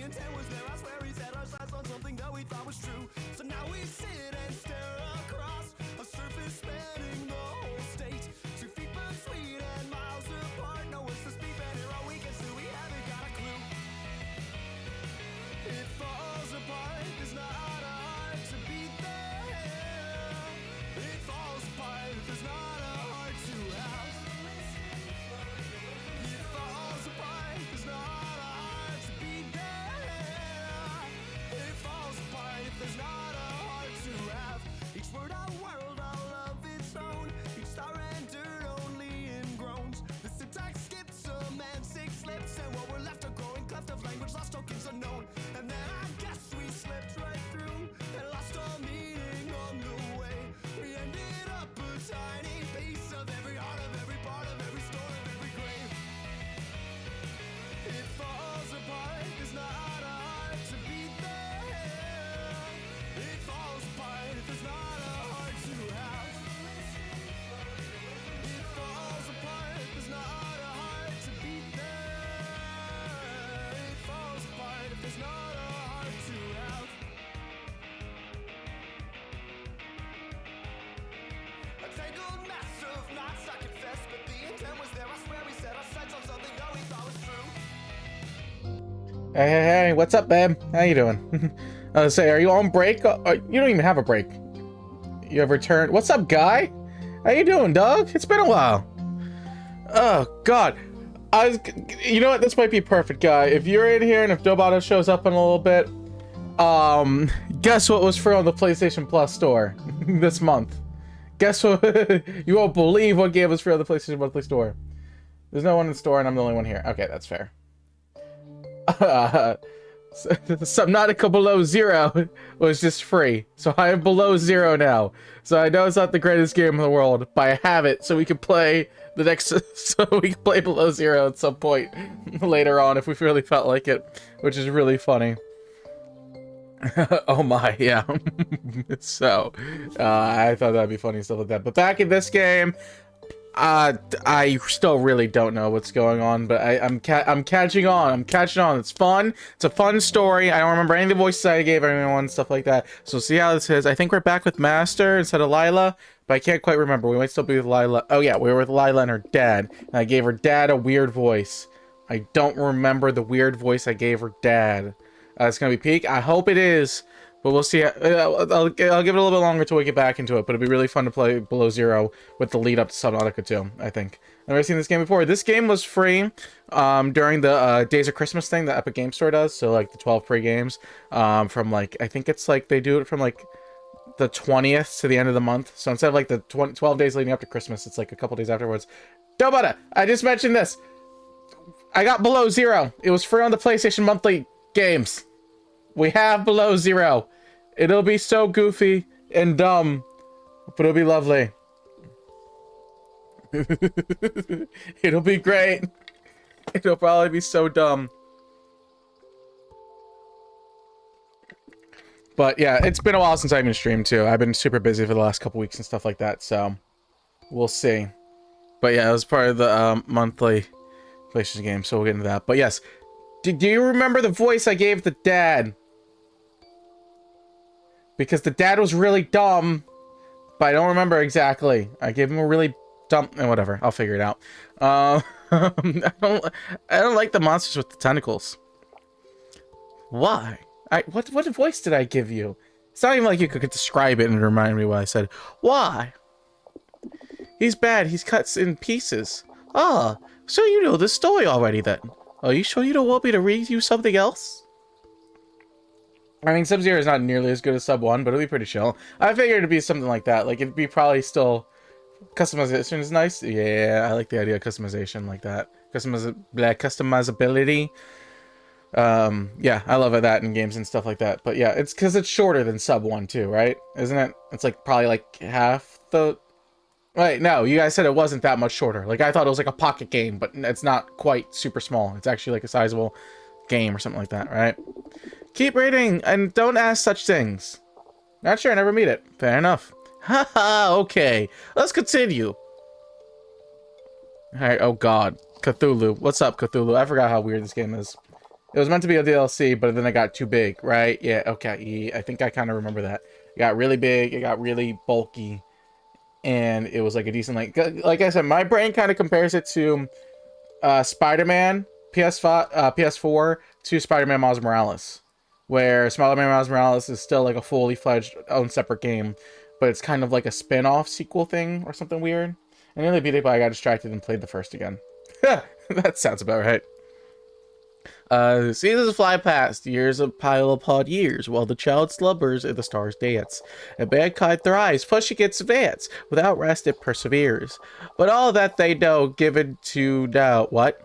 intent was there. I swear he set our sights on something that we thought was true. So now we sit and stare across a surface spanning the whole state. 2 feet between and miles apart. No one's to speak, and here all weekend still we haven't got a clue. It falls apart. There's not a heart to beat there. It falls apart. There's not a heart to have. It falls apart. There's not a heart to beat there. It falls apart. There's not a heart to have. Each word a world all of its own. Each star endured only in groans. The syntax skips semantic slips, and what we're left are growing cleft of language lost tokens unknown. And then I guess we slipped right through and lost our meaning on the way. We ended up a tiny piece of every heart, of every part, of every story, of every grave. It falls apart. There's not a heart to beat there. It falls apart. There's not a heart to have. It falls apart. There's not a heart to beat there. It falls apart. There's not a heart to have. A tangled mass of knots, I confess, but the intent was there. I swear we set our sights on something that we thought was true. Hey, what's up, babe? How you doing? Say, are you on break? You don't even have a break. You have returned. What's up, guy? How you doing, dog? It's been a while. Oh, God. You know what? This might be perfect, guy. If you're in here and if Dobata shows up in a little bit, guess what was free on the PlayStation Plus store this month? Guess what? You won't believe what game was free on the PlayStation Monthly store. There's no one in the store, and I'm the only one here. Okay, that's fair. Subnautica Below Zero was just free, so I am below zero now. So I know it's not the greatest game in the world, but I have it, so we can play the next. So we can play Below Zero at some point later on if we really felt like it, which is really funny. Oh my, yeah. So I thought that'd be funny, stuff like that. But back in this game, I still really don't know what's going on, but I'm catching on. I'm catching on. It's fun. It's a fun story. I don't remember any of the voices I gave everyone, stuff like that. So see how this is. I think we're back with Master instead of Lila, but I can't quite remember. We might still be with Lila. Oh yeah, we were with Lila and her dad, and I gave her dad a weird voice. I don't remember the weird voice I gave her dad. It's gonna be peak. I hope it is. But we'll see. I'll give it a little bit longer till we get back into it. But it'd be really fun to play Below Zero with the lead up to Subnautica 2, I think. I've never seen this game before. This game was free during the Days of Christmas thing that Epic Game Store does. So, like, the 12 free games from, like, I think it's, like, they do it from, like, the 20th to the end of the month. So instead of, like, the 12 days leading up to Christmas, it's, like, a couple days afterwards. Dobata, I just mentioned this. I got Below Zero. It was free on the PlayStation Monthly games. We have Below Zero. It'll be so goofy and dumb, but it'll be lovely. It'll be great. It'll probably be so dumb. But yeah, it's been a while since I've even streamed too. I've been super busy for the last couple weeks and stuff like that, so we'll see. But yeah, it was part of the monthly PlayStation game, so we'll get into that. But yes, do you remember the voice I gave the dad? Because the dad was really dumb, but I don't remember exactly. I gave him a really dumb... whatever, I'll figure it out. I don't like the monsters with the tentacles. Why? What voice did I give you? It's not even like you could describe it and remind me what I said. Why? He's bad. He's cut in pieces. Ah, so you know this story already then. Are you sure you don't want me to read you something else? I mean, Sub-Zero is not nearly as good as Sub-1, but it'll be pretty chill. I figured it'd be something like that. Like, it'd be probably still... Customization is nice. Yeah, I like the idea of customization like that. Customizability. Yeah, I love that in games and stuff like that. But yeah, it's because it's shorter than Sub-1 too, right? Isn't it? It's like probably like half the... Wait, no, you guys said it wasn't that much shorter. Like, I thought it was like a pocket game, but it's not quite super small. It's actually like a sizable game or something like that, right? Keep reading and don't ask such things. Not sure, I never meet it. Fair enough. Haha, okay. Let's continue. Alright, oh god. Cthulhu. What's up, Cthulhu? I forgot how weird this game is. It was meant to be a DLC, but then it got too big, right? Yeah, okay. I think I kind of remember that. It got really big, it got really bulky, and it was like a decent like I said, my brain kind of compares it to Spider-Man PS5 PS4 to Spider-Man Miles Morales, where Spider-Man Miles Morales is still like a fully fledged own separate game, but it's kind of like a spin-off sequel thing or something weird. And nearly beat it, but I got distracted and played the first again. That sounds about right. Seasons fly past, years of pile upon years, while the child slumbers and the stars dance. And mankind thrives, pushing its advance. Without rest it perseveres. But all that they know, given to know, what?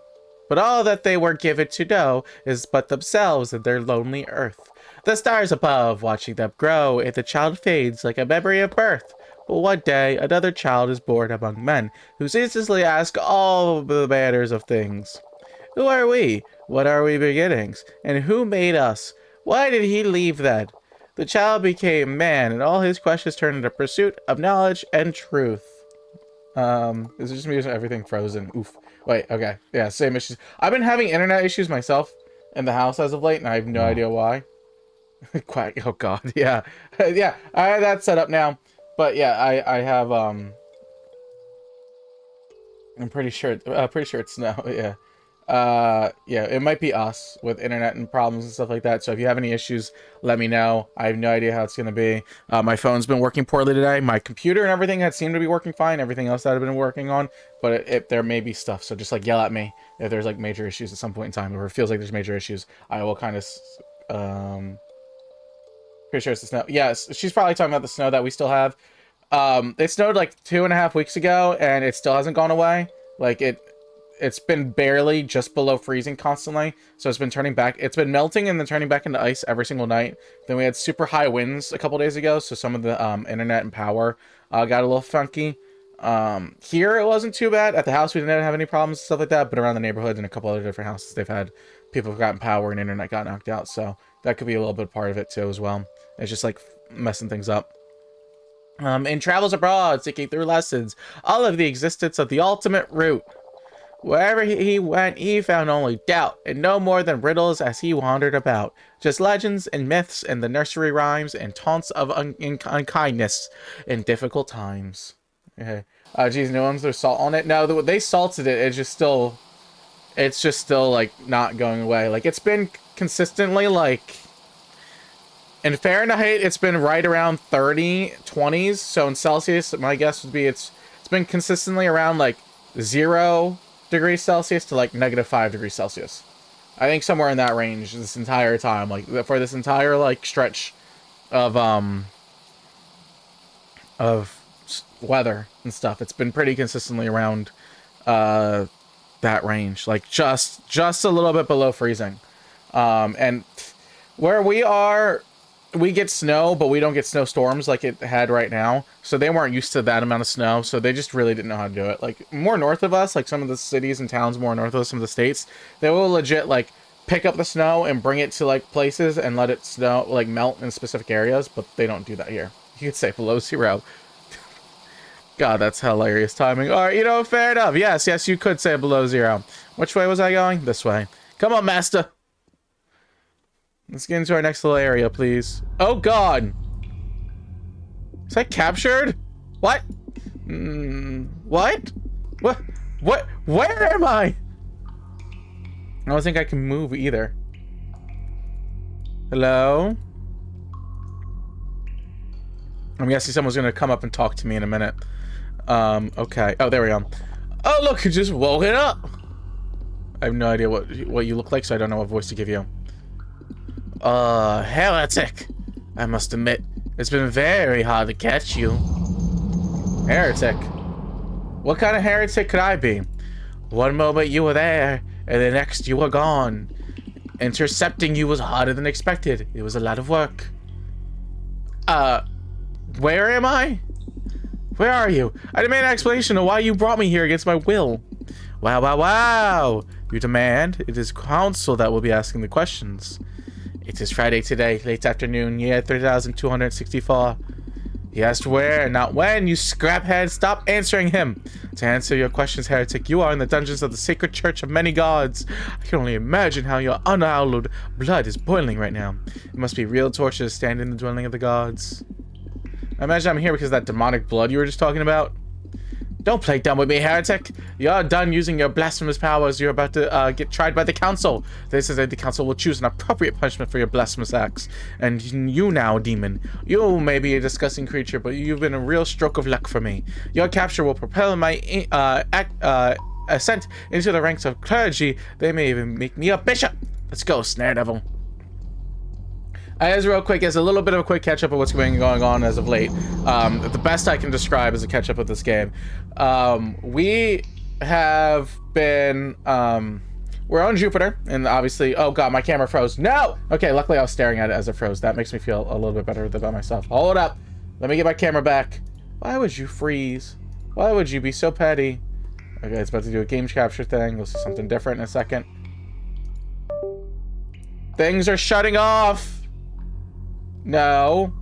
But all that they were given to know is but themselves and their lonely earth. The stars above, watching them grow, and the child fades like a memory of birth. But one day, another child is born among men, who ceaselessly ask all the manners of things. Who are we? What are we beginnings? And who made us? Why did he leave then? The child became man, and all his questions turned into pursuit of knowledge and truth. Is it just me or everything frozen? Oof. Wait, okay. Yeah, same issues. I've been having internet issues myself in the house as of late, and I have no idea why. Quack. Oh god, yeah. Yeah, I have that set up now. But yeah, I have, I'm pretty sure it's now, yeah. Yeah, it might be us with internet and problems and stuff like that. So if you have any issues, let me know. I have no idea how it's gonna be. My phone's been working poorly today. My computer and everything had seemed to be working fine. Everything else that I've been working on, but there may be stuff. So just like yell at me if there's like major issues at some point in time, or it feels like there's major issues. I will kind of, pretty sure it's the snow. Yes, she's probably talking about the snow that we still have. It snowed like 2.5 weeks ago, and it still hasn't gone away. Like it's been barely just below freezing constantly, so it's been turning back. It's been melting and then turning back into ice every single night. Then we had super high winds a couple days ago, so some of the internet and power got a little funky. Here it wasn't too bad. At the house we didn't have any problems and stuff like that, but around the neighborhood and a couple other different houses, they've had people have gotten power and internet got knocked out, so that could be a little bit part of it too as well. It's just like messing things up. In travels abroad, seeking through lessons, all of the existence of the ultimate route. Wherever he went, he found only doubt, and no more than riddles as he wandered about. Just legends and myths and the nursery rhymes and taunts of unkindness in difficult times. Okay. Geez, no one's there's salt on it. No, they salted it. It's just still like not going away. Like it's been consistently like. In Fahrenheit, it's been right around 20s. So in Celsius, my guess would be it's been consistently around like 0 degrees Celsius to like -5 degrees Celsius. I think somewhere in that range this entire time, like for this entire like stretch of weather and stuff. It's been pretty consistently around that range, like just a little bit below freezing. And where we are, we get snow, but we don't get snowstorms like it had right now. So they weren't used to that amount of snow. So they just really didn't know how to do it. Like more north of us, like some of the cities and towns more north of us, some of the states, they will legit like pick up the snow and bring it to like places and let it snow, like melt in specific areas. But they don't do that here. You could say below 0. God, that's hilarious timing. All right, you know, fair enough. Yes, you could say below 0. Which way was I going? This way. Come on, master. Let's get into our next little area, please. Oh, God. Is that captured? What? What? What? Where am I? I don't think I can move either. Hello? I'm guessing someone's going to come up and talk to me in a minute. Okay. Oh, there we go. Oh, look, you just woken up. I have no idea what you look like, so I don't know what voice to give you. Heretic. I must admit, it's been very hard to catch you. Heretic? What kind of heretic could I be? One moment you were there, and the next you were gone. Intercepting you was harder than expected. It was a lot of work. Where am I? Where are you? I demand an explanation of why you brought me here against my will. Wow. You demand? It is council that will be asking the questions. It is Friday today, late afternoon, year 3264. He asked where, not when. You scraphead, stop answering him. To answer your questions, heretic, you are in the dungeons of the sacred church of many gods. I can only imagine how your unhallowed blood is boiling right now. It must be real torture to stand in the dwelling of the gods. I imagine I'm here because of that demonic blood you were just talking about. Don't play dumb with me, heretic. You're done using your blasphemous powers. You're about to get tried by the council. This is that the council will choose an appropriate punishment for your blasphemous acts. And you now, demon. You may be a disgusting creature, but you've been a real stroke of luck for me. Your capture will propel my ascent into the ranks of clergy. They may even make me a bishop. Let's go, Snare Devil. As real quick, as a little bit of a quick catch-up of what's going on as of late. The best I can describe as a catch-up of this game. We have been... we're on Jupiter, and obviously... Oh god, my camera froze. No! Okay, luckily I was staring at it as it froze. That makes me feel a little bit better about myself. Hold up. Let me get my camera back. Why would you freeze? Why would you be so petty? Okay, it's about to do a game capture thing. We'll see something different in a second. Things are shutting off! No.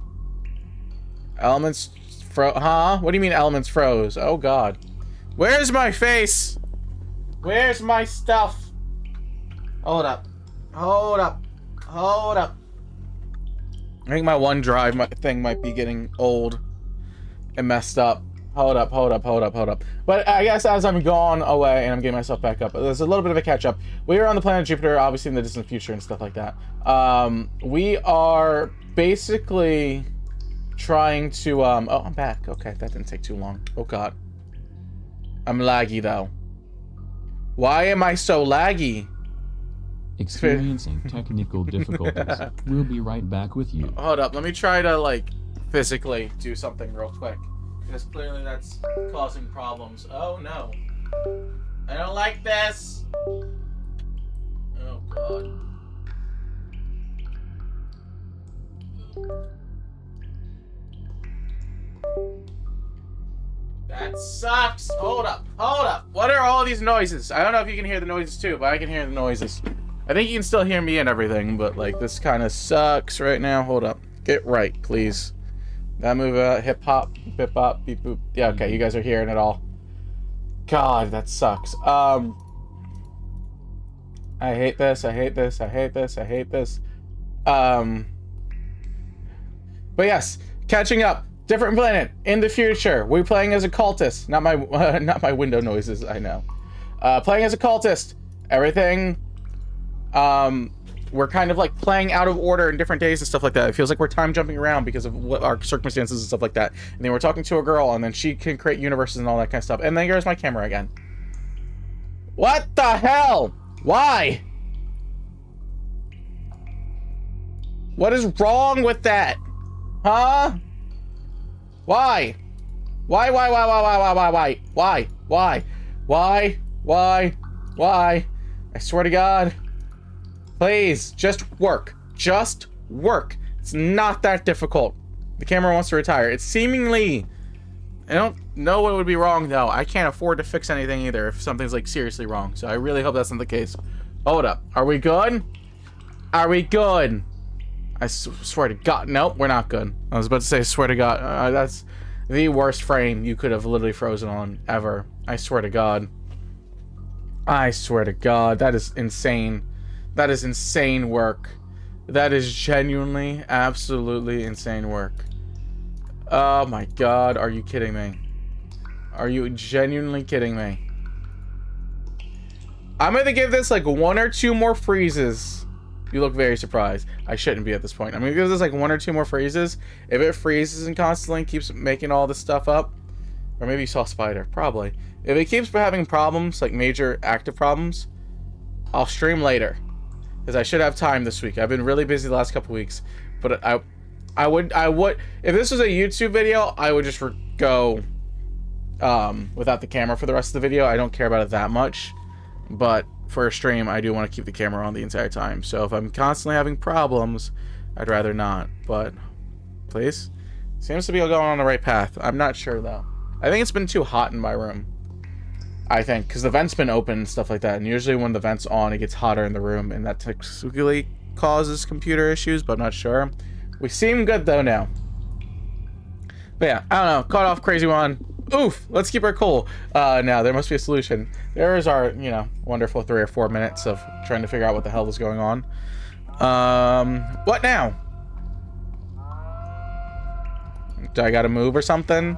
Elements huh? What do you mean elements froze? Oh god. Where's my face? Where's my stuff? Hold up. Hold up. Hold up. I think my OneDrive thing might be getting old and messed up. Hold up, hold up, hold up, hold up. But I guess as I'm gone away and I'm getting myself back up, there's a little bit of a catch up. We are on the planet Jupiter, obviously in the distant future and stuff like that. We are basically trying to, oh, I'm back. Okay, that didn't take too long. Oh god. I'm laggy though. Why am I so laggy? Experiencing technical difficulties. We'll be right back with you. Hold up, let me try to, like, physically do something real quick. Because clearly that's causing problems. Oh no. I don't like this! Oh god. That sucks! Hold up, hold up! What are all these noises? I don't know if you can hear the noises too, but I can hear the noises. I think you can still hear me and everything, but like this kind of sucks right now. Hold up. Get right, please. That move, hip hop, bip bop, beep boop. Yeah, okay, you guys are hearing it all. God, that sucks. I hate this, I hate this, I hate this, I hate this. But yes, catching up. Different planet in the future. We're playing as a cultist. Not my window noises. I know. Playing as a cultist. Everything. We're kind of like playing out of order in different days and stuff like that. It feels like we're time jumping around because of what our circumstances and stuff like that. And then we're talking to a girl, and then she can create universes and all that kind of stuff. And then here's my camera again. What the hell? Why? What is wrong with that? Huh? Why? Why? I swear to God. Please, just work. Just work. It's not that difficult. The camera wants to retire. It's seemingly... I don't know what would be wrong, though. I can't afford to fix anything either if something's, like, seriously wrong. So I really hope that's not the case. Hold up. Are we good? Are we good? I swear to God. Nope, we're not good. I was about to say, swear to God. That's the worst frame you could have literally frozen on ever. I swear to God. I swear to God. That is insane. That is insane work. That is genuinely, absolutely insane work. Oh my God. Are you kidding me? Are you genuinely kidding me? I'm going to give this like 1 or 2 more freezes. You look very surprised. I shouldn't be at this point. I'm going to give this like 1 or 2 more freezes. If it freezes and constantly keeps making all this stuff up, or maybe you saw a spider, probably. If it keeps having problems, like major active problems, I'll stream later. Because I should have time this week. I've been really busy the last couple weeks. But I would, if this was a YouTube video, I would just go without the camera for the rest of the video. I don't care about it that much. But for a stream, I do want to keep the camera on the entire time. So if I'm constantly having problems, I'd rather not. But please, seems to be going on the right path. I'm not sure though. I think it's been too hot in my room. I think because the vent's been open and stuff like that, and usually when the vent's on, it gets hotter in the room, and that typically causes computer issues. But I'm not sure. We seem good though now. But yeah, I don't know. Caught off crazy one. Oof. Let's keep her cool. Now there must be a solution. There's our, you know, wonderful 3 or 4 minutes of trying to figure out what the hell was going on. What now? Do I gotta move or something?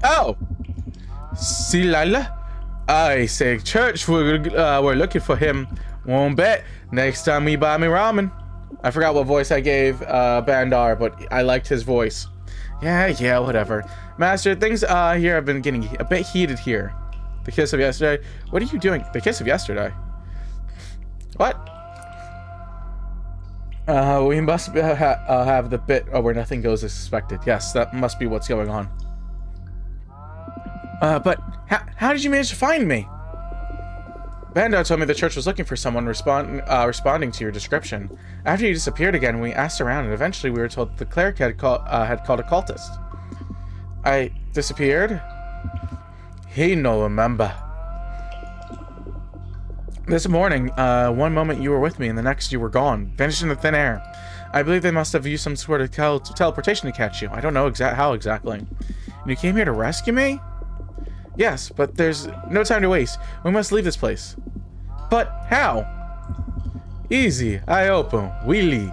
Oh! Silala? I say church, we're looking for him. Won't bet. Next time we buy me ramen. I forgot what voice I gave Bandar, but I liked his voice. Yeah, whatever. Master, things here have been getting a bit heated here. The kiss of yesterday. What are you doing? The kiss of yesterday? What? We must have the bit where nothing goes as suspected. Yes, that must be what's going on. But how did you manage to find me? Bandar told me the church was looking for someone responding to your description. After you disappeared again, we asked around, and eventually we were told that the cleric had called a cultist. I disappeared? He no remember. This morning, one moment you were with me, and the next you were gone, vanished into thin air. I believe they must have used some sort of teleportation to catch you. I don't know how exactly. And you came here to rescue me? Yes, but there's no time to waste. We must leave this place. But how? Easy. I open. We leave.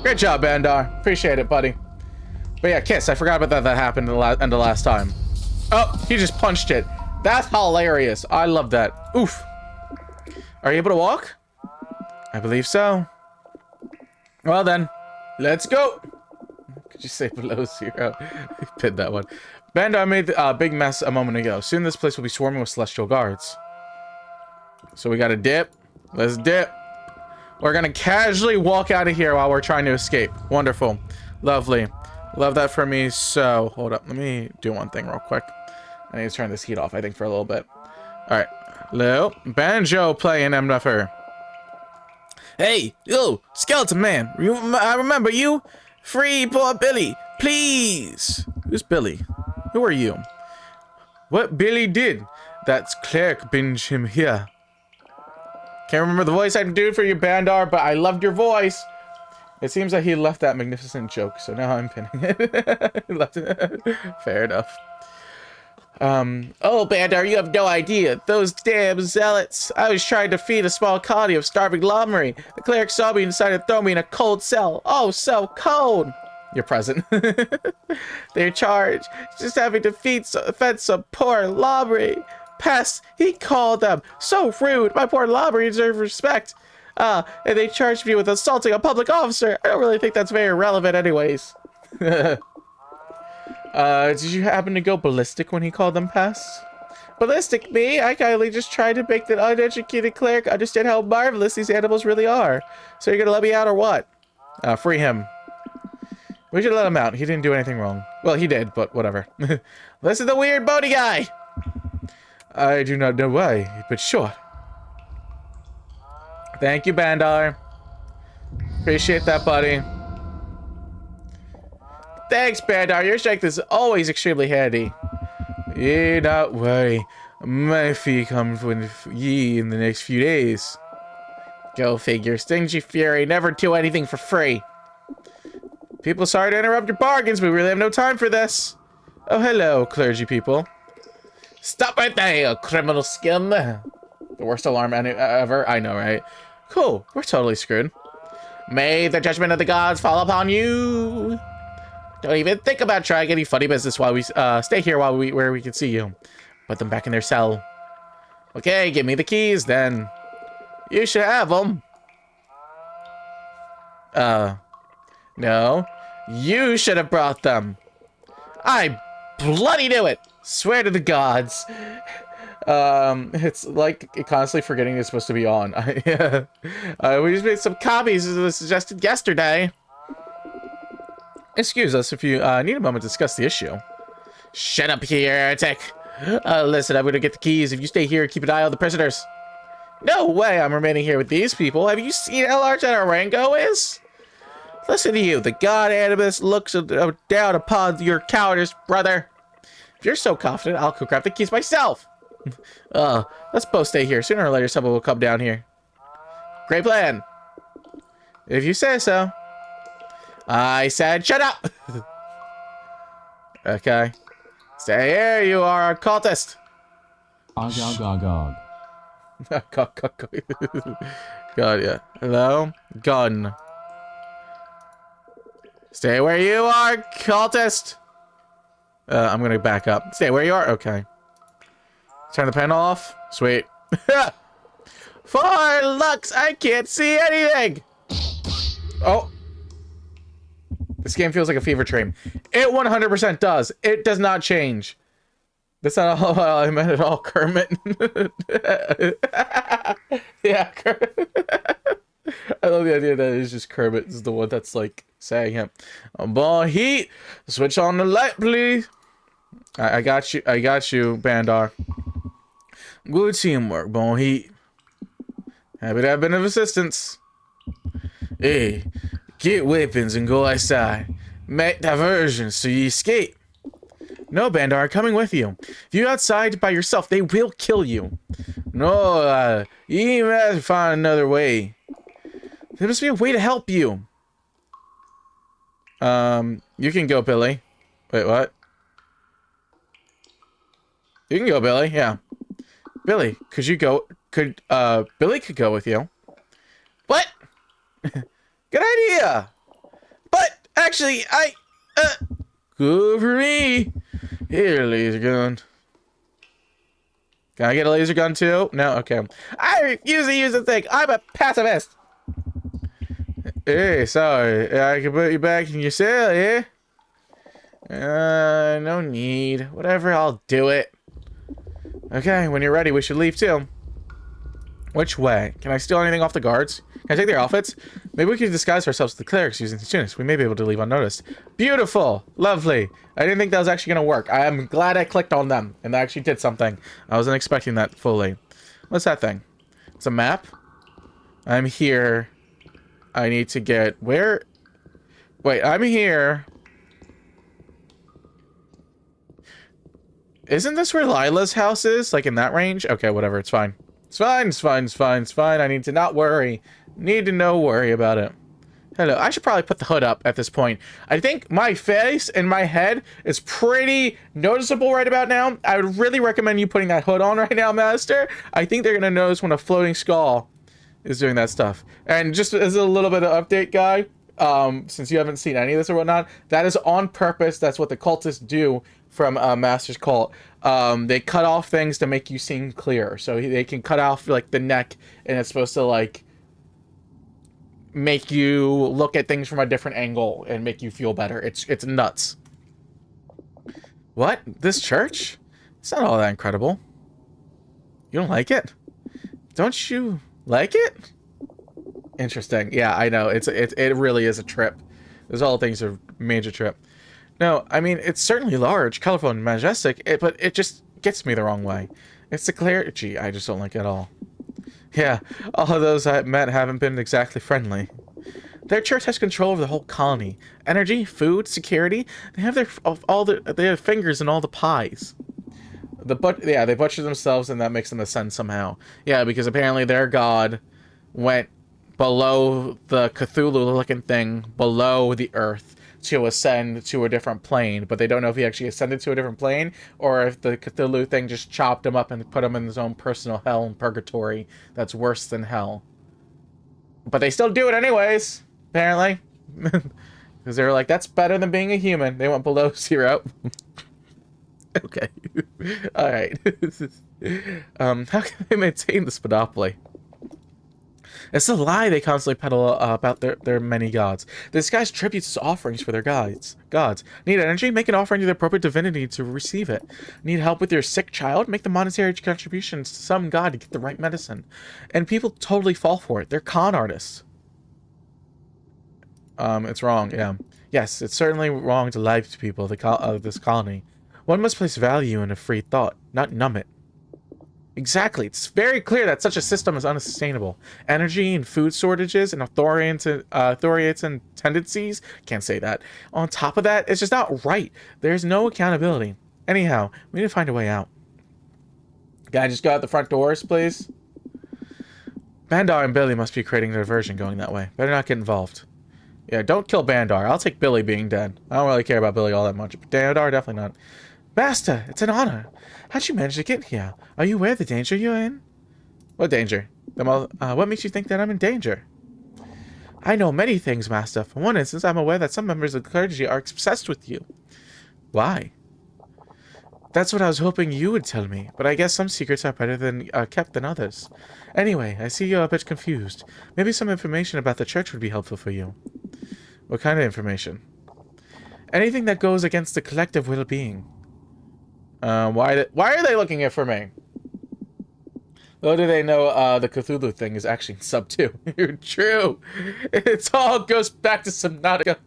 Great job, Bandar. Appreciate it, buddy. But yeah, kiss. I forgot about that happened in the last time. Oh, he just punched it. That's hilarious. I love that. Oof. Are you able to walk? I believe so. Well then, let's go. Could you say below 0? I pinned that one. Bandar made a big mess a moment ago. Soon this place will be swarming with celestial guards. So we gotta dip. Let's dip. We're gonna casually walk out of here while we're trying to escape. Wonderful. Lovely. Love that for me. So, hold up. Let me do one thing real quick. I need to turn this heat off, I think, for a little bit. Alright. Lil. Banjo playing MFR. Hey, yo, Skeleton Man. I remember you. Free poor Billy. Please. Who's Billy? Who are you? What Billy did? That's Cleric binge him here. Can't remember the voice I do for you, Bandar, but I loved your voice. It seems that he left that magnificent joke, so now I'm pinning it. Fair enough. Oh, Bandar, you have no idea. Those damn zealots. I was trying to feed a small colony of starving Lomri. The cleric saw me and decided to throw me in a cold cell. Oh, so cold. You're present. They're charged. Just having to fed some poor Lomri. Pests, he called them. So rude. My poor Lomri deserves respect. And they charged me with assaulting a public officer. I don't really think that's very relevant anyways. Did you happen to go ballistic when he called them pests? Ballistic, me? I kindly just tried to make the uneducated cleric understand how marvelous these animals really are. So you're gonna let me out or what? Free him. We should let him out. He didn't do anything wrong. Well, he did, but whatever. This is the weird bony guy! I do not know why, but sure. Thank you, Bandar. Appreciate that, buddy. Thanks, Bandar. Your strength is always extremely handy. Ye not worry. My fee comes with ye in the next few days. Go figure. Stingy Fury never do anything for free. People, sorry to interrupt your bargains, but we really have no time for this. Oh, hello, clergy people. Stop right there, criminal scum. The worst alarm ever. I know, right? Cool. We're totally screwed. May the judgment of the gods fall upon you. Don't even think about trying any funny business while we stay here where we can see you. Put them back in their cell. Okay, give me the keys then. You should have them. No. You should have brought them. I bloody knew it. Swear to the gods. It's like constantly forgetting it's supposed to be on. We just made some copies as was suggested yesterday. Excuse us if you need a moment to discuss the issue. Shut up here, heretic. Listen, I'm gonna get the keys. If you stay here, keep an eye on the prisoners. No way I'm remaining here with these people. Have you seen how large that Arango is? Listen to you. The god Animus looks down upon your cowardice, brother. If you're so confident, I'll go grab the keys myself. Let's both stay here. Sooner or later, someone will come down here. Great plan. If you say so. I said shut up! Okay. Stay here, you are a cultist! Agog. God, yeah. Hello? Gun. Stay where you are, cultist! I'm gonna back up. Stay where you are? Okay. Turn the panel off. Sweet. 4 lux! I can't see anything! Oh. This game feels like a fever dream. It 100% does. It does not change. That's not how I meant at all, Kermit. Yeah, Kermit. I love the idea that it's just Kermit is the one that's like saying it. Boy, heat. Switch on the light, please. I got you, Bandar. Good teamwork, Bon Heat. Happy to have been of assistance. Hey, get weapons and go outside. Make diversions so you escape. No, Bandar, coming with you. If you're outside by yourself, they will kill you. No, you have to find another way. There must be a way to help you. You can go, Billy. Wait, what? You can go, Billy, yeah. Billy, could you go? Billy could go with you. What? Good idea! But, actually, good for me! Here, laser gun. Can I get a laser gun too? No? Okay. I refuse to use the thing! I'm a pacifist! Hey, sorry. I can put you back in your cell, yeah? No need. Whatever, I'll do it. Okay, when you're ready, we should leave too. Which way? Can I steal anything off the guards? Can I take their outfits? Maybe we could disguise ourselves as the clerics using the tunics. We may be able to leave unnoticed. Beautiful! Lovely! I didn't think that was actually going to work. I am glad I clicked on them, and that actually did something. I wasn't expecting that fully. What's that thing? It's a map? I'm here. I need to get... Where? Wait, I'm here. Isn't this where Lila's house is? Like in that range? Okay, whatever. It's fine. It's fine. It's fine. It's fine. It's fine. I need to not worry. Need to no worry about it. Hello. I should probably put the hood up at this point. I think my face and my head is pretty noticeable right about now. I would really recommend you putting that hood on right now, Master. I think they're going to notice when a floating skull is doing that stuff. And just as a little bit of update, guy, since you haven't seen any of this or whatnot, that is on purpose. That's what the cultists do from Master's Cult. They cut off things to make you seem clearer. So they can cut off like the neck, and it's supposed to like make you look at things from a different angle and make you feel better. It's nuts. What? This church? It's not all that incredible. You don't like it? Don't you like it? Interesting. Yeah, I know. It really is a trip. Those all things are a major trip. No, I mean, it's certainly large, colorful, and majestic, but it just gets me the wrong way. It's the clergy I just don't like at all. Yeah, all of those I've met haven't been exactly friendly. Their church has control over the whole colony. Energy, food, security. They have they have fingers in all the pies. They butcher themselves, and that makes them ascend somehow. Yeah, because apparently their god went below the Cthulhu-looking thing, below the earth, to ascend to a different plane, but they don't know if he actually ascended to a different plane or if the Cthulhu thing just chopped him up and put him in his own personal hell and purgatory that's worse than hell. But they still do it anyways, apparently. Because they were like, that's better than being a human. They went below 0. Okay. Alright. How can they maintain this monopoly? It's a lie they constantly peddle about their many gods. They disguise tributes as offerings for their gods. Need energy? Make an offering to the appropriate divinity to receive it. Need help with your sick child? Make the monetary contributions to some god to get the right medicine. And people totally fall for it. They're con artists. It's wrong, yeah. Yes, it's certainly wrong to lie to people of this colony. One must place value in a free thought, not numb it. Exactly. It's very clear that such a system is unsustainable. Energy and food shortages and authoritarian tendencies. Can't say that. On top of that, it's just not right. There's no accountability. Anyhow, we need to find a way out. Can I just go out the front doors, please? Bandar and Billy must be creating a diversion going that way. Better not get involved. Yeah, don't kill Bandar. I'll take Billy being dead. I don't really care about Billy all that much, but Bandar, definitely not. Master, it's an honor. How'd you manage to get here? Are you aware of the danger you're in? What danger? What makes you think that I'm in danger? I know many things, Master. For one instance, I'm aware that some members of the clergy are obsessed with you. Why? That's what I was hoping you would tell me, but I guess some secrets are better kept than others. Anyway, I see you're a bit confused. Maybe some information about the church would be helpful for you. What kind of information? Anything that goes against the collective well-being. Why are they looking for me? Little do they know the Cthulhu thing is actually in sub 2. True. It all goes back to Subnautica.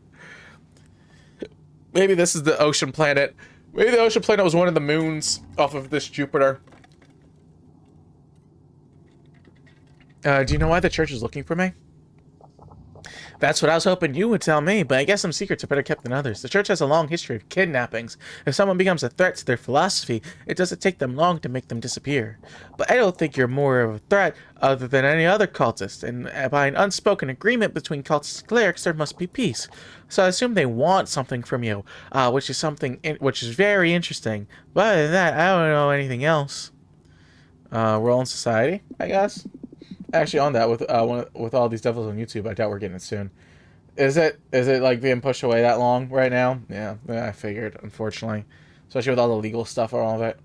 Maybe this is the ocean planet. Maybe the ocean planet was one of the moons off of this Jupiter. Do you know why the church is looking for me? That's what I was hoping you would tell me, but I guess some secrets are better kept than others. The church has a long history of kidnappings. If someone becomes a threat to their philosophy, it doesn't take them long to make them disappear. But I don't think you're more of a threat other than any other cultist, and by an unspoken agreement between cultists and clerics, there must be peace. So I assume they want something from you, which is very interesting. But other than that, I don't know anything else. Role in society, I guess. Actually, on that, with all these devils on YouTube, I doubt we're getting it soon. Is it like being pushed away that long right now? Yeah, I figured, unfortunately. Especially with all the legal stuff or all of it.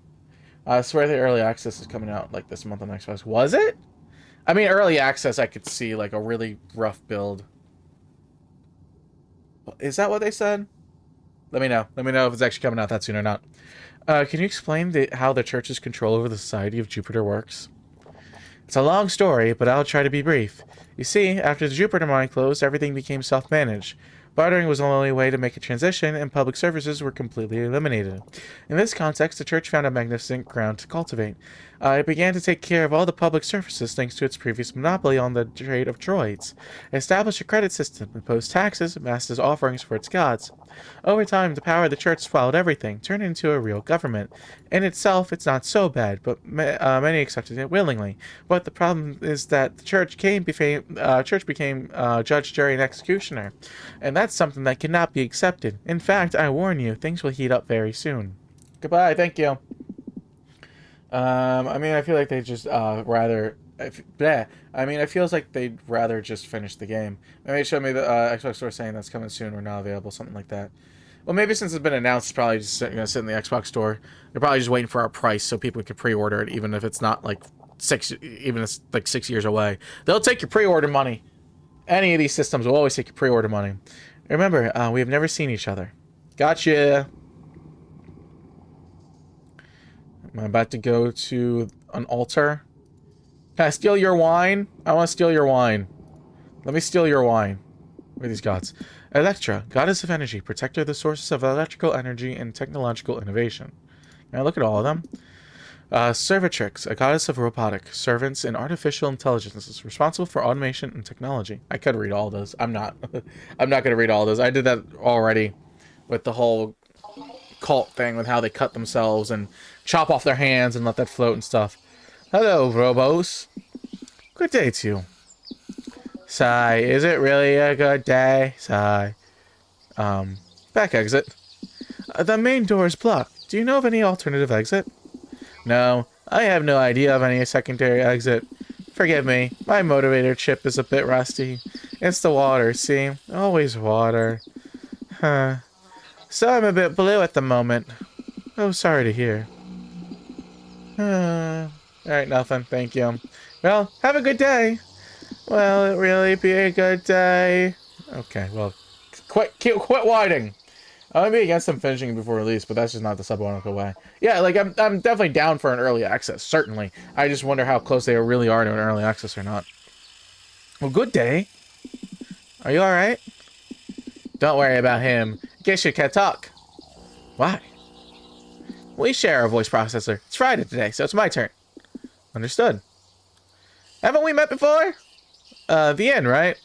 I swear the early access is coming out like this month on Xbox. Was it? I mean, early access, I could see like a really rough build. Is that what they said? Let me know. Let me know if it's actually coming out that soon or not. Can you explain how the church's control over the Society of Jupiter works? It's a long story, but I'll try to be brief. You see, after the Jupiter mine closed, everything became self-managed. Bartering was the only way to make a transition, and public services were completely eliminated. In this context, the church found a magnificent ground to cultivate. It began to take care of all the public services thanks to its previous monopoly on the trade of droids. It established a credit system, imposed taxes, amassed offerings for its gods. Over time, the power of the church swallowed everything, turned into a real government. In itself, it's not so bad, but many accepted it willingly. But the problem is that the church became judge, jury, and executioner. And that's something that cannot be accepted. In fact, I warn you, things will heat up very soon. Goodbye, thank you. I mean, I feel like they just rather... I mean, it feels like they'd rather just finish the game. Maybe show me the Xbox Store saying that's coming soon or not available, something like that. Well, maybe since it's been announced, it's probably just going to sit in the Xbox Store. They're probably just waiting for our price so people can pre-order it, even if it's not like 6 years away. They'll take your pre-order money. Any of these systems will always take your pre-order money. Remember, we have never seen each other. Gotcha. I'm about to go to an altar. Can I steal your wine? I want to steal your wine. Let me steal your wine. Where are these gods? Electra, goddess of energy, protector of the sources of electrical energy and technological innovation. Can I look at all of them? Servitrix, a goddess of robotic, servants, and artificial intelligences, responsible for automation and technology. I could read all those. I'm not. I'm not going to read all those. I did that already with the whole cult thing with how they cut themselves and chop off their hands and let that float and stuff. Hello, Robos. Good day to you. Sigh, is it really a good day? Sigh. Back exit. The main door is blocked. Do you know of any alternative exit? No, I have no idea of any secondary exit. Forgive me, my motivator chip is a bit rusty. It's the water, see? Always water. Huh. So I'm a bit blue at the moment. Oh, sorry to hear. Alright, nothing. Thank you. Well, have a good day. Will it really be a good day? Okay, well, quit whining. I might be against them finishing before release, but that's just not the Subnautica way. Yeah, like, I'm definitely down for an early access, certainly. I just wonder how close they really are to an early access or not. Well, good day. Are you alright? Don't worry about him. Guess you can't talk. Why? We share a voice processor. It's Friday today, so it's my turn. Understood. Haven't we met before? The inn, right?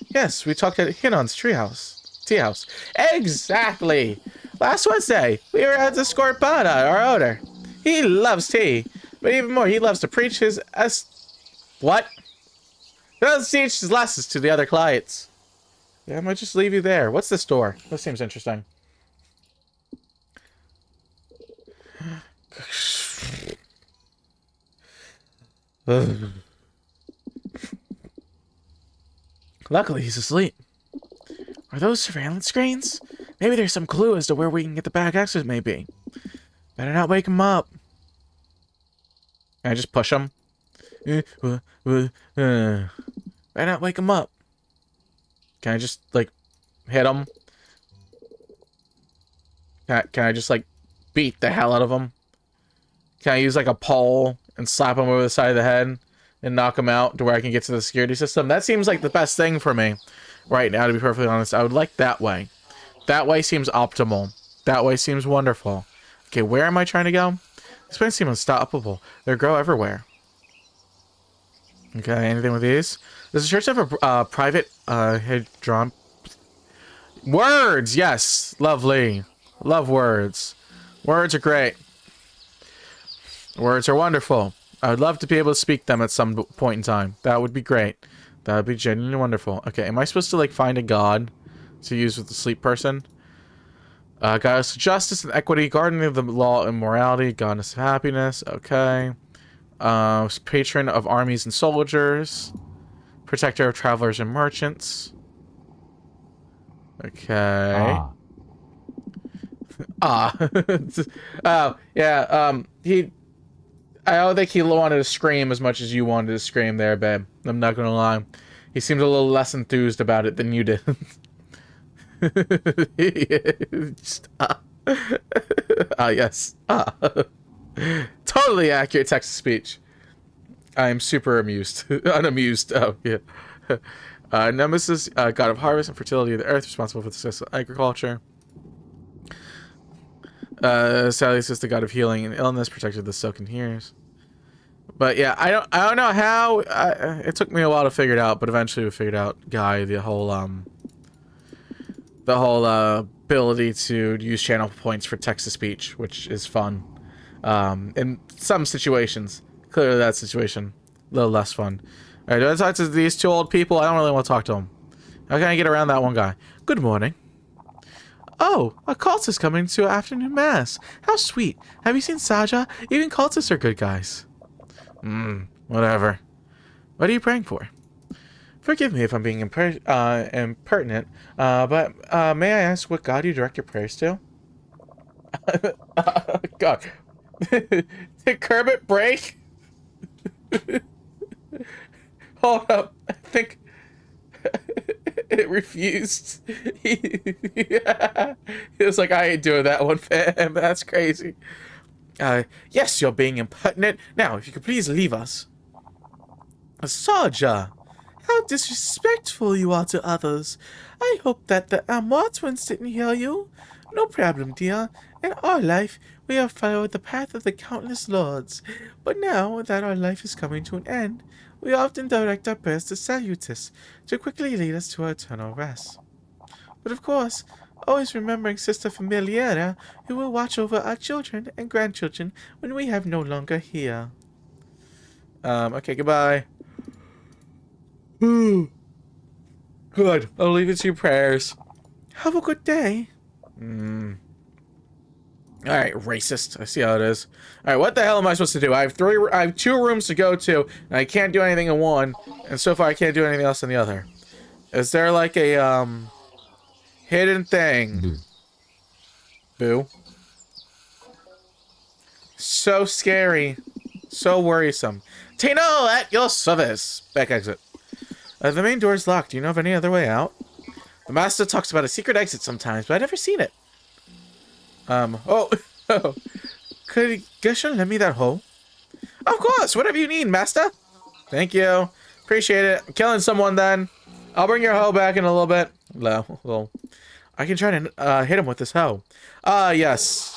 Yes, we talked at Hinon's tea house. Exactly! Last Wednesday, we were at the Scorpada, our owner. He loves tea, but even more, he loves to preach his What? He doesn't teach his lessons to the other clients. Yeah, I might just leave you there. What's this door? This seems interesting. Luckily, he's asleep. Are those surveillance screens? Maybe there's some clue as to where we can get the back exit may be. Better not wake him up. Can I just push him? Better not wake him up. Can I just, like, hit him? Can I just, like, beat the hell out of him? Can I use, like, a pole and slap him over the side of the head and knock him out to where I can get to the security system? That seems like the best thing for me right now, to be perfectly honest. I would like that way. That way seems optimal. That way seems wonderful. Okay, where am I trying to go? This place seems unstoppable. They grow everywhere. Okay, anything with these? Does the church have a private head drawn? Words! Yes! Lovely. Love words. Words are great. Words are wonderful. I would love to be able to speak them at some point in time. That would be great. That would be genuinely wonderful. Okay, am I supposed to, like, find a god to use with the sleep person? Goddess of justice and equity, guardian of the law and morality, goddess of happiness. Okay. Patron of armies and soldiers. Protector of travelers and merchants. Okay. Oh, yeah, I don't think he wanted to scream as much as you wanted to scream there, babe. I'm not gonna lie. He seemed a little less enthused about it than you did. Yes. Totally accurate text-to-speech. I am super amused. Unamused. Oh, yeah. Nemesis, god of harvest and fertility of the earth, responsible for the success of agriculture. Salius is the god of healing and illness, protector of the silken hairs. But yeah, I don't know how. It took me a while to figure it out, but eventually we figured out the whole ability to use channel points for text to speech, which is fun. In some situations, clearly that situation a little less fun. All right, do I talk to these two old people? I don't really want to talk to them. How can I get around that one guy? Good morning. Oh, a cult is coming to afternoon mass. How sweet. Have you seen Saja? Even cultists are good guys. Whatever. What are you praying for? Forgive me if I'm being impertinent, but may I ask what god you direct your prayers to? God. Did Kermit break? Hold up. I think it refused. He was like, I ain't doing that one, fam. That's crazy. Yes, you're being impertinent. Now, if you could please leave us. Saja, how disrespectful you are to others. I hope that the Amoir twins didn't hear you. No problem, dear. In our life, we have followed the path of the countless lords. But now that our life is coming to an end, we often direct our prayers to Salutis to quickly lead us to our eternal rest. But of course, always remembering Sister Familiara, who will watch over our children and grandchildren when we have no longer here. Okay, goodbye. Good. I'll leave it to your prayers. Have a good day. Alright, racist. I see how it is. Alright, what the hell am I supposed to do? I have 2 rooms to go to, and I can't do anything in one, and so far I can't do anything else in the other. Is there like a, hidden thing? Boo. So scary. So worrisome. Tino, at your service. Back exit. The main door is locked. Do you know of any other way out? The master talks about a secret exit sometimes, but I've never seen it. Could Geshen lend me that hoe? Of course, whatever you need, master. Thank you. Appreciate it. I'm killing someone then. I'll bring your hoe back in a little bit. No, well, I can try to hit him with this hoe. Yes.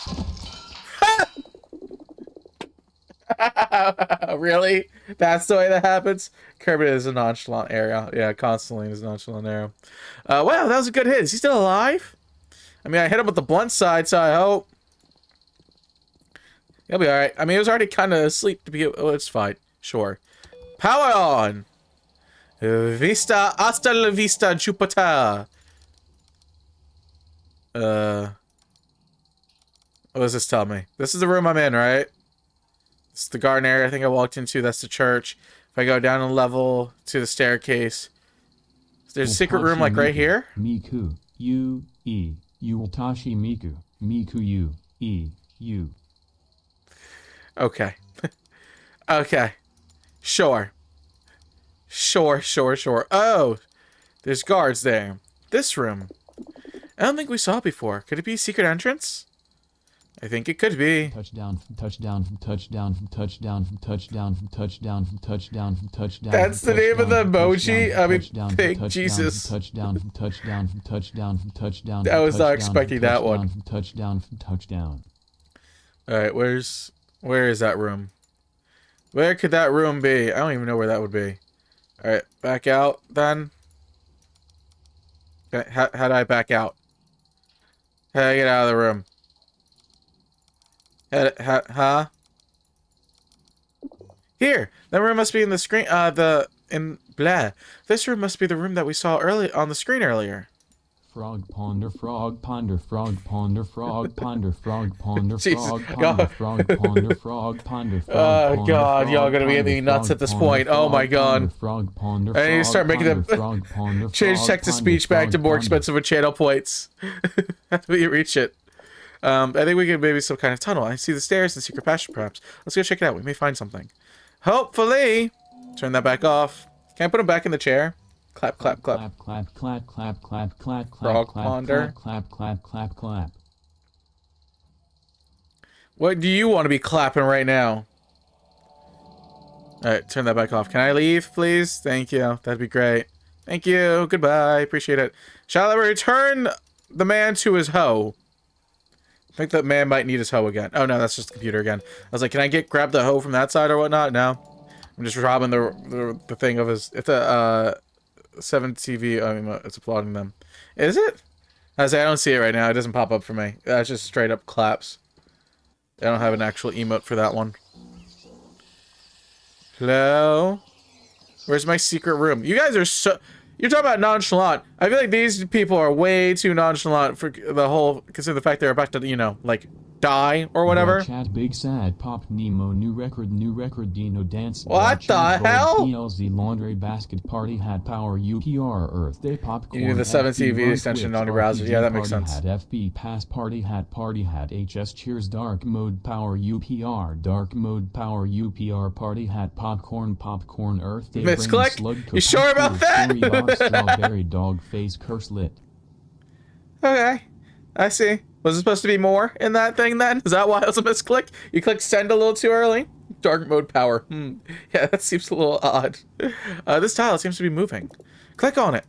Really? That's the way that happens? Kermit is a nonchalant area. Yeah, constantly is a nonchalant area. Wow, that was a good hit. Is he still alive? I mean, I hit him with the blunt side, so I hope he'll be alright. I mean, he was already kind of asleep to be... Oh, it's fine. Sure. Power on! Vista, hasta la vista, Jupiter! What does this tell me? This is the room I'm in, right? This is the garden area I think I walked into. That's the church. If I go down a level to the staircase, there's a secret room like right here. Miku, U, E, Uwatashi Miku, Miku, U, E, U. Okay. Okay. Sure. Sure. Oh, there's guards there. This room. I don't think we saw it before. Could it be a secret entrance? I think it could be. Touchdown from touchdown from touchdown from touchdown from touchdown from touchdown from touchdown from touchdown. That's the name of the emoji? I mean, thank Jesus. Touchdown from touchdown from touchdown from touchdown. I was not expecting that one. From touchdown. Alright, where is that room? Where could that room be? I don't even know where that would be. Alright, back out then. Okay, how do I back out? How do I get out of the room? Huh? Here! That room must be in the screen, This room must be the room that we saw early on the screen earlier. Frog ponder, frog ponder, frog ponder, frog ponder, frog ponder, Jesus. frog ponder, frog ponder, Oh god, y'all gonna be getting me nuts at this point. Oh my god. Frog ponder, I need to start making them change text-to-speech back to more expensive with channel points. After we reach it. I think we can maybe some kind of tunnel. I see the stairs and secret passage perhaps. Let's go check it out. We may find something. Hopefully. Turn that back off. Can I put him back in the chair? Clap. Clap. Frog ponder. Clap. What do you want to be clapping right now? Alright, turn that back off. Can I leave, please? Thank you. That'd be great. Thank you. Goodbye. Appreciate it. Shall I return the man to his hoe? I think that man might need his hoe again. Oh no, that's just the computer again. I was like, can I grab the hoe from that side or whatnot? No. I'm just robbing the thing of his... It's a 7 TV. I mean, it's applauding them. Is it? I don't see it right now. It doesn't pop up for me. That's just straight up claps. I don't have an actual emote for that one. Hello? Where's my secret room? You guys are so... You're talking about nonchalant. I feel like these people are way too nonchalant for the whole... Consider the fact they're about to, you know, like... die or whatever. Chat big sad pop Nemo new record Dino dance. What the hell? PLZ laundry basket party hat power UPR Earth Day popcorn. You need the 7 TV extension on your browser. Yeah, that makes sense. Hat FB pass party hat HS cheers dark mode power UPR dark mode power UPR party hat popcorn Earth Day. Misclick? You sure about that? Strawberry dog face curse lit. Okay, I see. Was it supposed to be more in that thing then? Is that why it was a misclick? You clicked send a little too early? Dark mode power. Yeah, that seems a little odd. This tile seems to be moving. Click on it.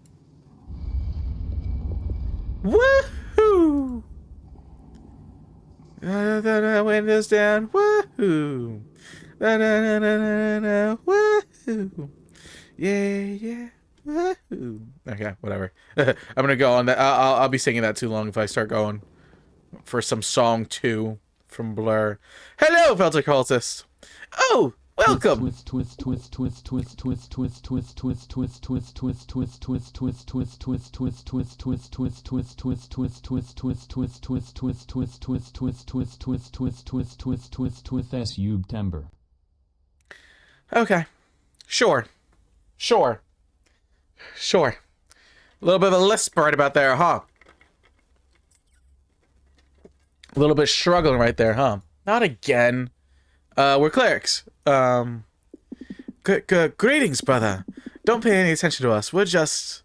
Woohoo! Windows down. Woohoo! Woohoo! Yeah. Woohoo! Okay, whatever. I'm gonna go on that. I'll be singing that too long if I start going for some song 2 from Blur. Hello, Felter Cultist. Oh, welcome. September. Okay. Sure. A little bit of a lisp right about there, huh? A little bit struggling right there, huh? Not again. We're clerics. Greetings, brother. Don't pay any attention to us. We're just...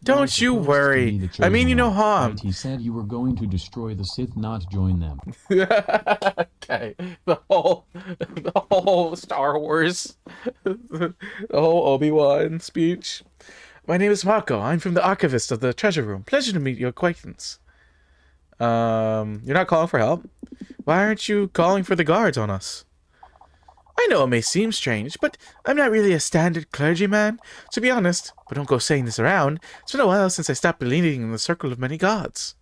Don't you worry. I mean you no harm. He said you were going to destroy the Sith, not join them. Okay. The whole Star Wars. The whole Obi-Wan speech. My name is Marco. I'm from the Archivist of the Treasure Room. Pleasure to meet your acquaintance. You're not calling for help? Why aren't you calling for the guards on us? I know it may seem strange, but I'm not really a standard clergyman, to be honest. But don't go saying this around. It's been a while since I stopped believing in the circle of many gods.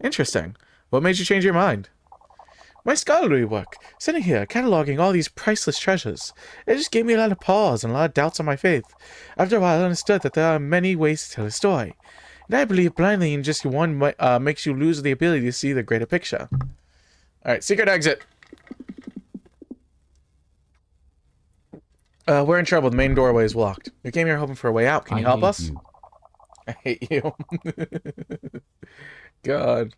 Interesting. What made you change your mind? My scholarly work, sitting here, cataloging all these priceless treasures. It just gave me a lot of pause and a lot of doubts on my faith. After a while, I understood that there are many ways to tell a story. And I believe blindly in just one makes you lose the ability to see the greater picture. Alright, secret exit. We're in trouble. The main doorway is locked. We came here hoping for a way out. Can you help us? You. I hate you. God.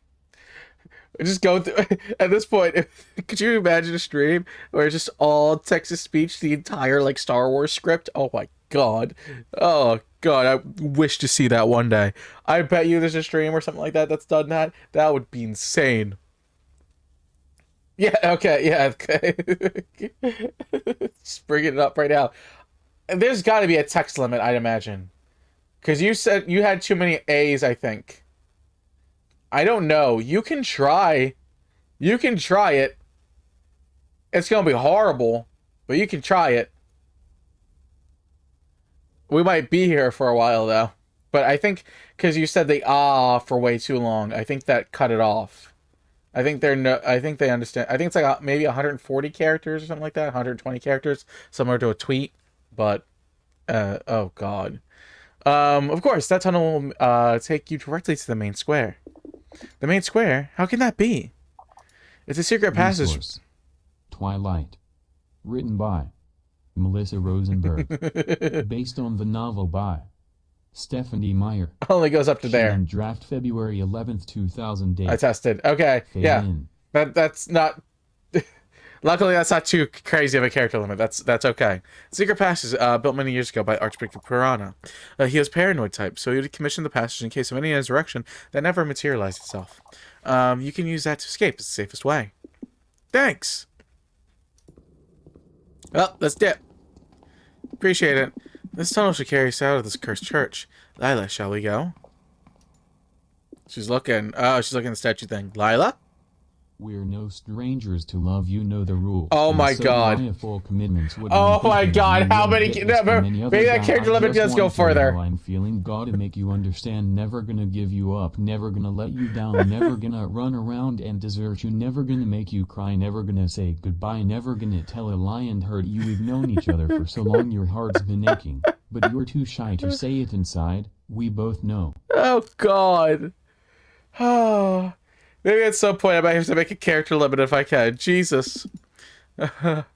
We just go through... At this point, could you imagine a stream where it's just all text-to speech, the entire, like, Star Wars script? Oh my god. Oh god, I wish to see that one day. I bet you there's a stream or something like that that's done that. That would be insane. Yeah, okay, yeah, okay. Just bringing it up right now. There's got to be a text limit, I'd imagine. Because you said you had too many A's, I think. I don't know. You can try. You can try it. It's going to be horrible, but you can try it. We might be here for a while, though. But I think, because you said the for way too long, I think that cut it off. I think they understand. I think it's like maybe 140 characters or something like that. 120 characters, similar to a tweet. But, oh god. Of course, that tunnel will take you directly to the main square. The main square? How can that be? It's a secret passage. Resource. Twilight. Written by Melissa Rosenberg. Based on the novel by Stephanie Meyer. Only goes up to there. And draft February 11th, 2008. I tested. Okay, Fade yeah. in. That's not... Luckily, that's not too crazy of a character limit. That's okay. Secret Passage, built many years ago by Archbishop Piranha. He was paranoid type, so he would commission the passage in case of any insurrection that never materialized itself. You can use that to escape. It's the safest way. Thanks! Well, let's dip. Appreciate it. This tunnel should carry us out of this cursed church. Lila, shall we go? She's looking. Oh, she's looking at the statue thing. Lila? We're no strangers to love, you know the rules. Oh And my so god. do I, full commitments would Oh my unfitting god, you how won't many... get No, this from any other maybe that guy. character limit I just does go wanna tell you further. how I'm feeling, gotta make you understand, never gonna give you up, never gonna let you down, never gonna run around and desert you, never gonna make you cry, never gonna say goodbye, never gonna tell a lie and hurt you. We've known each other for so long, your heart's been aching, but you're too shy to say it inside. We both know. Oh god. Oh. Maybe at some point I might have to make a character limit if I can. Jesus. Subnautica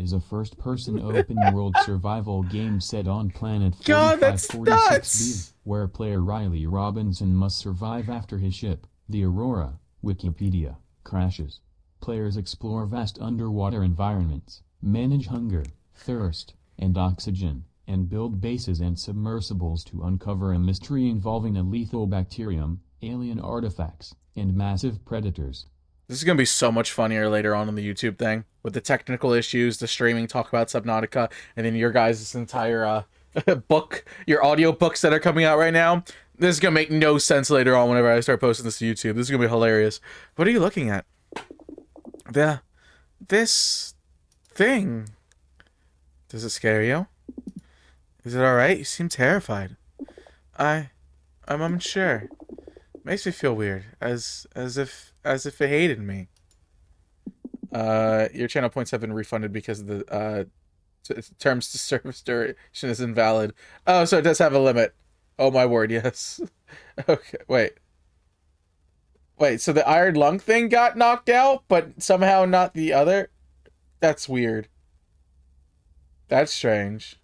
is a first-person open-world survival game set on planet God, that's 4546b, nuts! where player Riley Robinson must survive after his ship, the Aurora, Wikipedia, crashes. Players explore vast underwater environments, manage hunger, thirst, and oxygen, and build bases and submersibles to uncover a mystery involving a lethal bacterium, alien artifacts, and massive predators. This is going to be so much funnier later on in the YouTube thing. With the technical issues, the streaming talk about Subnautica, and then your guys' entire book, your audio books that are coming out right now. This is going to make no sense later on whenever I start posting this to YouTube. This is going to be hilarious. What are you looking at? This thing. Does it scare you? Is it alright? You seem terrified. I'm unsure. Makes me feel weird, as if it hated me. Your channel points have been refunded because of the terms to service duration is invalid. Oh, so it does have a limit. Oh my word, yes. Okay, wait. So the iron lung thing got knocked out, but somehow not the other? That's weird. That's strange.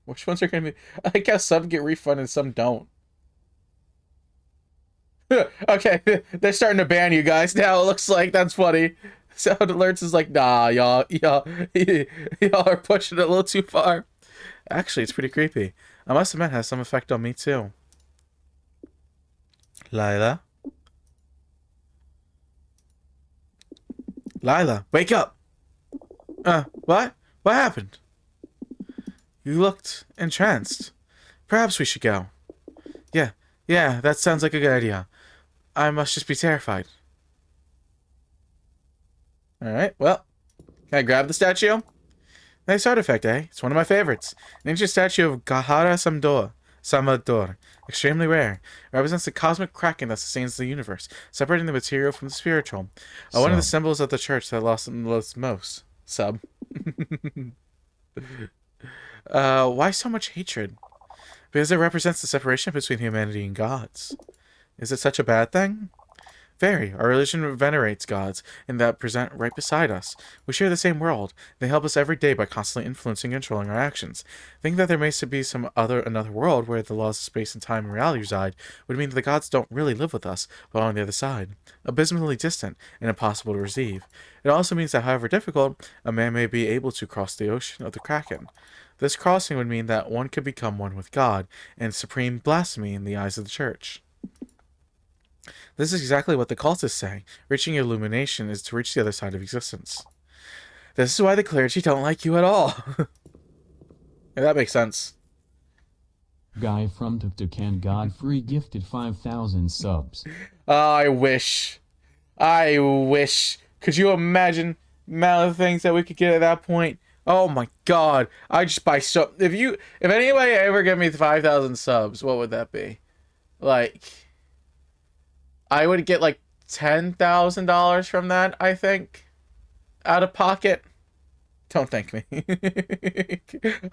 Which ones are gonna be... I like how some get refunded, some don't. Okay, they're starting to ban you guys now. It looks like that's funny. Sound Alerts is like, nah, y'all are pushing it a little too far. Actually, it's pretty creepy. I must admit, it has some effect on me too. Lila, wake up! What? What happened? You looked entranced. Perhaps we should go. Yeah, that sounds like a good idea. I must just be terrified. Alright, well. Can I grab the statue? Nice artifact, eh? It's one of my favorites. An ancient statue of Gahara Samador. Extremely rare. It represents the cosmic kraken that sustains the universe, separating the material from the spiritual. One of the symbols of the church that lost most. Sub. Why so much hatred? Because it represents the separation between humanity and gods. Is it such a bad thing? Very. Our religion venerates gods, and that present right beside us. We share the same world. They help us every day by constantly influencing and controlling our actions. Think that there may be another world where the laws of space and time and reality reside would mean that the gods don't really live with us, but on the other side. Abysmally distant and impossible to receive. It also means that, however difficult, a man may be able to cross the ocean of the Kraken. This crossing would mean that one could become one with God, and supreme blasphemy in the eyes of the church. This is exactly what the cultists say. Reaching illumination is to reach the other side of existence. This is why the clergy don't like you at all. Yeah, that makes sense. Guy from Tuktukan Godfrey gifted 5,000 subs. Oh, I wish. Could you imagine the amount of things that we could get at that point? Oh my god. I just buy so... If anybody ever give me 5,000 subs, what would that be? Like... I would get like $10,000 from that, I think. Out of pocket. Don't thank me.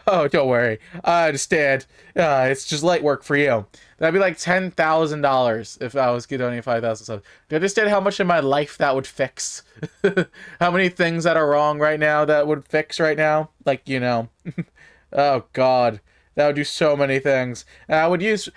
Oh, don't worry. I understand. It's just light work for you. That'd be like $10,000 if I was donating 5,000 subs. Do you understand how much in my life that would fix? How many things that are wrong right now that would fix right now? Like, you know. Oh, God. That would do so many things. And I would use...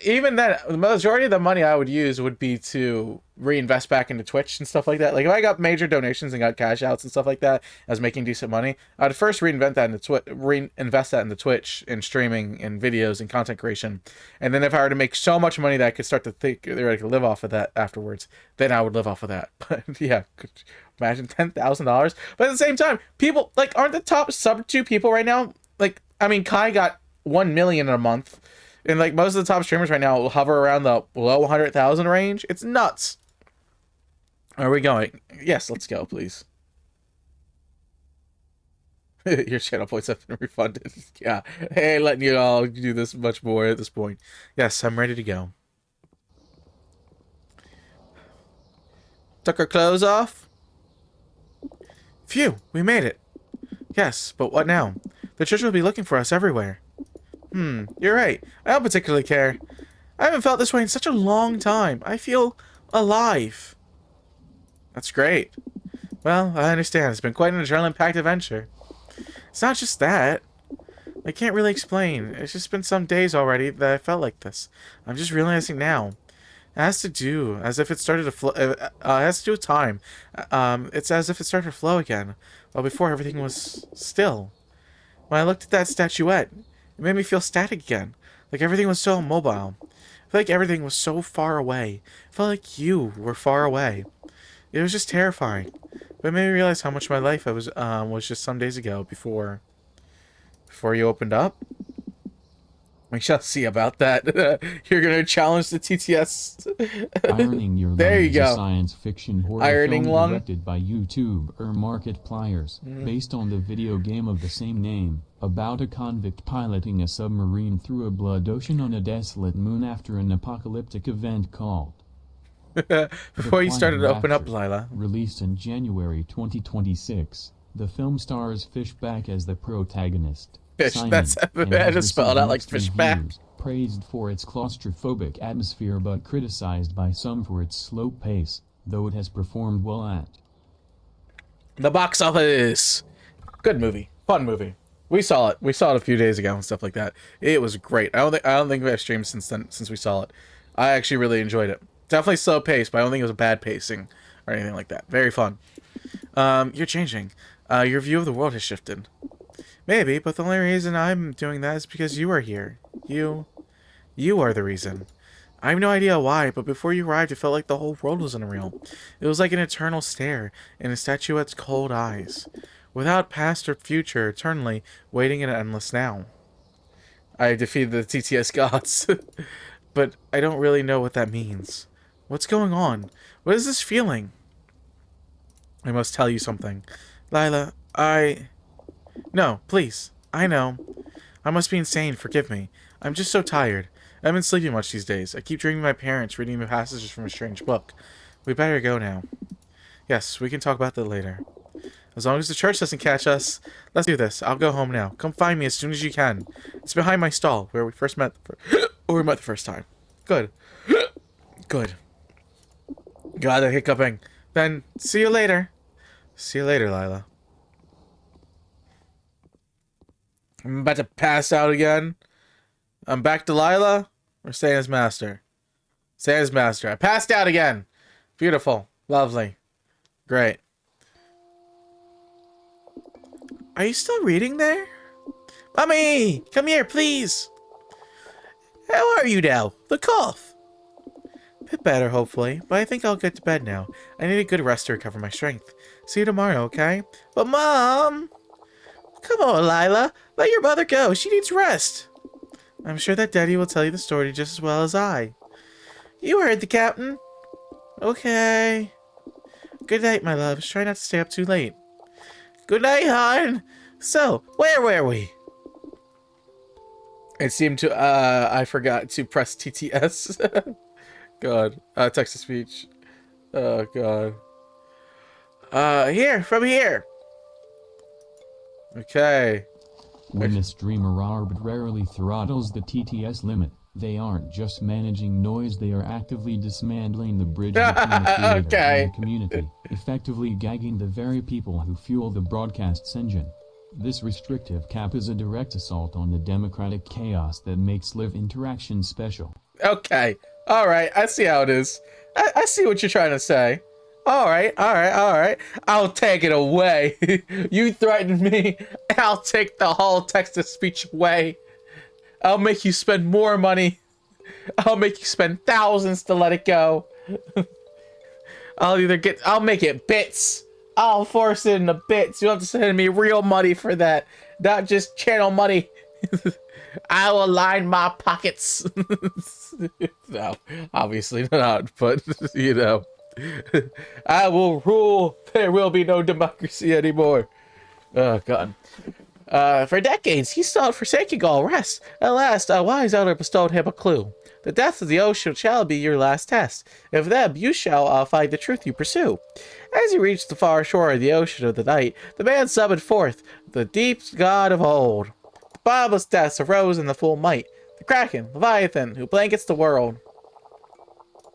Even then, the majority of the money I would use would be to reinvest back into Twitch and stuff like that. Like, if I got major donations and got cash outs and stuff like that, I was making decent money, I'd first reinvest that into Twitch and streaming and videos and content creation. And then if I were to make so much money that I could start to think I could live off of that afterwards, then I would live off of that. But yeah, imagine $10,000. But at the same time, people, like, aren't the top sub 2 people right now? Like, I mean, Kai got 1 million in a month. And like most of the top streamers right now will hover around the low 100,000 range. It's nuts. Are we going? Yes, let's go, please. Your channel points have been refunded. Yeah. Hey, letting you all do this much more at this point. Yes, I'm ready to go. Took our clothes off. Phew, we made it. Yes, but what now? The church will be looking for us everywhere. You're right. I don't particularly care. I haven't felt this way in such a long time. I feel alive. That's great. Well, I understand. It's been quite an adrenaline-packed adventure. It's not just that. I can't really explain. It's just been some days already that I felt like this. I'm just realizing now. It has to do as if it started to flow. It has to do with time. It's as if it started to flow again, while before everything was still. When I looked at that statuette, it made me feel static again, like everything was so immobile. I felt like everything was so far away. I felt like you were far away. It was just terrifying. But it made me realize how much my life was just some days ago before you opened up. We shall see about that. You're gonna challenge the TTS. Ironing Your Lung There you is go. a science fiction horror Ironing film Lung. directed by YouTuber Markipliers, based on the video game of the same name, about a convict piloting a submarine through a blood ocean on a desolate moon after an apocalyptic event called Before you started to open up, Rapture. Lila. Released in January 2026, the film stars Fishback as the protagonist. Fish, Simon, that's and that has is spelled received out like mixed Fishback. reviews, praised for its claustrophobic atmosphere but criticized by some for its slow pace, though it has performed well at The box office. Good movie. Fun movie. We saw it. We saw it a few days ago and stuff like that. It was great. I don't think we've streamed since then, since we saw it. I actually really enjoyed it. Definitely slow paced, but I don't think it was a bad pacing or anything like that. Very fun. You're changing. Your view of the world has shifted. Maybe, but the only reason I'm doing that is because you are here. You are the reason. I have no idea why, but before you arrived, it felt like the whole world was unreal. It was like an eternal stare in a statuette's cold eyes, without past or future, eternally waiting in an endless now. I defeated the TTS gods, but I don't really know what that means. What's going on? What is this feeling? I must tell you something. Lila, No, please. I know. I must be insane, forgive me. I'm just so tired. I haven't been sleeping much these days. I keep dreaming of my parents reading me passages from a strange book. We better go now. Yes, we can talk about that later. As long as the church doesn't catch us. Let's do this. I'll go home now. Come find me as soon as you can. It's behind my stall, where we first met. Where we met the first time. Good. Good. Got it, hiccuping. Then, see you later. See you later, Lila. I'm about to pass out again. I'm back to Lila, or staying as master? Staying as master. I passed out again. Beautiful. Lovely. Great. Are you still reading there? Mommy! Come here, please! How are you now? The cough? A bit better, hopefully, but I think I'll get to bed now. I need a good rest to recover my strength. See you tomorrow, okay? But Mom! Come on, Lila. Let your mother go. She needs rest. I'm sure that Daddy will tell you the story just as well as I. You heard the captain. Okay. Good night, my loves. Try not to stay up too late. Good night, hon. So, where were we? It seemed to, I forgot to press TTS. God. Text-to-speech. Oh, God. From here. Okay. When a streamer arbitrarily throttles the TTS limit, they aren't just managing noise, they are actively dismantling the bridge between the creator and the community, effectively gagging the very people who fuel the broadcast's engine. This restrictive cap is a direct assault on the democratic chaos that makes live interaction special. Okay. Alright, I see how it is. I see what you're trying to say. Alright. I'll take it away. You threatened me. I'll take the whole text-to-speech away. I'll make you spend more money. I'll make you spend thousands to let it go. I'll make it bits. I'll force it into bits. You'll have to send me real money for that. Not just channel money. I will line my pockets. No, obviously not, but, you know. I will rule. There will be no democracy anymore. Oh, God. For decades, he sought forsaking all rest. At last, a wise elder bestowed him a clue. The depths of the ocean shall be your last test. If them, you shall find the truth you pursue. As he reached the far shore of the ocean of the night, the man summoned forth the deep god of old. The bottomless depths arose in the full might. The Kraken, Leviathan, who blankets the world.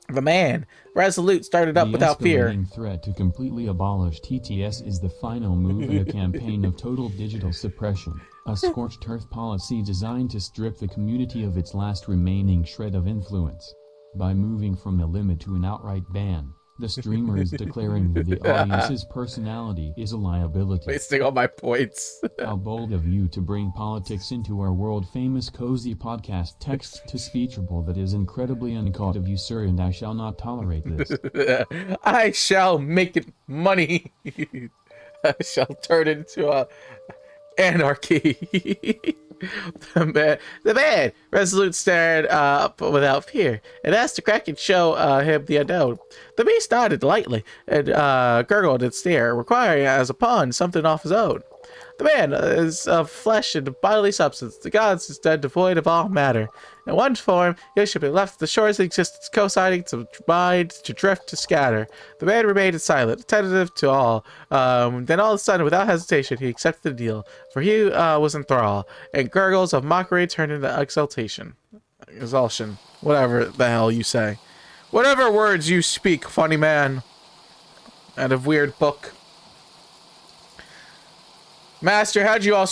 The man, resolute, started up without fear. The escalating threat to completely abolish TTS is the final move in a campaign of total digital suppression, a scorched earth policy designed to strip the community of its last remaining shred of influence. By moving from a limit to an outright ban, the streamer is declaring that the audience's personality is a liability. Wasting all my points. How bold of you to bring politics into our world-famous cozy podcast text-to-speechable that is incredibly uncouth of you, sir, and I shall not tolerate this. I shall make it money. I shall turn it into anarchy. The man, resolute, stared up without fear, and asked the Kraken show him the unknown. The beast nodded lightly and gurgled and stared, requiring as a pawn something off his own. The man is of flesh and bodily substance. The gods is dead, devoid of all matter. In one form, he should be left the shores of existence, co-signing to mind, to drift, to scatter. The man remained silent, attentive to all. Then all of a sudden, without hesitation, he accepted the deal, for he was in thrall, and gurgles of mockery turned into exultation. Exultation. Whatever the hell you say. Whatever words you speak, funny man. Out of weird book. Master, how'd you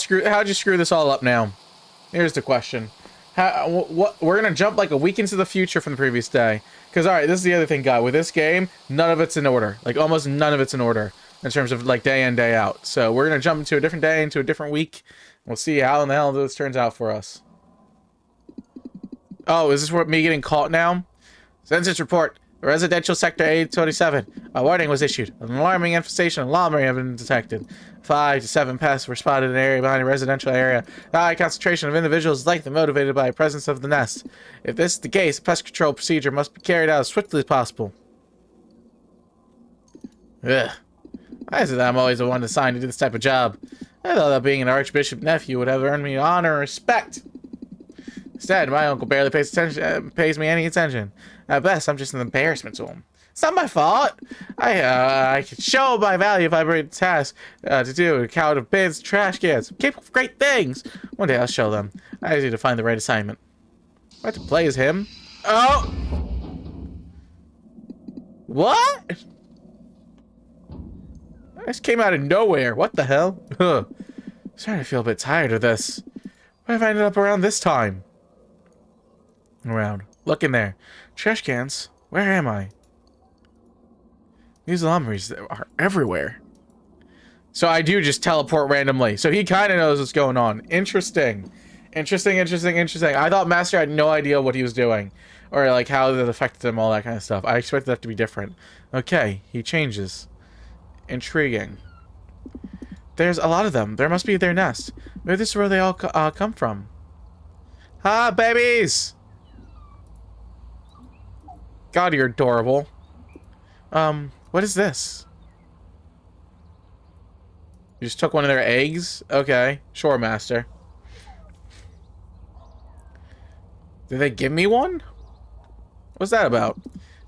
screw this all up now? Here's the question. We're gonna jump like a week into the future from the previous day. Because, alright, this is the other thing, guy. With this game, none of it's in order. Like, almost none of it's in order. In terms of, like, day in, day out. So, we're gonna jump into a different day, into a different week. We'll see how in the hell this turns out for us. Oh, is this what me getting caught now? Census report. Residential sector 827. A warning was issued. An alarming infestation of llama have been detected. 5 to 7 pests were spotted in an area behind a residential area. The high concentration of individuals is likely motivated by the presence of the nest. If this is the case, pest control procedure must be carried out as swiftly as possible. Ugh. Why is it that I'm always the one assigned to do this type of job? I thought that being an archbishop nephew would have earned me honor and respect. Instead, my uncle barely pays me any attention. At best, I'm just an embarrassment to him. It's not my fault. I can show my value if I bring a task to do a count of bins, trash cans. I'm capable of great things. One day I'll show them. I just need to find the right assignment. I have to play as him. Oh! What? This came out of nowhere. What the hell? Ugh. Starting to feel a bit tired of this. Why have I ended up around this time? Around. Look in there. Trash cans. Where am I? These anomalies are everywhere. So I do just teleport randomly. So he kind of knows what's going on. Interesting. Interesting. I thought Master had no idea what he was doing. Or like how that affected him, all that kind of stuff. I expected that to be different. Okay, he changes. Intriguing. There's a lot of them. There must be their nest. Maybe this is where they all come from. Ah, babies! God, you're adorable. What is this? You just took one of their eggs? Okay. Sure, Master. Did they give me one? What's that about?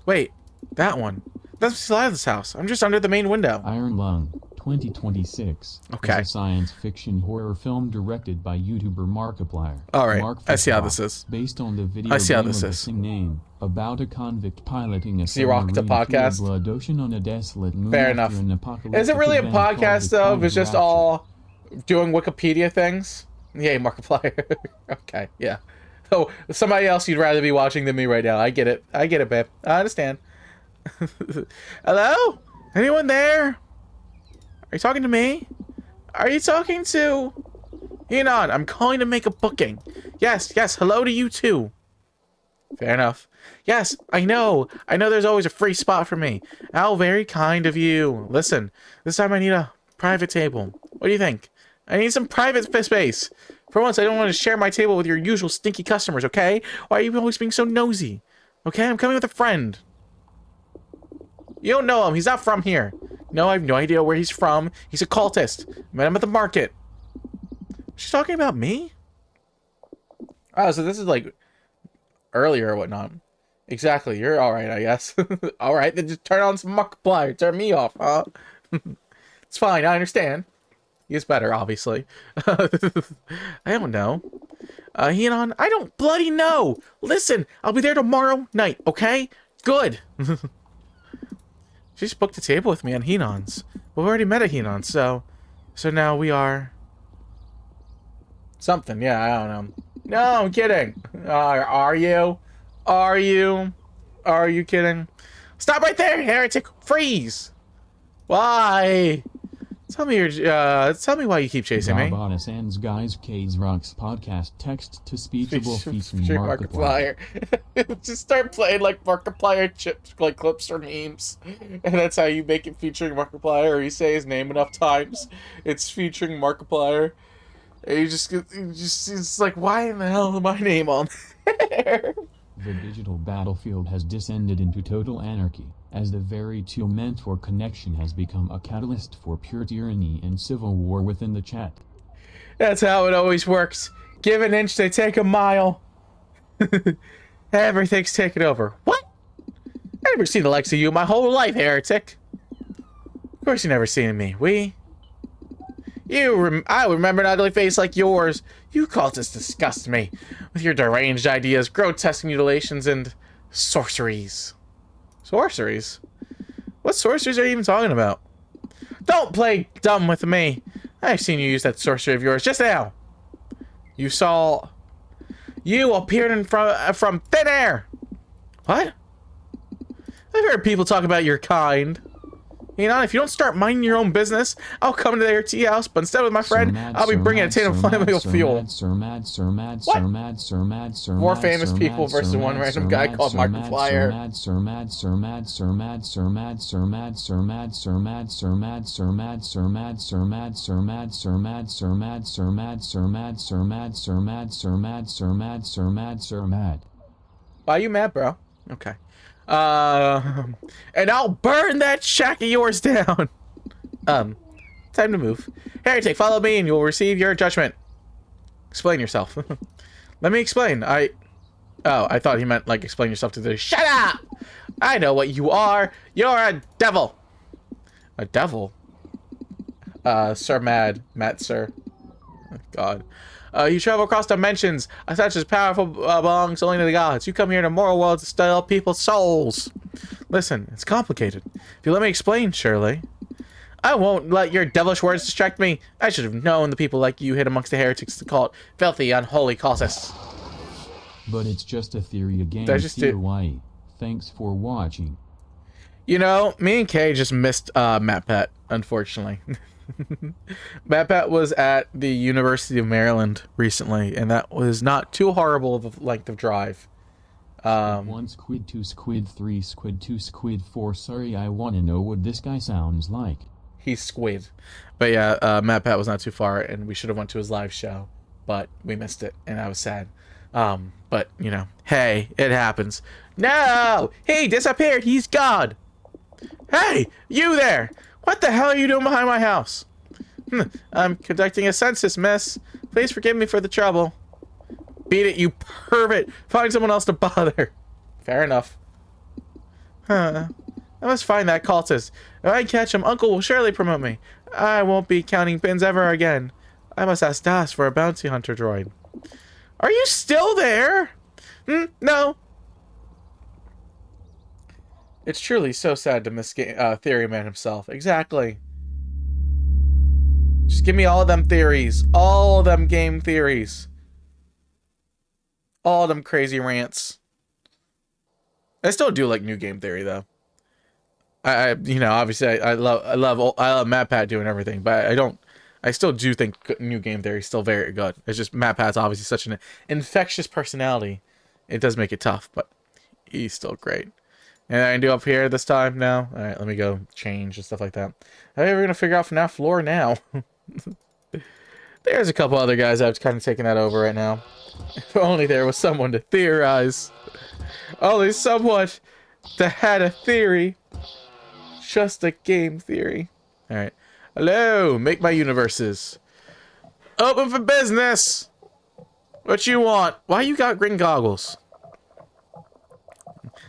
Wait, that one. That's Silas' house. I'm just under the main window. Iron Lung, 2026. Okay. Is a science fiction horror film directed by YouTuber Markiplier. All right. Mark I see how Fishbach, this is. Based on the video I see how game this of the is. same name, about a convict piloting a Rock the submarine podcast. through a blood ocean on a desolate moon Fair after enough. an apocalyptic Is it really a event called podcast, the though? Time If it's just Rapture. all doing Wikipedia things? Yay, Markiplier. Okay, yeah. Oh, somebody else you'd rather be watching than me right now. I get it. I get it, babe. I understand. Hello? Anyone there? Are you talking to me? Are you talking to... Enon, I'm calling to make a booking. Yes, hello to you too. Fair enough. Yes, I know there's always a free spot for me. How very kind of you. Listen, this time I need a private table. What do you think? I need some private space. For once, I don't want to share my table with your usual stinky customers, okay? Why are you always being so nosy? Okay, I'm coming with a friend. You don't know him. He's not from here. No, I have no idea where he's from. He's a cultist. Met him at the market. She's talking about me? Oh, so this is like earlier or whatnot. Exactly. You're all right, I guess. All right, then just turn on some Markiplier. Turn me off, huh? It's fine. I understand. He is better, obviously. I don't know. Hinon, I don't bloody know. Listen, I'll be there tomorrow night, okay? Good. She just booked a table with me on Hinon's. Well, we already met at Hinon, so now we are... something, yeah, I don't know. No, I'm kidding. Are you? Are you kidding? Stop right there, heretic! Freeze! Why? Tell me why you keep chasing me. Rabana Sans Guys Cades Rocks podcast text to speechable featuring Featuring Markiplier. Just start playing like Markiplier like clips or memes, and that's how you make it featuring Markiplier. Or you say his name enough times, it's featuring Markiplier. And you just it's like, why in the hell is my name on there? The digital battlefield has descended into total anarchy, as the very tool meant for connection has become a catalyst for pure tyranny and civil war within the chat. That's how it always works. Give an inch, they take a mile. Everything's taken over. What? I never seen the likes of you my whole life, heretic. Of course you never seen me. I remember an ugly face like yours. You cultists disgust me with your deranged ideas, grotesque mutilations, and sorceries. Sorceries? What sorceries are you even talking about? Don't play dumb with me. I've seen you use that sorcery of yours just now. You appeared from thin air. What? I've heard people talk about your kind. You know, if you don't start minding your own business, I'll come to their tea house, but instead with my friend, I'll be bringing a tin of flammable fuel. What? More famous people versus one random guy called Markiplier. Why are you mad, bro? Okay. And I'll burn that shack of yours down. Time to move. Heretic, follow me and you'll receive your judgment. Explain yourself. Let me explain. Oh, I thought he meant, like, explain yourself to the... Shut up! I know what you are. You're a devil. A devil? Sir Matt, sir. Oh, God. You travel across dimensions. Such as powerful belongs only to the gods. You come here to moral worlds to steal people's souls. Listen, it's complicated. If you let me explain, Shirley. I won't let your devilish words distract me. I should have known the people like you hid amongst the heretics to call it filthy, unholy causes. But it's just a theory again. Hawaii. Thanks for watching. You know, me and Kay just missed MatPat, unfortunately. MatPat was at the University of Maryland recently, and that was not too horrible of a length of drive. 1 squid, 2 squid, 3 squid, 2 squid, 4. Sorry, I want to know what this guy sounds like. He's squid. But yeah, MatPat was not too far, and we should have went to his live show, but we missed it, and I was sad. But, you know, hey, it happens. No! He disappeared! He's gone! Hey! You there! What the hell are you doing behind my house? I'm conducting a census, miss. Please forgive me for the trouble. Beat it, you pervert! Find someone else to bother. Fair enough. Huh. I must find that cultist. If I catch him, Uncle will surely promote me. I won't be counting pins ever again. I must ask Das for a bounty hunter droid. Are you still there? No. It's truly so sad to miss Theory Man himself. Exactly. Just give me all of them theories. All of them game theories. All of them crazy rants. I still do like new game theory though. You know, obviously I love MatPat doing everything, but I still do think new game theory is still very good. It's just MatPat's obviously such an infectious personality. It does make it tough, but he's still great. And I can do up here this time now. All right, let me go change and stuff like that. How are we going to figure out FNAF lore now? There's a couple other guys I've kind of taken that over right now. If only there was someone to theorize. Only someone that had a theory. Just a game theory. All right. Hello, make my universes. Open for business. What you want? Why you got green goggles?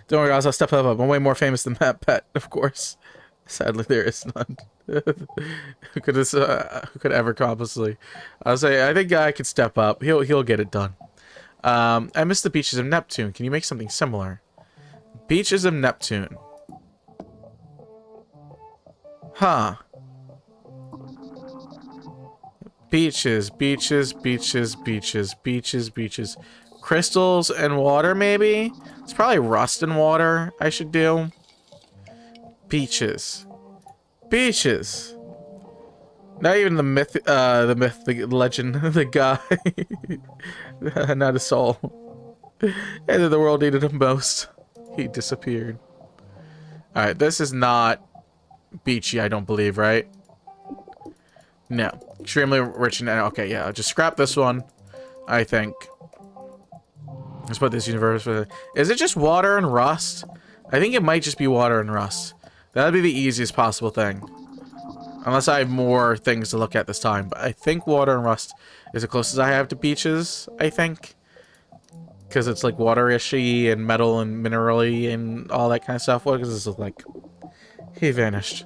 Don't worry, guys. I'll step up. I'm way more famous than MatPat, of course. Sadly, there is none. Who could ever possibly? I'll say I think I could step up. He'll get it done. I miss the beaches of Neptune. Can you make something similar? Beaches of Neptune. Huh. Beaches, beaches, beaches, beaches, beaches, beaches. Crystals and water, maybe? It's probably rust and water I should do. Beaches. Beaches. Not even the myth, the legend, the guy. Not a soul. And then the world needed him most. He disappeared. Alright, this is not beachy, I don't believe, right? No. Extremely rich and... Okay, yeah, I'll just scrap this one, I think. Let's put this universe with... Is it just water and rust? I think it might just be water and rust. That'd be the easiest possible thing. Unless I have more things to look at this time. But I think water and rust is the closest I have to beaches, I think. Because it's like water-ishy and metal and mineral-y and all that kind of stuff. What does this look like? He vanished.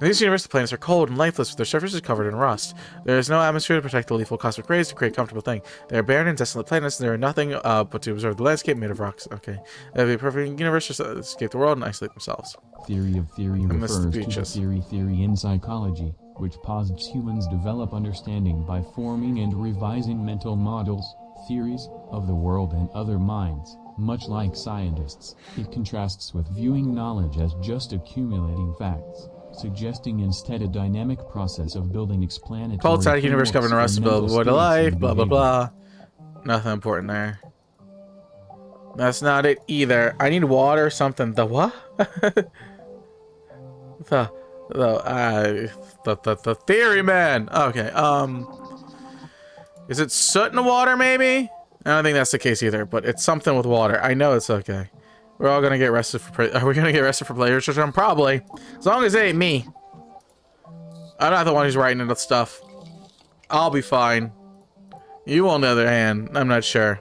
In this universe, the planets are cold and lifeless, with their surfaces covered in rust. There is no atmosphere to protect the lethal cosmic rays to create a comfortable thing. They are barren and desolate planets, and there are nothing but to observe the landscape made of rocks. Okay. They have a perfect universe to escape the world and isolate themselves. Theory of theory refers to the theory in psychology, which posits humans develop understanding by forming and revising mental models, theories, of the world and other minds. Much like scientists, it contrasts with viewing knowledge as just accumulating facts, suggesting instead a dynamic process of building explanatory Cold side universe covered in rust, blah blah blah, life, blah blah blah. Nothing important there. That's not it either. I need water or something. The what? the theory man. Okay. Is it soot in the water? Maybe. I don't think that's the case either. But it's something with water. I know it's okay. We're all gonna get arrested for. Are we gonna get arrested for plagiarism? Probably. As long as it ain't me. I'm not the one who's writing the stuff. I'll be fine. You, on the other hand, I'm not sure.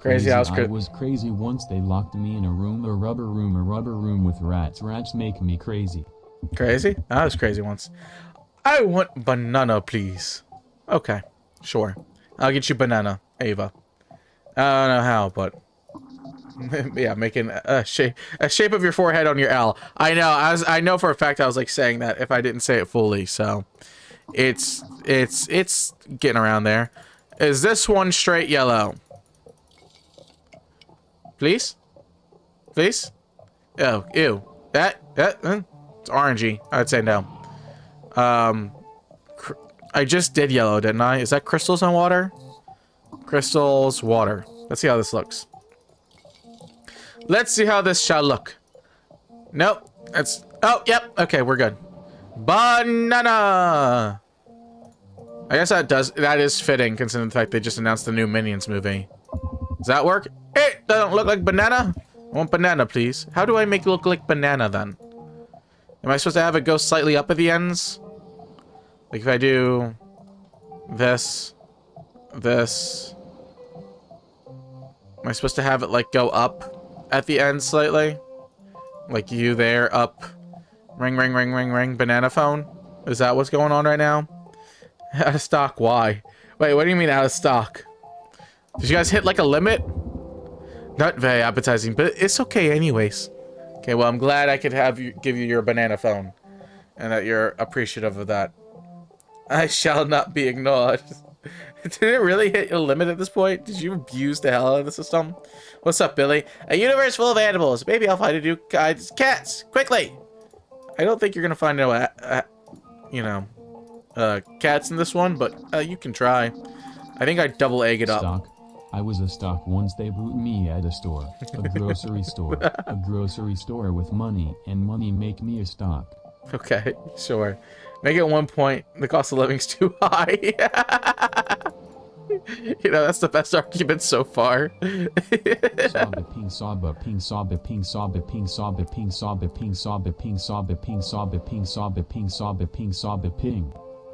Crazy, I I was crazy once. They locked me in a rubber room with rats. Rats make me crazy. Crazy? I was crazy once. I want banana, please. Okay, sure. I'll get you banana, Ava. I don't know how, but yeah, making a shape of your forehead on your L. I know. I know for a fact I was like saying that if I didn't say it fully. So it's getting around there. Is this one straight yellow? Please? Please? Oh, ew. That it's orangey. I'd say no. I just did yellow, didn't I? Is that crystals and water? Crystals, water. Let's see how this looks. Let's see how this shall look. Nope. It's... Oh, yep. Okay, we're good. Banana! I guess that is fitting, considering the fact they just announced the new Minions movie. Does that work? It doesn't look like banana. I want banana, please. How do I make it look like banana, then? Am I supposed to have it go slightly up at the ends? Like if I do... this... this... Am I supposed to have it, like, go up at the end slightly? Like you there, up. Ring, ring, ring, ring, ring. Banana phone? Is that what's going on right now? Out of stock, why? Wait, what do you mean out of stock? Did you guys hit, like, a limit? Not very appetizing, but it's okay anyways. Okay, well, I'm glad I could give you your banana phone. And that you're appreciative of that. I shall not be ignored. Did it really hit your limit at this point? Did you abuse the hell out of the system? What's up, Billy? A universe full of animals. Maybe I'll find a new cats. Quickly! I don't think you're gonna find no, cats in this one, but you can try. I think I double egg it up. Stock. I was a stock once. They boot me at a store. A grocery store. A grocery store with money, and money make me a stock. Okay, sure. Make it 1 point. The cost of living's too high. You know, that's the best argument so far. Saba ping saba ping saba ping saba ping saba ping saba ping saba ping saba ping saba ping saba ping saba ping saba ping.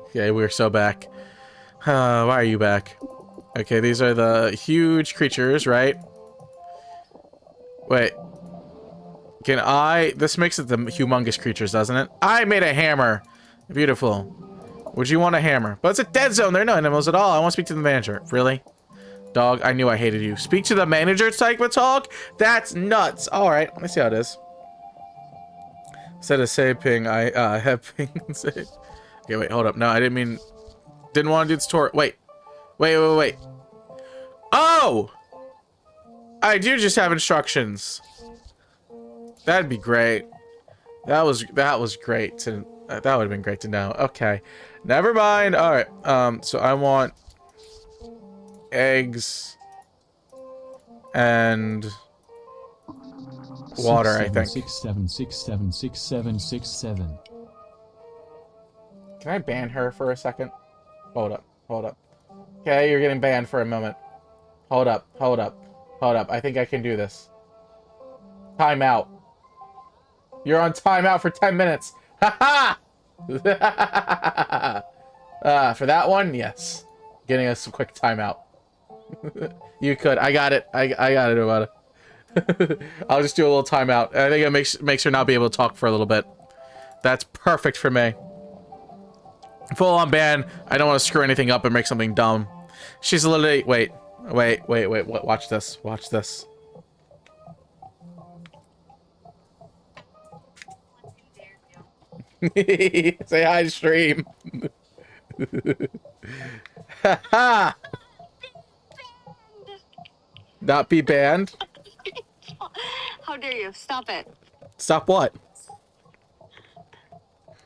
Okay, we're so back. Why are you back? Okay, these are the huge creatures, right? Wait. Can I... This makes it the humongous creatures, doesn't it? I made a hammer. Beautiful. Would you want a hammer? But it's a dead zone. There are no animals at all. I want to speak to the manager. Really? Dog, I knew I hated you. Speak to the manager type of talk? That's nuts. All right, let me see how it is. Instead of say ping, I have ping. Okay, wait, hold up. No, I didn't mean... Didn't want to do this tour. Wait. Wait. Oh! I do just have instructions. That'd be great. That was great to... that would have been great to know. Okay. Never mind. Alright. So I want... eggs... and... water, I think. 6767676767. Can I ban her for a second? Hold up. Okay, you're getting banned for a moment. Hold up. I think I can do this. Timeout. You're on timeout for 10 minutes. Ha ha! For that one, yes. Getting us a quick timeout. You could. I got it. I got it about it. I'll just do a little timeout. I think it makes her not be able to talk for a little bit. That's perfect for me. Full on ban. I don't want to screw anything up and make something dumb. She's a little... Wait. Watch this. Say hi to stream. Ha! Not be banned? How dare you? Stop it. Stop what?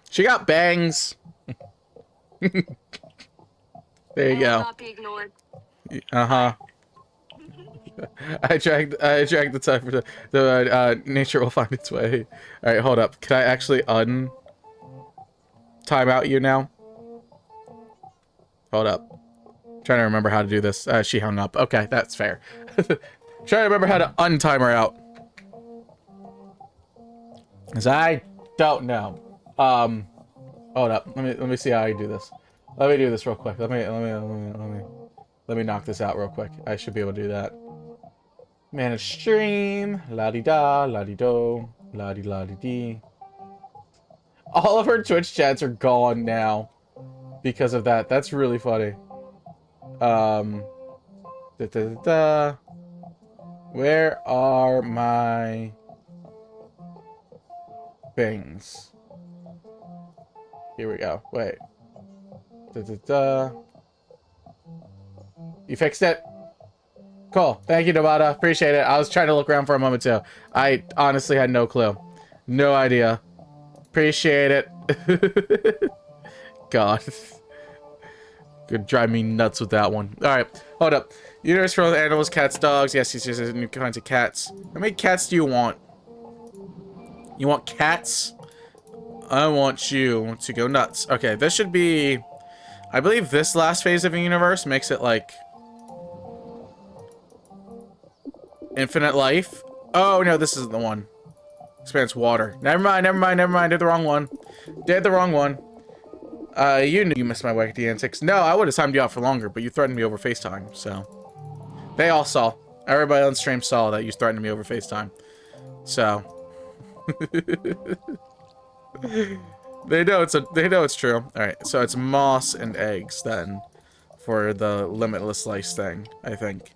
She got bangs. There you go. Not be ignored. Uh-huh. I dragged the time for the nature will find its way. All right, hold up. Can I actually time out you now? Hold up. Trying to remember how to do this. She hung up. Okay, that's fair. Trying to remember how to untime her out. Cause I don't know. Hold up. Let me see how I do this. Let me do this real quick. Let me knock this out real quick. I should be able to do that. Manage stream. La-di-da, la-di-do, la-di-la-di-dee. All of her Twitch chats are gone now because of that. That's really funny. Da-da-da-da. Where are my things? Here we go. Wait. Da-da-da. You fixed it? Cool. Thank you, Nevada. Appreciate it. I was trying to look around for a moment, too. I honestly had no clue. No idea. Appreciate it. God. Could drive me nuts with that one. Alright. Hold up. Universe for animals, cats, dogs. Yes, yes, yes. New kinds of cats. How many cats do you want? You want cats? I want you to go nuts. Okay, this should be... I believe this last phase of the universe makes it, like... infinite life. Oh, no, this isn't the one. Expands water. Never mind, never mind, never mind. Did the wrong one. Did the wrong one. You knew you missed my wacky antics. No, I would have timed you out for longer, but you threatened me over FaceTime, so... They all saw. Everybody on stream saw that you threatened me over FaceTime. So... They know it's true. Alright, so it's moss and eggs, then. For the limitless slice thing, I think.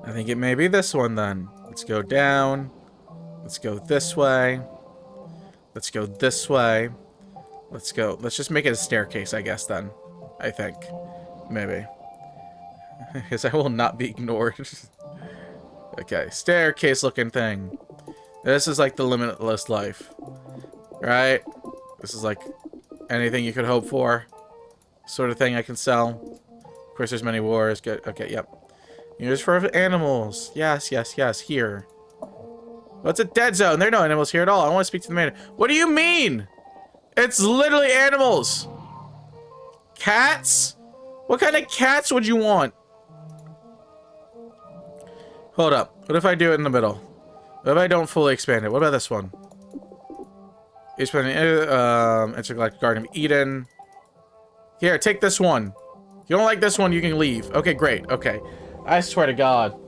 I think it may be this one, then. Let's go down. Let's go this way. Let's go this way. Let's go. Let's just make it a staircase, I guess, then. I think. Maybe. Because I will not be ignored. Okay, staircase-looking thing. This is like the limitless life. Right? This is like anything you could hope for. Sort of thing I can sell. Of course, there's many wars. Good. Okay, yep. Here's for animals. Yes, yes, yes. Here. Well, it's a dead zone. There are no animals here at all. I want to speak to the man. What do you mean? It's literally animals. Cats? What kind of cats would you want? Hold up. What if I do it in the middle? What if I don't fully expand it? What about this one? Expanding Intergalactic Garden of Eden. Here, take this one. If you don't like this one, you can leave. Okay, great. Okay. I swear to God.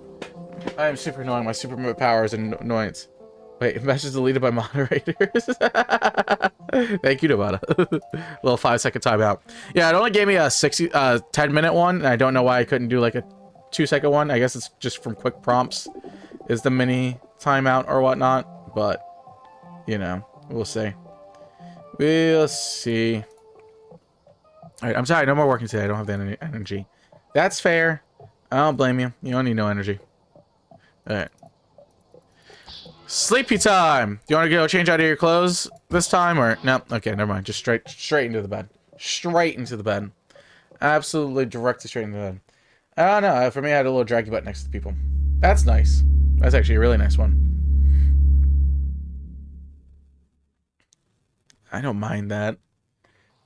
I am super annoying. My super power is an annoyance. Wait, message deleted by moderators. Thank you, Nevada. Little 5-second timeout. Yeah, it only gave me a 10-minute one, and I don't know why I couldn't do like a 2-second one. I guess it's just from quick prompts is the mini timeout or whatnot, but you know, we'll see. We'll see. Alright, I'm sorry, no more working today. I don't have the energy. That's fair. I don't blame you. You don't need no energy. Alright. Sleepy time! Do you want to go change out of your clothes this time, or... No, okay, never mind. Just straight into the bed. Straight into the bed. Absolutely directly straight into the bed. I don't know. For me, I had a little draggy butt next to people. That's nice. That's actually a really nice one. I don't mind that.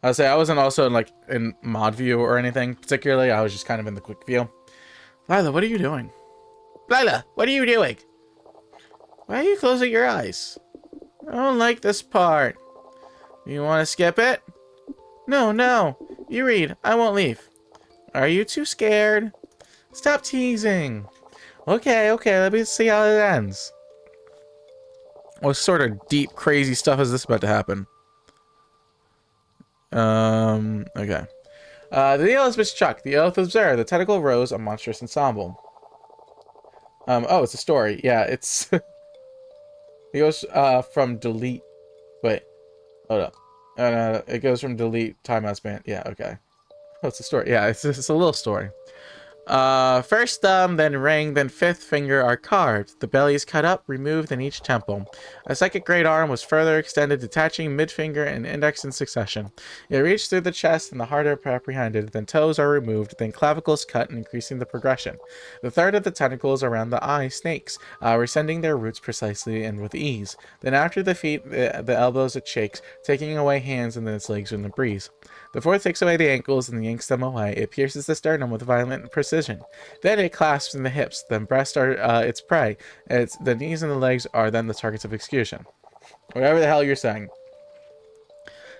I'll say I wasn't also in mod view or anything particularly. I was just kind of in the quick view. Lila, what are you doing? Lila, what are you doing? Why are you closing your eyes? I don't like this part. You want to skip it? No, no. You read. I won't leave. Are you too scared? Stop teasing. Okay, okay. Let me see how it ends. What sort of deep, crazy stuff is this about to happen? Okay. The deal is Miss Chuck. The oath observed. The tentacle rose a monstrous ensemble. Oh, it's a story. Yeah, it's... It goes, from delete... Wait. Hold up. It goes from delete timeout span. Yeah, okay. Oh, it's a story. Yeah, it's a little story. First thumb, then ring, then fifth finger are carved. The belly is cut up, removed in each temple. A second great arm was further extended, detaching mid-finger and index in succession. It reached through the chest and the heart are apprehended, then toes are removed, then clavicles cut, increasing the progression. The third of the tentacles around the eye snakes, rescending their roots precisely and with ease. Then after the feet, the elbows it shakes, taking away hands and then its legs in the breeze. The fourth takes away the ankles and yanks them away. It pierces the sternum with violent precision. Then it clasps in the hips. Then breasts are its prey. The knees and the legs are then the targets of execution. Whatever the hell you're saying.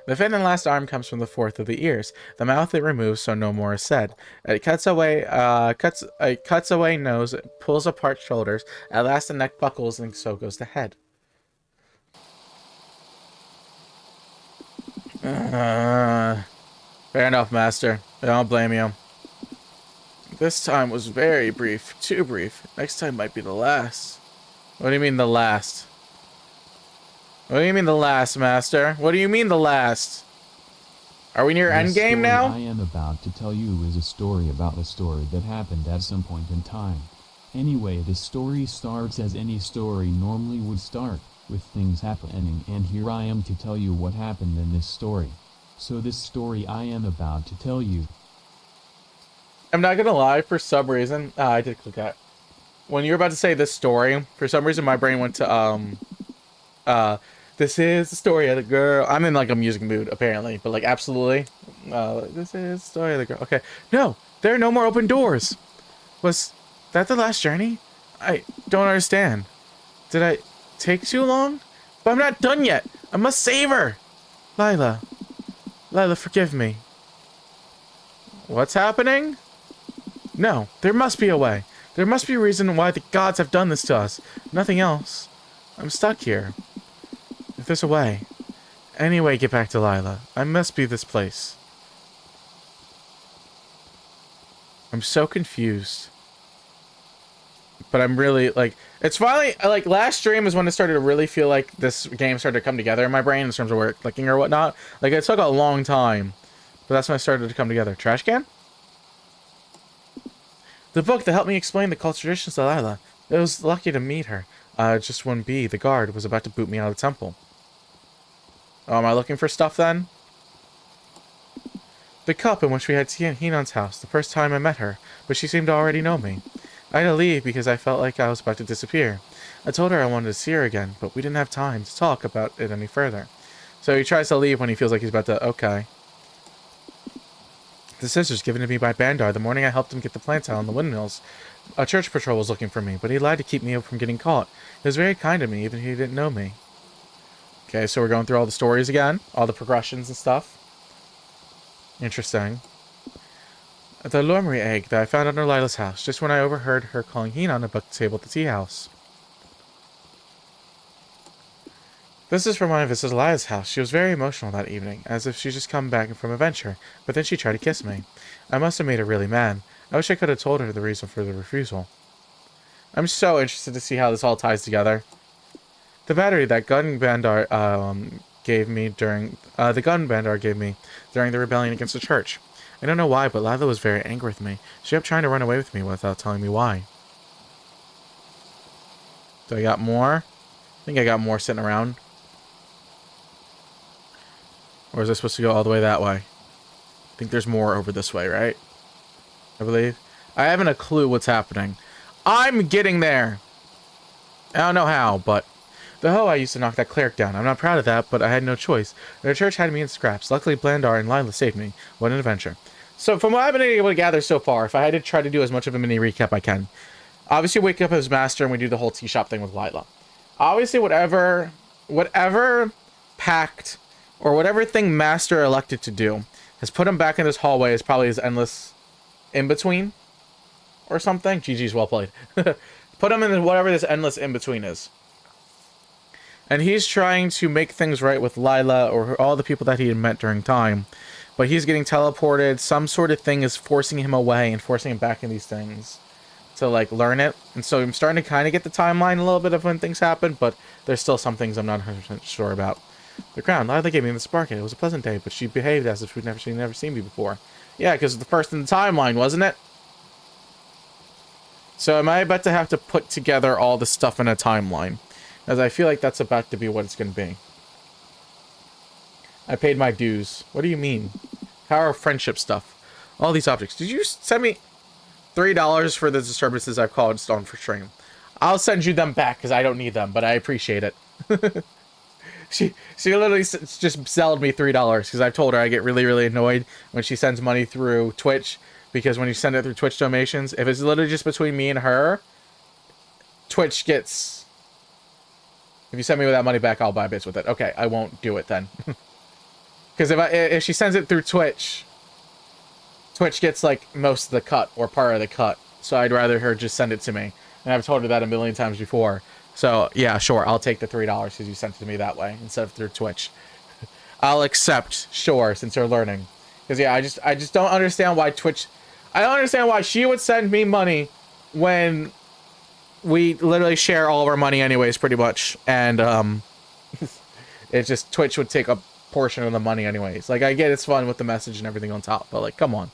The fifth and last arm comes from the fourth of the ears. The mouth it removes, so no more is said. It cuts away nose, pulls apart shoulders. At last the neck buckles, and so goes the head. Fair enough, Master. I don't blame you. This time was very brief. Too brief. Next time might be the last. What do you mean the last? What do you mean the last, Master? What do you mean the last? Are we near endgame now? I am about to tell you is a story about a story that happened at some point in time. Anyway, the story starts as any story normally would start, with things happening, and here I am to tell you what happened in this story. So this story I am about to tell you. I'm not gonna lie, for some reason, I did click that. When you're about to say this story, for some reason my brain went to, this is the story of the girl. I'm in like a music mood, apparently, but like absolutely. This is the story of the girl. Okay. No, there are no more open doors. Was that the last journey? I don't understand. Did I take too long? But I'm not done yet. I must save her. Lila, forgive me. What's happening? No, there must be a way. There must be a reason why the gods have done this to us. Nothing else. I'm stuck here. If there's a way. Anyway, get back to Lila. I must be this place. I'm so confused. But I'm really, like, it's finally, like, last stream is when it started to really feel like this game started to come together in my brain in terms of where it's clicking or whatnot. Like, it took a long time. But that's when it started to come together. Trash can? The book that helped me explain the cult traditions to Lila. I was lucky to meet her. Just when B, the guard, was about to boot me out of the temple. Oh, am I looking for stuff then? The cup in which we had tea at Hinon's house, the first time I met her, but she seemed to already know me. I had to leave because I felt like I was about to disappear. I told her I wanted to see her again, but we didn't have time to talk about it any further. So he tries to leave when he feels like he's about to... Okay. The scissors given to me by Bandar the morning I helped him get the plants out on the windmills. A church patrol was looking for me, but he lied to keep me from getting caught. He was very kind to me, even if he didn't know me. Okay, so we're going through all the stories again. All the progressions and stuff. Interesting. The Lormery egg that I found under Lila's house, just when I overheard her calling Hinon about the table at the tea house. This is from when I visited Lila's house. She was very emotional that evening, as if she'd just come back from a venture, but then she tried to kiss me. I must have made her really mad. I wish I could have told her the reason for the refusal. I'm so interested to see how this all ties together. The battery that Gun Bandar gave me during the rebellion against the church. I don't know why, but Lila was very angry with me. She kept trying to run away with me without telling me why. Do I got more? I think I got more sitting around. Or is I supposed to go all the way that way? I think there's more over this way, right? I believe. I haven't a clue what's happening. I'm getting there! I don't know how, but... The hoe I used to knock that cleric down. I'm not proud of that, but I had no choice. The church had me in scraps. Luckily, Blandar and Lila saved me. What an adventure. So, from what I've been able to gather so far, if I had to try to do as much of a mini recap I can. Obviously, wake up as Master and we do the whole tea shop thing with Lila. Obviously, whatever pact or whatever thing Master elected to do has put him back in this hallway as probably his endless in-between or something. GG's well played. Put him in whatever this endless in-between is. And he's trying to make things right with Lila or all the people that he had met during time. But he's getting teleported. Some sort of thing is forcing him away and forcing him back in these things to, like, learn it. And so I'm starting to kind of get the timeline a little bit of when things happen, but there's still some things I'm not 100% sure about. The crown. Lila gave me the spark. It was a pleasant day, but she behaved as if she'd never seen me before. Yeah, because it's the first in the timeline, wasn't it? So am I about to have to put together all the stuff in a timeline? As I feel like that's about to be what it's going to be. I paid my dues. What do you mean? Power of friendship stuff. All these objects. Did you send me $3 for the disturbances I've caused on for stream? I'll send you them back because I don't need them, but I appreciate it. She literally just selled me $3 because I've told her I get really, really annoyed when she sends money through Twitch. Because when you send it through Twitch donations, if it's literally just between me and her, Twitch gets... If you send me that money back, I'll buy bits with it. Okay, I won't do it then. Because if she sends it through Twitch, Twitch gets like most of the cut or part of the cut. So I'd rather her just send it to me. And I've told her that a million times before. So yeah, sure, I'll take the $3 because you sent it to me that way instead of through Twitch. I'll accept, sure, since you're learning. Because yeah, I just don't understand why Twitch. I don't understand why she would send me money when we literally share all of our money anyways, pretty much. And it's just Twitch would take a portion of the money anyways. Like, I get it's fun with the message and everything on top, but like, come on.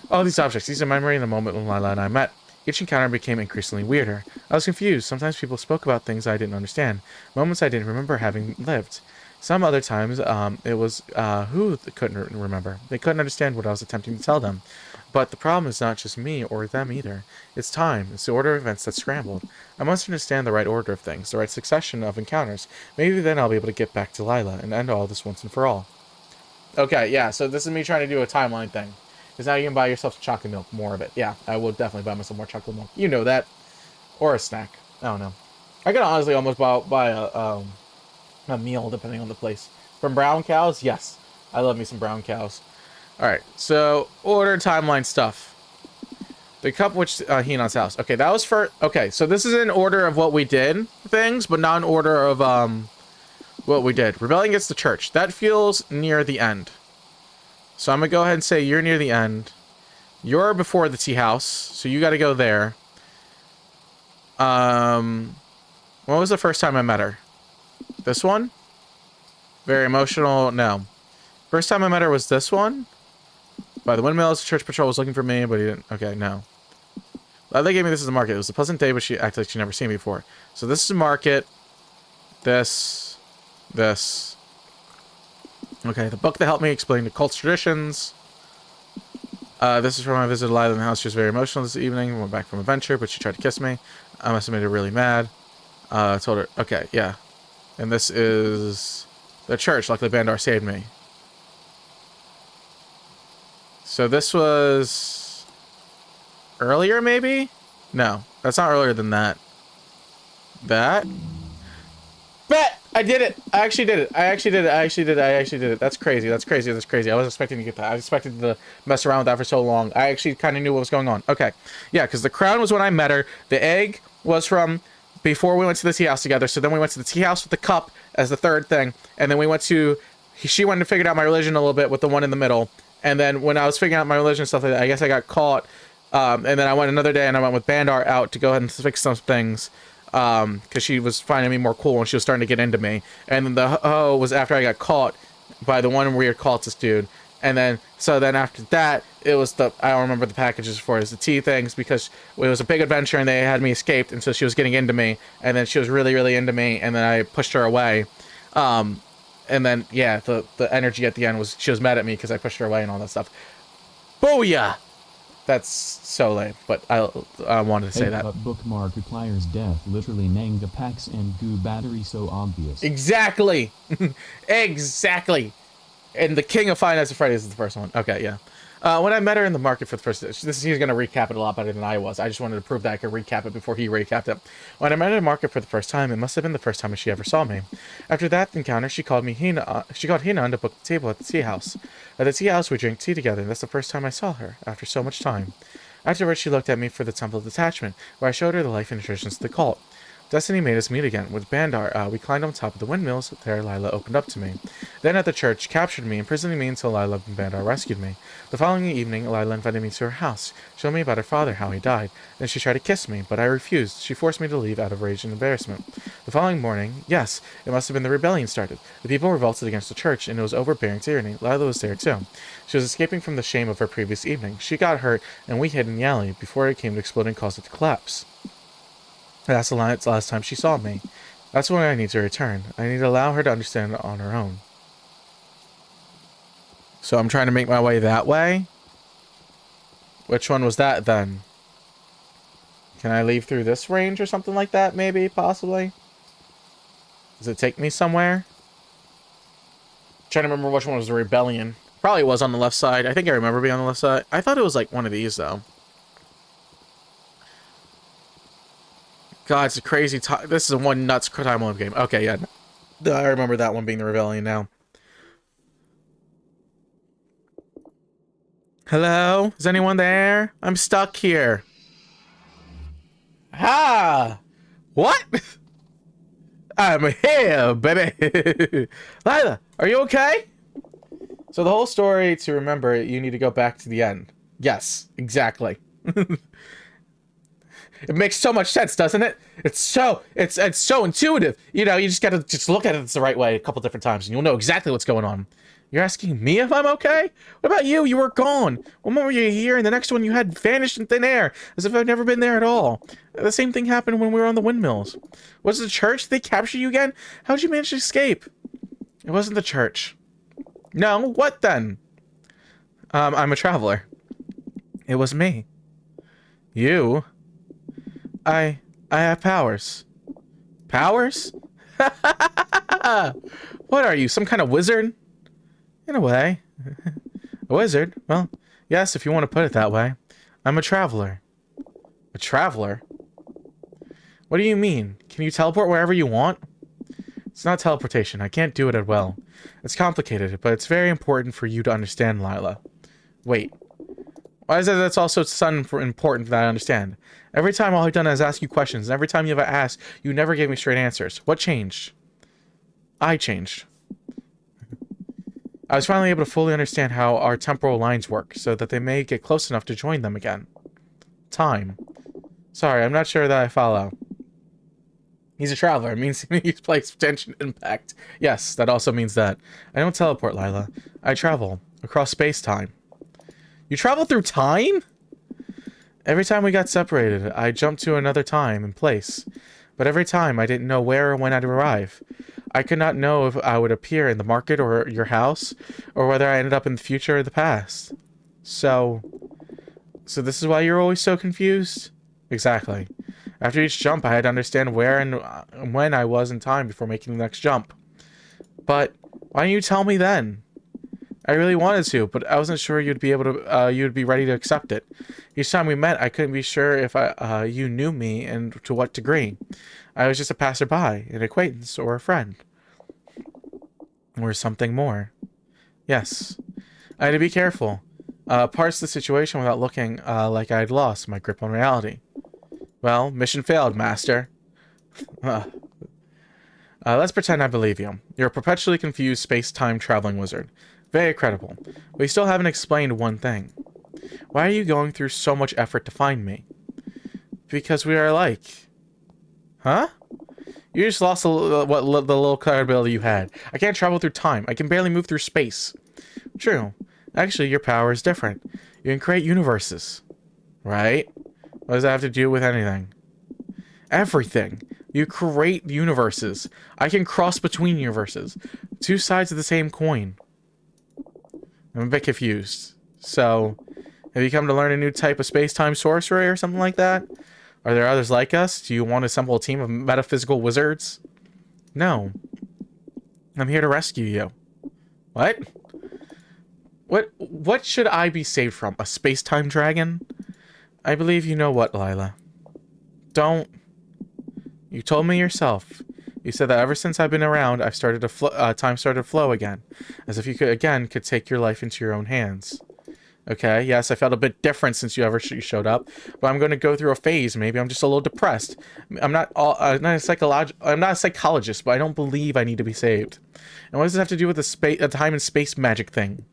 All these objects, these are memory in the moment when Lila and I met. Each encounter became increasingly weirder. I was confused. Sometimes people spoke about things I didn't understand. Moments I didn't remember having lived. Some other times, it was who couldn't remember. They couldn't understand what I was attempting to tell them. But the problem is not just me or them either. It's time. It's the order of events that scrambled. I must understand the right order of things, the right succession of encounters. Maybe then I'll be able to get back to Lila and end all this once and for all. Okay, yeah, so this is me trying to do a timeline thing. Because now you can buy yourself chocolate milk, more of it. Yeah, I will definitely buy myself more chocolate milk. You know that. Or a snack. I don't know. I could honestly almost buy a meal, depending on the place. From Brown Cows? Yes. I love me some Brown Cows. Alright, so order timeline stuff. The cup which Hinon's house. Okay, that was for... Okay, so this is in order of what we did, things, but not in order of what we did. Rebellion against the church. That feels near the end. So I'm going to go ahead and say you're near the end. You're before the tea house, so you got to go there. When was the first time I met her? This one? Very emotional? No. First time I met her was this one? By the windmills, church patrol was looking for me, but he didn't. Okay, no. They gave me this as a market. It was a pleasant day, but she acted like she'd never seen me before. So this is a market. This. Okay, the book that helped me explain the cult's traditions. This is from my visit to Lila in the house. She was very emotional this evening. We went back from a venture, but she tried to kiss me. I must have made her really mad. I told her, okay, yeah. And this is the church. Luckily, Bandar saved me. So this was earlier, maybe? No, that's not earlier than that. That? Bet! I did it! I actually did it. I actually did it. That's crazy. That's crazy. I was expecting to get that. I was expecting to mess around with that for so long. I actually kind of knew what was going on. Okay. Yeah, because the crown was when I met her. The egg was from before we went to the tea house together. So then we went to the tea house with the cup as the third thing. And then we went to... She went and figured out my religion a little bit with the one in the middle. And then when I was figuring out my religion and stuff like that, I guess I got caught. And then I went another day and I went with Bandar out to go ahead and fix some things. Because she was finding me more cool and she was starting to get into me. And then the hoe was after I got caught by the one weird cultist dude. And then, so then after that, it was the, I don't remember the packages for it, was the tea things, because it was a big adventure and they had me escaped. And so she was getting into me. And then she was really, really into me. And then I pushed her away. And then, yeah, the energy at the end was, she was mad at me because I pushed her away and all that stuff. Booyah! That's so lame, but I wanted to say that. Bookmark requires death, literally Nanga packs and goo battery so obvious. Exactly! Exactly! And the King of Five Nights at Freddy's is the first one. Okay, yeah. When I met her in the market for the first... He's going to recap it a lot better than I was. I just wanted to prove that I could recap it before he recapped it. When I met her in the market for the first time, it must have been the first time she ever saw me. After that encounter, she called Hina to book the table at the tea house. At the tea house, we drank tea together, and that's the first time I saw her, after so much time. Afterwards, she looked at me for the Temple of Detachment, where I showed her the life and traditions of the cult. Destiny made us meet again. With Bandar, we climbed on top of the windmills. There, Lila opened up to me. Then at the church, captured me, imprisoning me until Lila and Bandar rescued me. The following evening, Lila invited me to her house, showed me about her father, how he died. Then she tried to kiss me, but I refused. She forced me to leave out of rage and embarrassment. The following morning, yes, it must have been the rebellion started. The people revolted against the church, and it was overbearing tyranny. Lila was there too. She was escaping from the shame of her previous evening. She got hurt, and we hid in the alley before it came to explode and caused it to collapse. That's the last time she saw me. That's when I need to return. I need to allow her to understand it on her own. So I'm trying to make my way that way? Which one was that then? Can I leave through this range or something like that, maybe, possibly? Does it take me somewhere? I'm trying to remember which one was the rebellion. Probably was on the left side. I think I remember being on the left side. I thought it was like one of these, though. God, it's a crazy time. This is a one nuts time limit game. Okay, yeah. I remember that one being the rebellion now. Hello? Is anyone there? I'm stuck here. Ha! What? I'm here, baby. Lila, are you okay? So the whole story, to remember it, you need to go back to the end. Yes, exactly. It makes so much sense, doesn't it? It's so intuitive. You know, you just gotta look at it the right way a couple different times and you'll know exactly what's going on. You're asking me if I'm okay? What about you? You were gone. One moment you were here and the next one you had vanished in thin air, as if I'd never been there at all. The same thing happened when we were on the windmills. Was it the church? Did they capture you again? How'd you manage to escape? It wasn't the church. No, what then? I'm a traveler. It was me. You? I have powers. Powers? What are you, some kind of wizard? In a way. A wizard? Well, yes, if you want to put it that way. I'm a traveler. A traveler? What do you mean? Can you teleport wherever you want? It's not teleportation. I can't do it at well. It's complicated, but it's very important for you to understand, Lila. Wait. Why is it that's also important that I understand? Every time all I've done is ask you questions, and every time you ever asked, you never gave me straight answers. What changed? I changed. I was finally able to fully understand how our temporal lines work, so that they may get close enough to join them again. Time. Sorry, I'm not sure that I follow. He's a traveler. It means he's placed tension impact. Yes, that also means that. I don't teleport, Lila. I travel across space-time. You travel through time? Every time we got separated, I jumped to another time and place. But every time, I didn't know where or when I'd arrive. I could not know if I would appear in the market or your house, or whether I ended up in the future or the past. So this is why you're always so confused? Exactly. After each jump, I had to understand where and when I was in time before making the next jump. But why didn't you tell me then? I really wanted to, but I wasn't sure you'd be able to. You'd be ready to accept it. Each time we met, I couldn't be sure if you knew me and to what degree. I was just a passerby, an acquaintance, or a friend, or something more. Yes, I had to be careful. Parse the situation without looking like I'd lost my grip on reality. Well, mission failed, Master. Let's pretend I believe you. You're a perpetually confused space-time traveling wizard. Very credible. But you still haven't explained one thing. Why are you going through so much effort to find me? Because we are alike. Huh? You just lost the little credibility you had. I can't travel through time. I can barely move through space. True. Actually, your power is different. You can create universes. Right? What does that have to do with anything? Everything. You create universes. I can cross between universes. Two sides of the same coin. I'm a bit confused. So, have you come to learn a new type of space-time sorcery or something like that? Are there others like us? Do you want to assemble a team of metaphysical wizards? No. I'm here to rescue you. What? What should I be saved from? A space-time dragon? I believe you know what, Lila. Don't. You told me yourself. You said that ever since I've been around, I've started to time started to flow again, as if you could take your life into your own hands. Okay, yes, I felt a bit different since you showed up, but I'm going to go through a phase. Maybe I'm just a little depressed. I'm not a psychologist, but I don't believe I need to be saved. And what does it have to do with the time and space magic thing?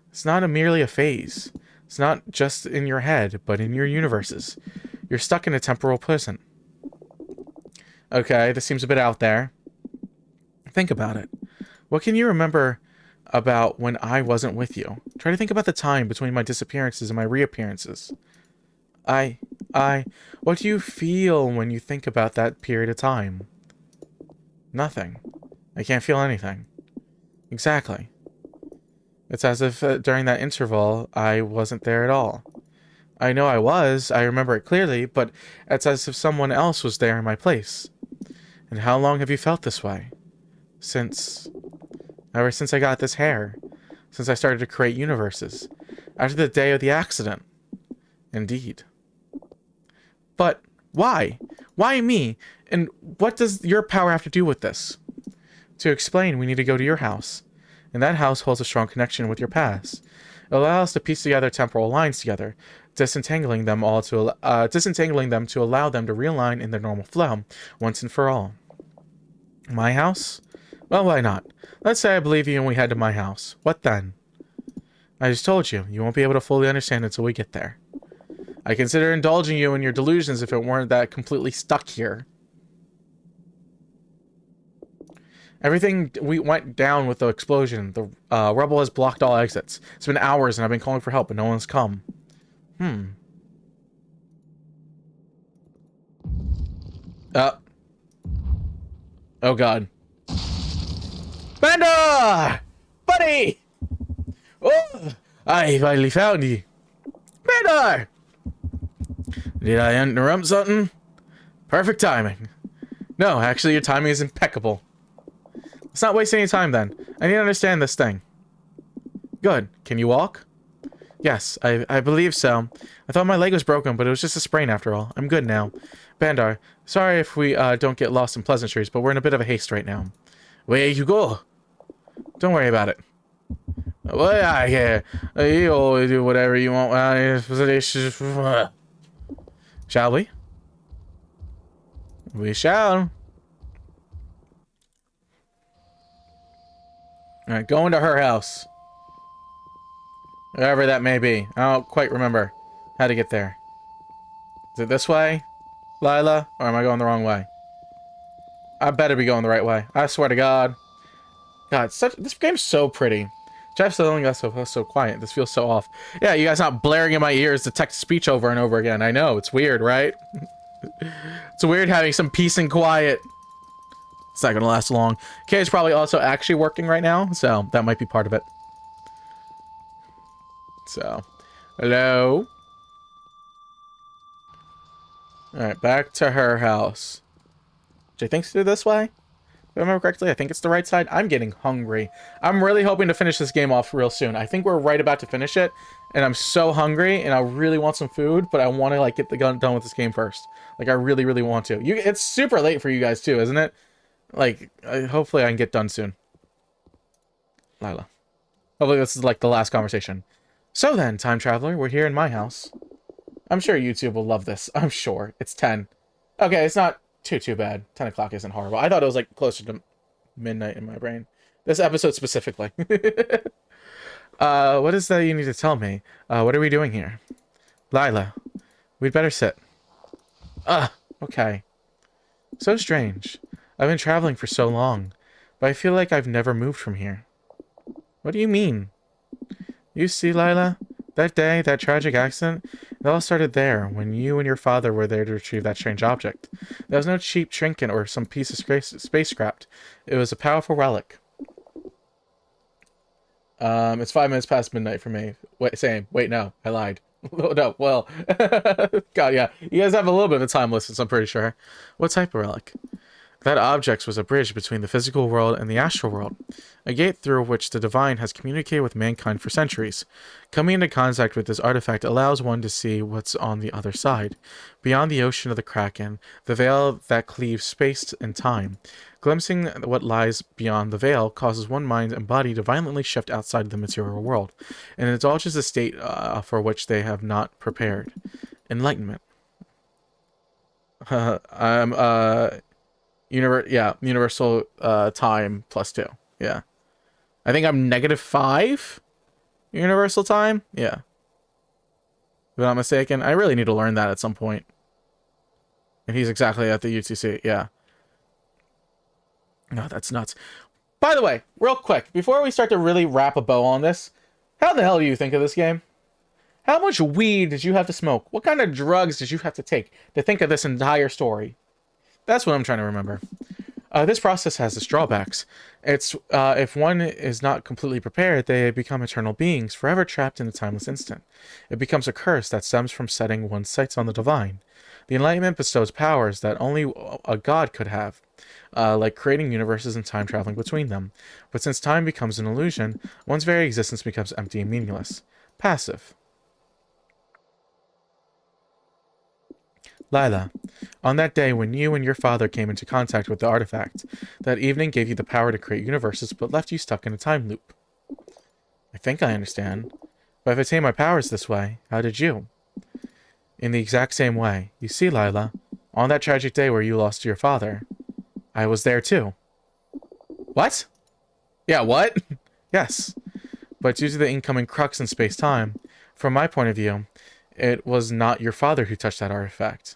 It's not merely a phase. It's not just in your head, but in your universes. You're stuck in a temporal prison. Okay, this seems a bit out there. Think about it. What can you remember about when I wasn't with you? Try to think about the time between my disappearances and my reappearances. What do you feel when you think about that period of time? Nothing. I can't feel anything. Exactly. It's as if during that interval, I wasn't there at all. I know I was, I remember it clearly, but it's as if someone else was there in my place. And how long have you felt this way? Ever since I got this hair. Since I started to create universes. After the day of the accident. Indeed. But why? Why me? And what does your power have to do with this? To explain, we need to go to your house. And that house holds a strong connection with your past. It allows us to piece together temporal lines together, disentangling them to allow them to realign in their normal flow, once and for all. My house? Well, why not? Let's say I believe you and we head to my house. What then? I just told you, you won't be able to fully understand until we get there. I consider indulging you in your delusions if it weren't that completely stuck here. Everything went down with the explosion. The rubble has blocked all exits. It's been hours and I've been calling for help, but no one's come. Oh god. Banda! Buddy! Oh! I finally found you. Banda! Did I interrupt something? Perfect timing. No, actually your timing is impeccable. Let's not waste any time then. I need to understand this thing. Good. Can you walk? Yes, I believe so. I thought my leg was broken, but it was just a sprain after all. I'm good now. Bandar, sorry if we don't get lost in pleasantries, but we're in a bit of a haste right now. Where you go? Don't worry about it. Well, yeah, you always do whatever you want. Shall we? We shall. Alright, go into her house. Wherever that may be. I don't quite remember how to get there. Is it this way, Lila? Or am I going the wrong way? I better be going the right way. I swear to God. God, this game's so pretty. Jeff's the only guy so quiet. This feels so off. Yeah, you guys not blaring in my ears the text-to-speech over and over again. I know, it's weird, right? It's weird having some peace and quiet. It's not gonna last long. Kay's probably also actually working right now, so that might be part of it. So, hello? Alright, back to her house. Which I think's through this way? If I remember correctly, I think it's the right side. I'm getting hungry. I'm really hoping to finish this game off real soon. I think we're right about to finish it, and I'm so hungry, and I really want some food, but I want to, like, get the gun done with this game first. Like, I really, really want to. It's super late for you guys, too, isn't it? Like, hopefully I can get done soon. Lila. Hopefully this is, like, the last conversation. So then, time traveler, we're here in my house. I'm sure YouTube will love this. I'm sure. It's 10. Okay, it's not too bad. 10 o'clock isn't horrible. I thought it was, like, closer to midnight in my brain. This episode specifically. What is that you need to tell me? What are we doing here? Lila, we'd better sit. Okay. So strange. I've been traveling for so long, but I feel like I've never moved from here. What do you mean? You see, Lila, that day, that tragic accident, it all started there, when you and your father were there to retrieve that strange object. There was no cheap trinket or some piece of space scrapped. It was a powerful relic. It's 5 minutes past midnight for me. Wait, same. Wait, no, I lied. No, well, God, yeah. You guys have a little bit of a time listen, so I'm pretty sure. What type of relic? That object was a bridge between the physical world and the astral world, a gate through which the divine has communicated with mankind for centuries. Coming into contact with this artifact allows one to see what's on the other side, beyond the ocean of the Kraken, the veil that cleaves space and time. Glimpsing what lies beyond the veil causes one mind and body to violently shift outside of the material world, and indulges a state for which they have not prepared. Enlightenment. Universal time +2. Yeah. I think I'm -5 universal time. Yeah. If I'm not mistaken. I really need to learn that at some point. And he's exactly at the UTC. Yeah. No, that's nuts. By the way, real quick, before we start to really wrap a bow on this, how the hell do you think of this game? How much weed did you have to smoke? What kind of drugs did you have to take to think of this entire story? That's what I'm trying to remember. This process has its drawbacks. It's if one is not completely prepared, they become eternal beings, forever trapped in a timeless instant. It becomes a curse that stems from setting one's sights on the divine. The Enlightenment bestows powers that only a god could have, like creating universes and time traveling between them. But since time becomes an illusion, one's very existence becomes empty and meaningless. Passive. Lila, on that day when you and your father came into contact with the artifact, that evening gave you the power to create universes but left you stuck in a time loop. I think I understand. But I've attained my powers this way. How did you? In the exact same way. You see, Lila, on that tragic day where you lost your father, I was there too. What? Yeah, what? Yes. But due to the incoming crux in space-time, from my point of view, it was not your father who touched that artifact,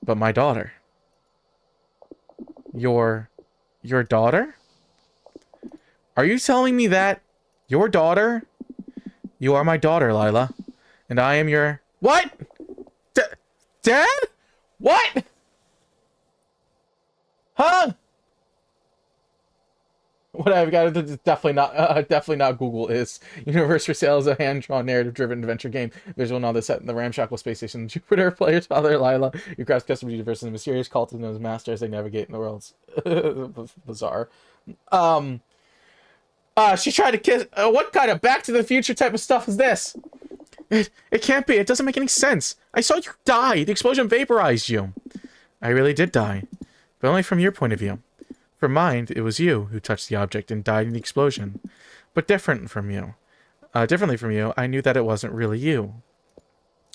but my daughter. Your daughter? Are you telling me that? Your daughter? You are my daughter, Lila. And I am your... What? Dad? What? Huh? What I've got to definitely not Google is Universe for Sale is a hand-drawn narrative-driven adventure game. Visual novel set in the ramshackle space station Jupiter. Player's father, Lila. You craft custom universe and mysterious cultists known as master as they navigate in the worlds. Bizarre. She tried to kiss... what kind of Back to the Future type of stuff is this? It can't be. It doesn't make any sense. I saw you die. The explosion vaporized you. I really did die. But only from your point of view. From mine, it was you who touched the object and died in the explosion. But differently from you, I knew that it wasn't really you.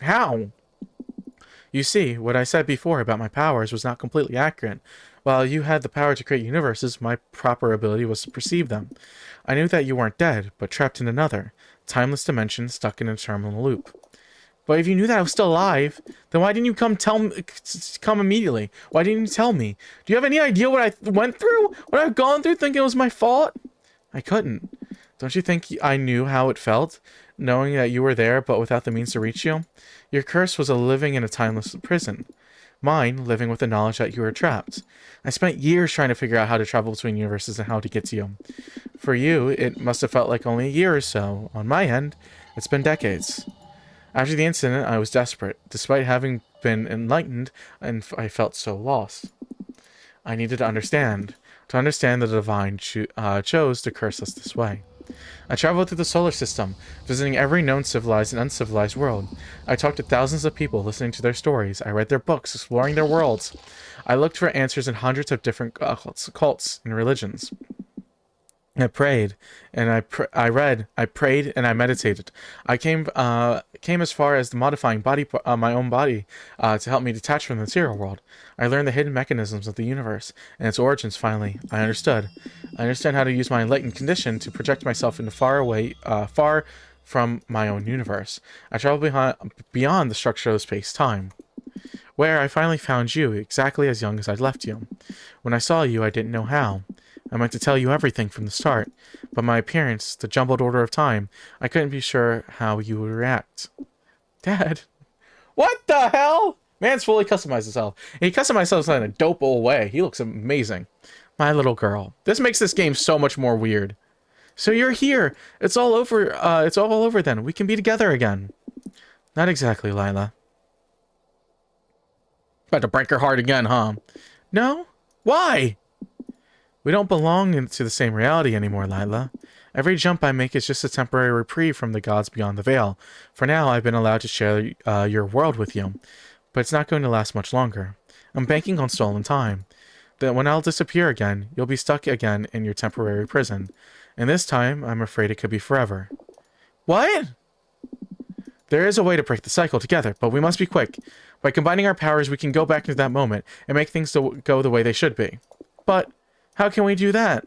How? You see, what I said before about my powers was not completely accurate. While you had the power to create universes, my proper ability was to perceive them. I knew that you weren't dead, but trapped in another, timeless dimension stuck in a terminal loop. But if you knew that I was still alive, then why didn't you come immediately? Why didn't you tell me? Do you have any idea what I went through? What I've gone through thinking it was my fault? I couldn't. Don't you think I knew how it felt, knowing that you were there but without the means to reach you? Your curse was living in a timeless prison. Mine, living with the knowledge that you were trapped. I spent years trying to figure out how to travel between universes and how to get to you. For you, it must have felt like only a year or so. On my end, it's been decades. After the incident, I was desperate. Despite having been enlightened, and I felt so lost. I needed to understand that the divine chose to curse us this way. I traveled through the solar system, visiting every known civilized and uncivilized world. I talked to thousands of people, listening to their stories. I read their books, exploring their worlds. I looked for answers in hundreds of different cults and religions. I prayed, and I read, I prayed, and I meditated. I came as far as modifying my own body to help me detach from the material world. I learned the hidden mechanisms of the universe and its origins. Finally, I understood. I understand how to use my enlightened condition to project myself into far from my own universe. I traveled beyond the structure of space-time, where I finally found you, exactly as young as I'd left you. When I saw you, I didn't know how. I meant to tell you everything from the start, but my appearance, the jumbled order of time, I couldn't be sure how you would react. Dad. What the hell? Man's fully customized himself. And he customized himself in a dope old way. He looks amazing. My little girl. This makes this game so much more weird. So you're here. It's all over. It's all over then. We can be together again. Not exactly, Lila. About to break her heart again, huh? No? Why? We don't belong to the same reality anymore, Lila. Every jump I make is just a temporary reprieve from the gods beyond the veil. For now, I've been allowed to share your world with you, but it's not going to last much longer. I'm banking on stolen time. That when I'll disappear again, you'll be stuck again in your temporary prison. And this time, I'm afraid it could be forever. What? There is a way to break the cycle together, but we must be quick. By combining our powers, we can go back into that moment and make things go the way they should be. But how can we do that?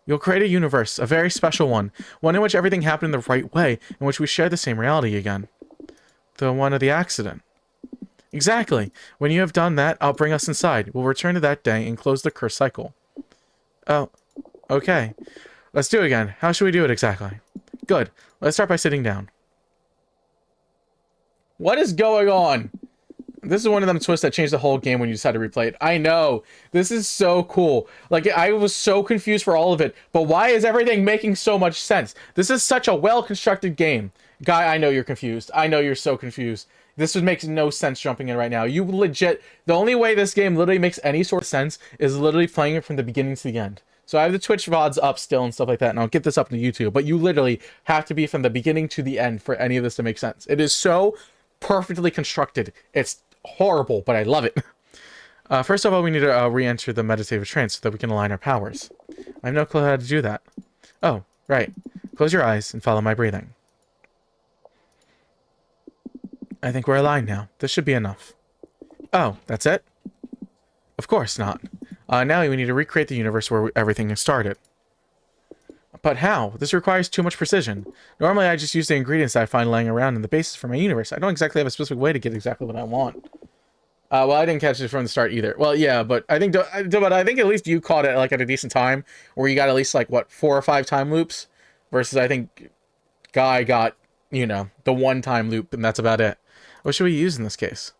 You'll create a universe, a very special one in which everything happened in the right way, in which we share the same reality again. The one of the accident. Exactly. When you have done that, I'll bring us inside. We'll return to that day and close the curse cycle. Oh, okay. Let's do it again. How should we do it exactly? Good. Let's start by sitting down. What is going on? This is one of them twists that changed the whole game when you decide to replay it. I know. This is so cool. Like, I was so confused for all of it. But why is everything making so much sense? This is such a well-constructed game. Guy, I know you're confused. I know you're so confused. This makes no sense jumping in right now. You legit... The only way this game literally makes any sort of sense is literally playing it from the beginning to the end. So I have the Twitch VODs up still and stuff like that, and I'll get this up to YouTube. But you literally have to be from the beginning to the end for any of this to make sense. It is so perfectly constructed. It's horrible, but I love it. First of all, we need to re-enter the meditative trance so that we can align our powers. I have no clue how to do that. Oh, right. Close your eyes and follow my breathing. I think we're aligned now. This should be enough. Oh, that's it? Of course not. Now we need to recreate the universe where everything started. But how? This requires too much precision. Normally I just use the ingredients that I find laying around in the basis for my universe. I don't exactly have a specific way to get exactly what I want. Well, I didn't catch it from the start either. Well, yeah, but I think at least you caught it like at a decent time, where you got at least like what 4 or 5 time loops, versus I think Guy got, you know, the 1 time loop, and that's about it. What should we use in this case?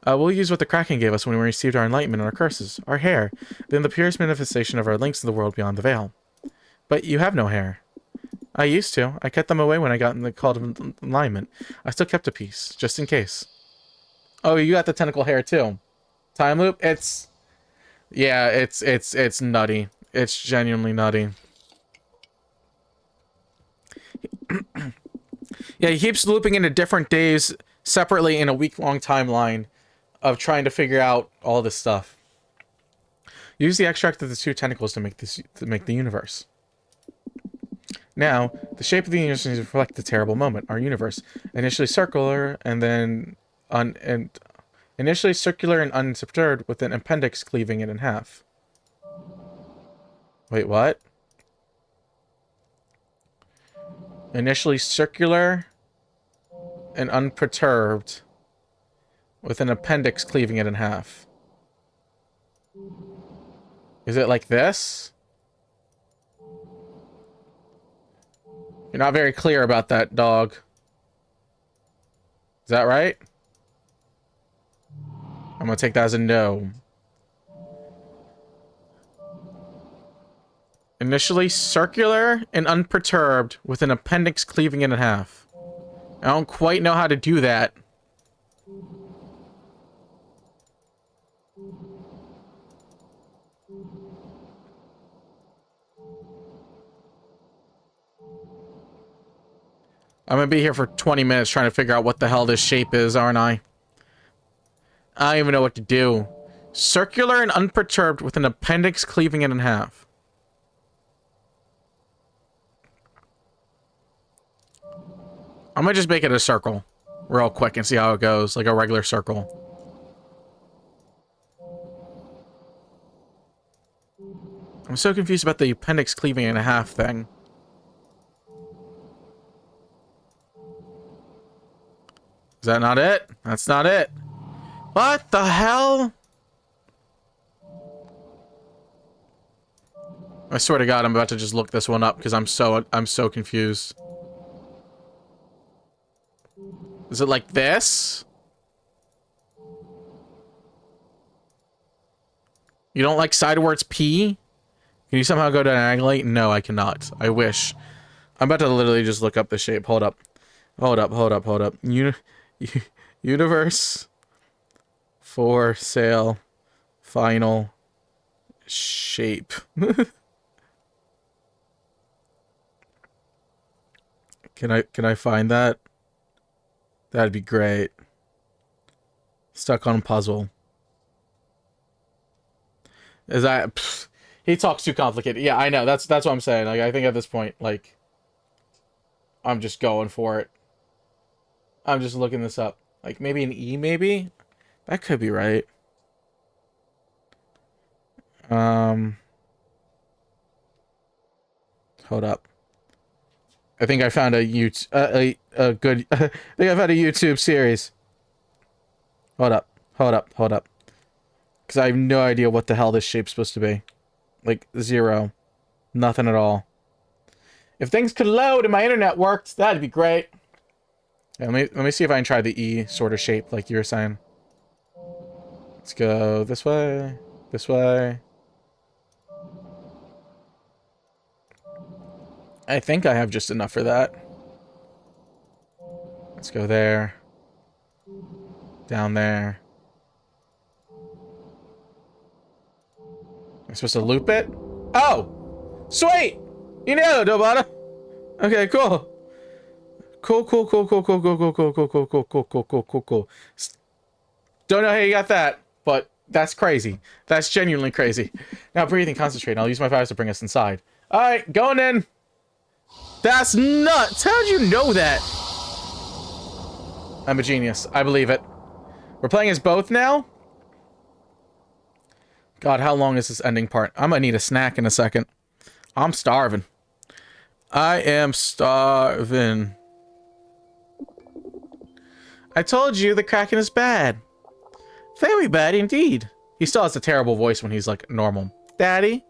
We'll use what the Kraken gave us when we received our enlightenment and our curses, our hair, then the purest manifestation of our links to the world beyond the veil. But you have no hair. I used to. I kept them away when I got in the call of alignment. I still kept a piece, just in case. Oh, you got the tentacle hair too. Time loop? It's nutty. It's genuinely nutty. Yeah, he keeps looping into different days separately in a week-long timeline of trying to figure out all this stuff. Use the extract of the 2 tentacles to make the universe. Now, the shape of the universe needs to reflect the terrible moment, our universe. Initially circular, and then initially circular and unperturbed, with an appendix cleaving it in half. Wait, what? Initially circular and unperturbed, with an appendix cleaving it in half. Is it like this? You're not very clear about that, dog. Is that right? I'm gonna take that as a no. Initially circular and unperturbed, with an appendix cleaving it in half. I don't quite know how to do that. I'm gonna be here for 20 minutes trying to figure out what the hell this shape is, aren't I? I don't even know what to do. Circular and unperturbed, with an appendix cleaving it in half. I'm gonna just make it a circle real quick and see how it goes, like a regular circle. I'm so confused about the appendix cleaving in half thing. Is that not it? That's not it. What the hell? I swear to God, I'm about to just look this one up because I'm so confused. Is it like this? You don't like sidewards P? Can you somehow go diagonally? No, I cannot. I wish. I'm about to literally just look up the shape. Hold up. Hold up, hold up, hold up. Universe for sale final shape. Can I find that? That'd be great. Stuck on puzzle. Is that pfft, he talks too complicated. Yeah, I know. That's what I'm saying. Like I think at this point, like I'm just going for it. I'm just looking this up. Like maybe an E, maybe? That could be right. Hold up. I think I found a good I think I found a YouTube series. Hold up. Hold up. Hold up. Because I have no idea what the hell this shape's supposed to be. Like, 0. Nothing at all. If things could load and my internet worked, that'd be great. Yeah, let me see if I can try the E sort of shape like you were saying. Let's go this way. This way. I think I have just enough for that. Let's go there. Down there. Am I supposed to loop it? Oh! Sweet! You know, Dobata! Okay, cool. Cool. Don't know how you got that, but that's crazy. That's genuinely crazy. Now breathe and concentrate, and I'll use my powers to bring us inside. Alright, going in! That's nuts! How'd you know that? I'm a genius. I believe it. We're playing as both now? God, how long is this ending part? I'm gonna need a snack in a second. I'm starving. I am starving. I told you the Kraken is bad. Very bad indeed. He still has a terrible voice when he's like normal. Daddy?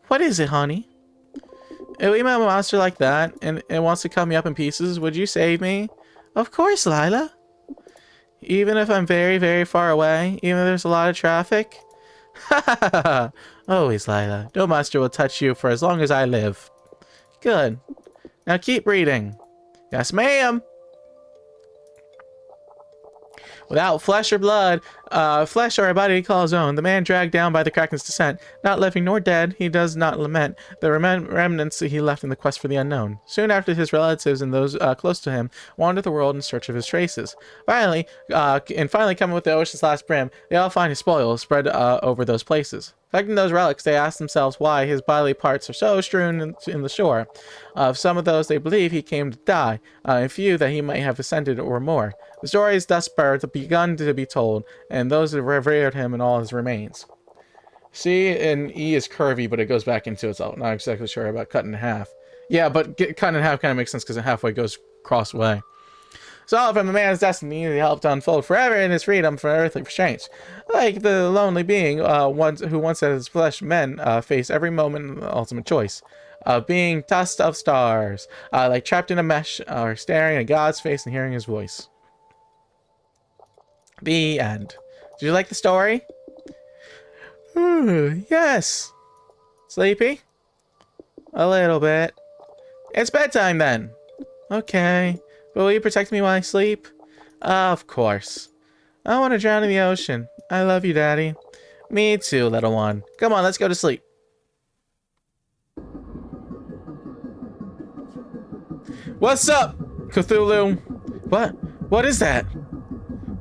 What is it, honey? If we met a monster like that and it wants to cut me up in pieces, would you save me? Of course, Lila. Even if I'm very, very far away, even if there's a lot of traffic? Ha ha ha ha! Always, Lila. No monster will touch you for as long as I live. Good. Now keep reading. Yes, ma'am! Without flesh or blood, flesh or a body he calls own, the man dragged down by the Kraken's descent, not living nor dead, he does not lament the remnants he left in the quest for the unknown. Soon after, his relatives and those close to him wander the world in search of his traces. Finally coming with the ocean's last brim, they all find his spoils spread over those places. Collecting those relics, they ask themselves why his bodily parts are so strewn in the shore. Of some of those, they believe he came to die, and few that he might have ascended or more. The story is thus begun to be told, and those have revered him in all his remains. C and E is curvy, but it goes back into itself. Not exactly sure about cutting in half. Yeah, but cut in half kind of makes sense because it halfway goes cross way. So from a man's destiny, he helped to unfold forever in his freedom from earthly restraints. Like the lonely being who once had his flesh, men face every moment the ultimate choice. Being dust of stars, like trapped in a mesh, or staring at God's face and hearing his voice. The end. Did you like the story? Yes. Sleepy? A little bit. It's bedtime then. Okay. But will you protect me while I sleep? Of course. I want to drown in the ocean. I love you, Daddy. Me too, little one. Come on, let's go to sleep. What's up, Cthulhu? What? What is that?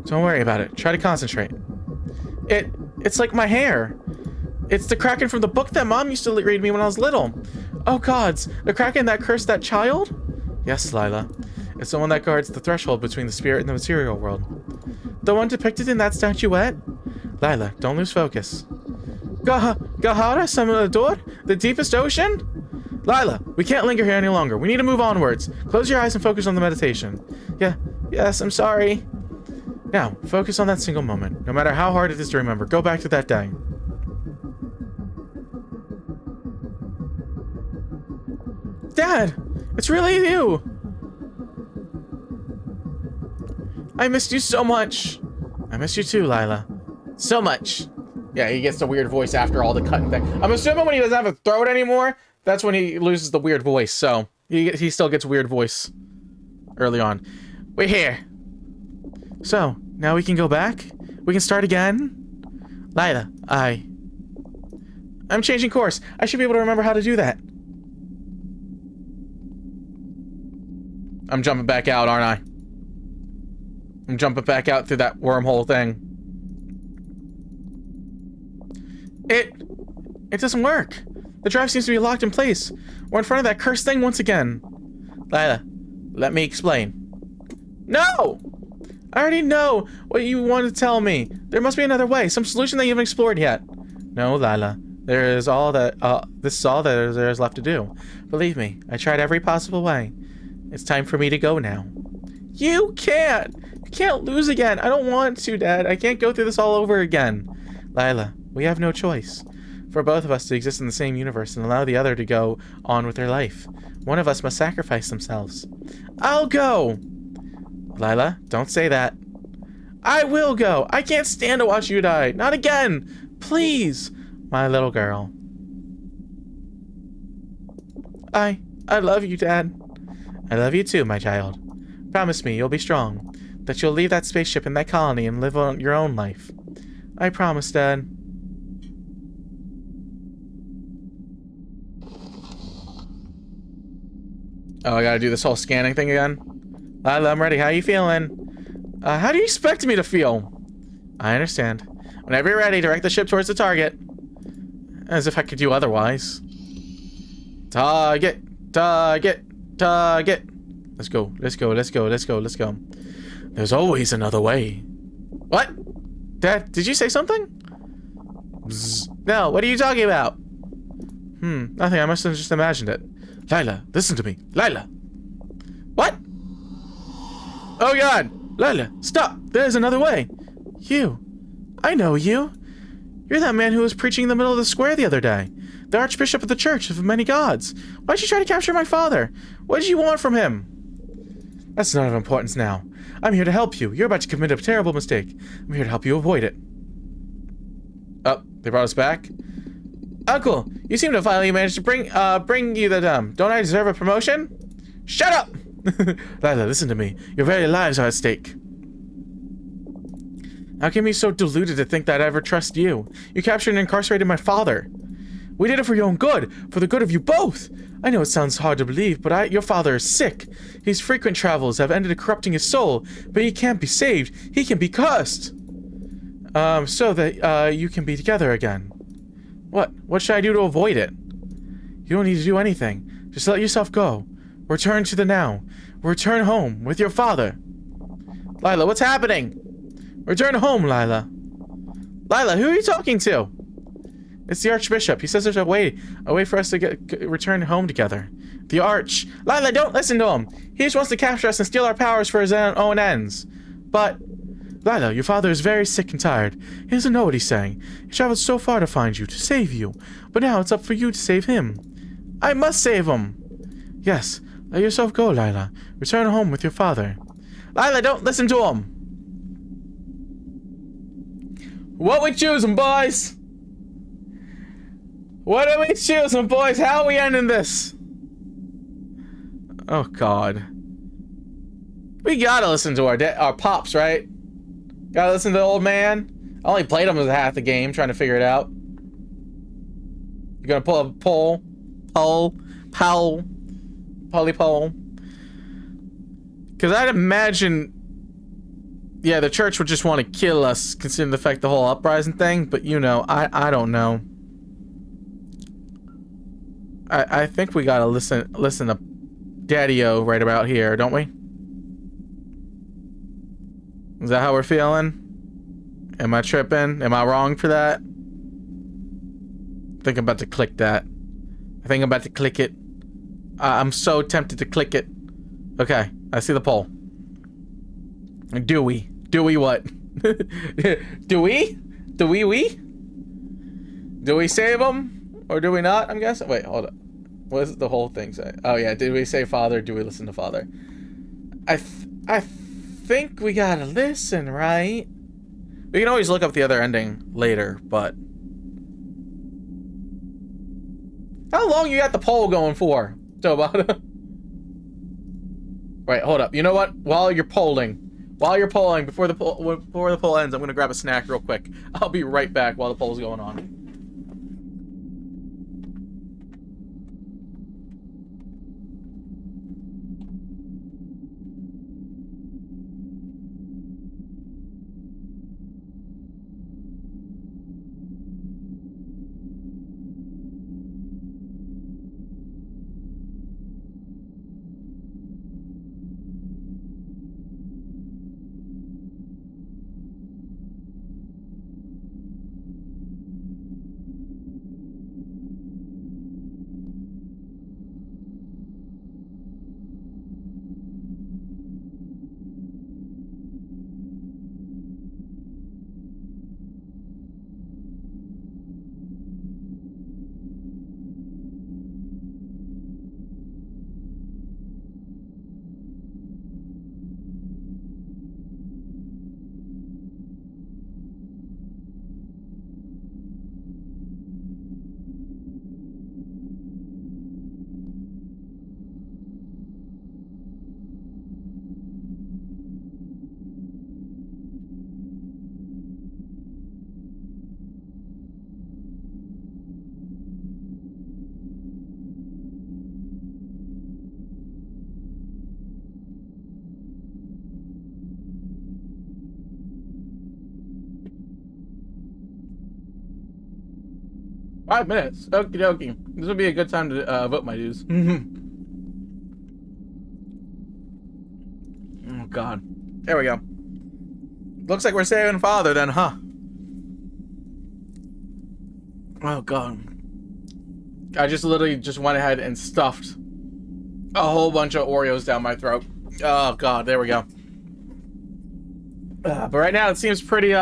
Don't worry about it. Try to concentrate. It's like my hair. It's the Kraken from the book that Mom used to read me when I was little. Oh gods, the Kraken that cursed that child? Yes, Lila. It's the one that guards the threshold between the spirit and the material world. The one depicted in that statuette? Lila, don't lose focus. Gahara Samador? The deepest ocean? Lila, we can't linger here any longer. We need to move onwards. Close your eyes and focus on the meditation. Yes, I'm sorry. Now, focus on that single moment. No matter how hard it is to remember, go back to that day. Dad, it's really you. I missed you so much. I miss you too, Lila. So much. Yeah, he gets the weird voice after all the cutting thing. I'm assuming when he doesn't have a throat anymore, that's when he loses the weird voice. So he still gets weird voice early on. We're here. So now we can go back. We can start again. Lila, I'm changing course. I should be able to remember how to do that. I'm jumping back out, aren't I? I'm jumping back out through that wormhole thing. It doesn't work. The drive seems to be locked in place. We're in front of that cursed thing once again. Lila, let me explain. No! I already know what you want to tell me. There must be another way, some solution that you haven't explored yet. No, Lila. This is all that there is left to do. Believe me, I tried every possible way. It's time for me to go now. You can't! You can't lose again. I don't want to, Dad. I can't go through this all over again. Lila, we have no choice. For both of us to exist in the same universe and allow the other to go on with their life, one of us must sacrifice themselves. I'll go! Lila, don't say that. I will go! I can't stand to watch you die! Not again! Please! My little girl. I love you, Dad. I love you too, my child. Promise me you'll be strong, that you'll leave that spaceship in that colony and live on your own life. I promise, Dad. Oh, I gotta do this whole scanning thing again? Lila, I'm ready. How you feeling? How do you expect me to feel? I understand. Whenever you're ready, direct the ship towards the target. As if I could do otherwise. Target! Target! target. Let's go. Let's go. Let's go. Let's go. Let's go. There's always another way. What? Dad, did you say something? Bzz. No, what are you talking about? Nothing. I must have just imagined it. Lila, listen to me. Lila. What? Oh God. Lila, stop. There's another way. You. I know you. You're that man who was preaching in the middle of the square the other day. The Archbishop of the Church of Many Gods. Why'd you try to capture my father? What did you want from him? That's none of importance now. I'm here to help you. You're about to commit a terrible mistake. I'm here to help you avoid it. Oh, they brought us back? Uncle, you seem to finally manage to bring you the don't I deserve a promotion? Shut up! Lila, listen to me. Your very lives are at stake. How can you be so deluded to think that I'd ever trust you? You captured and incarcerated my father. We did it for your own good, for the good of you both. I know it sounds hard to believe, but your father is sick. His frequent travels have ended up corrupting his soul, but he can't be saved. He can be cursed. So that you can be together again. What should I do to avoid it? You don't need to do anything. Just let yourself go. Return to the now. Return home with your father. Lila, what's happening? Return home, Lila. Lila, who are you talking to? It's the Archbishop. He says there's a way for us to return home together. The Arch. Lila, don't listen to him. He just wants to capture us and steal our powers for his own ends. But, Lila, your father is very sick and tired. He doesn't know what he's saying. He traveled so far to find you, to save you. But now it's up for you to save him. I must save him. Yes, let yourself go, Lila. Return home with your father. Lila, don't listen to him. What we choosing, boys? What are we choosing, boys? How are we ending this? Oh, God. We gotta listen to our pops, right? Gotta listen to the old man. I only played him as half the game, trying to figure it out. You're gonna pull up a poll. Because I'd imagine... Yeah, the church would just want to kill us, considering the fact the whole uprising thing. But, you know, I don't know. I think we gotta listen to Daddy-O right about here, don't we? Is that how we're feeling? Am I tripping? Am I wrong for that? I think I'm about to click that. I think I'm about to click it. I'm so tempted to click it. Okay, I see the poll. Do we? Do we what? Do we? Do we? Do we save him? Or do we not? I'm guessing. Wait, hold up. What does the whole thing say? Oh yeah, did we say father? Do we listen to father? I think we gotta listen, right? We can always look up the other ending later, but... How long you got the poll going for, Tobata? Right, hold up. You know what? While you're polling, before the poll ends, I'm gonna grab a snack real quick. I'll be right back while the poll's going on. Five minutes. Okie dokie. This would be a good time to vote my dues. Oh, God. There we go. Looks like we're saving Father then, huh? Oh, God. I just literally just went ahead and stuffed a whole bunch of Oreos down my throat. Oh, God. There we go. But right now, it seems pretty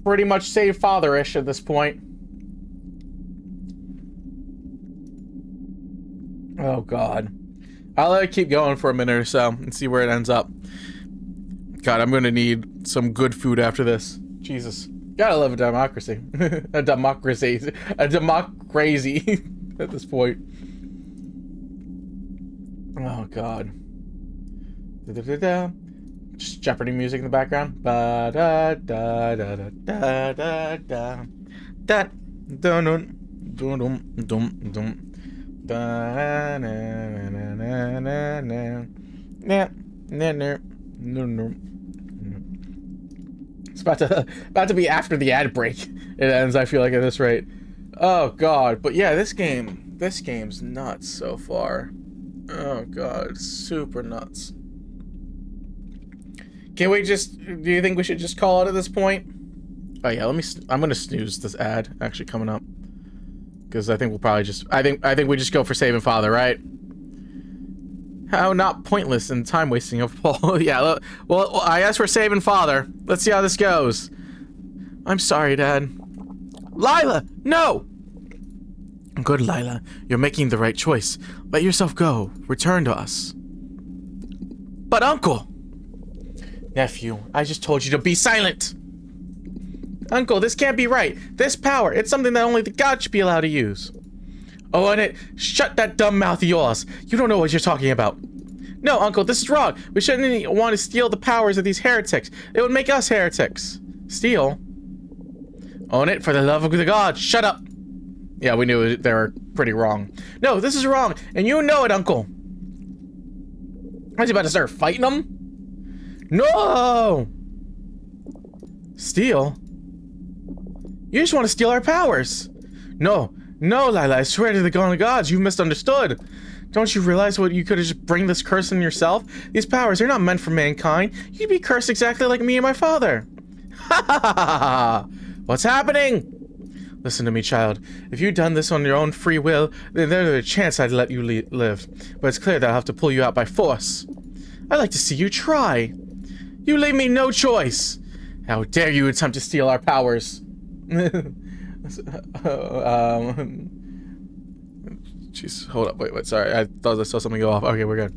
much save Father-ish at this point. Oh, God. I'll let it keep going for a minute or so and see where it ends up. God, I'm gonna need some good food after this. Jesus. Gotta love a democracy. A democracy. A democracy at this point. Oh, God. Da-da-da-da. Just Jeopardy music in the background. Ba-da-da-da-da-da-da-da. Da-dum-dum-dum-dum-dum. It's about to be after the ad break. It ends, I feel like, at this rate. Oh, God. But yeah, this game's nuts so far. Oh, God. Super nuts. Can we just... Do you think we should just call it at this point? Oh, yeah, I'm gonna snooze this ad actually coming up. Because I think we'll probably just... I think we just go for saving Father, right? How not pointless and time wasting of Paul. Yeah, well, I guess we're saving Father. Let's see how this goes. I'm sorry, Dad. Lila, no! Good, Lila. You're making the right choice. Let yourself go. Return to us. But, Uncle! Nephew, I just told you to be silent! Uncle, this can't be right. This power, it's something that only the gods should be allowed to use. Oh, and shut that dumb mouth of yours. You don't know what you're talking about. No, Uncle, this is wrong. We shouldn't want to steal the powers of these heretics. It would make us heretics. Steal? Own it for the love of the gods. Shut up. Yeah, we knew they were pretty wrong. No, this is wrong, and you know it, Uncle. I was about to start fighting them. No! Steal? You just want to steal our powers. No, Lila, I swear to the gods, you've misunderstood. Don't you realize what you could have just bring this curse on yourself? These powers, they're not meant for mankind. You'd be cursed exactly like me and my father. Ha ha ha ha ha! What's happening? Listen to me, child. If you'd done this on your own free will, then there's a chance I'd let you live. But it's clear that I'll have to pull you out by force. I'd like to see you try. You leave me no choice. How dare you attempt to steal our powers? Jeez, hold up, wait, sorry. I thought I saw something go off. Okay, we're good.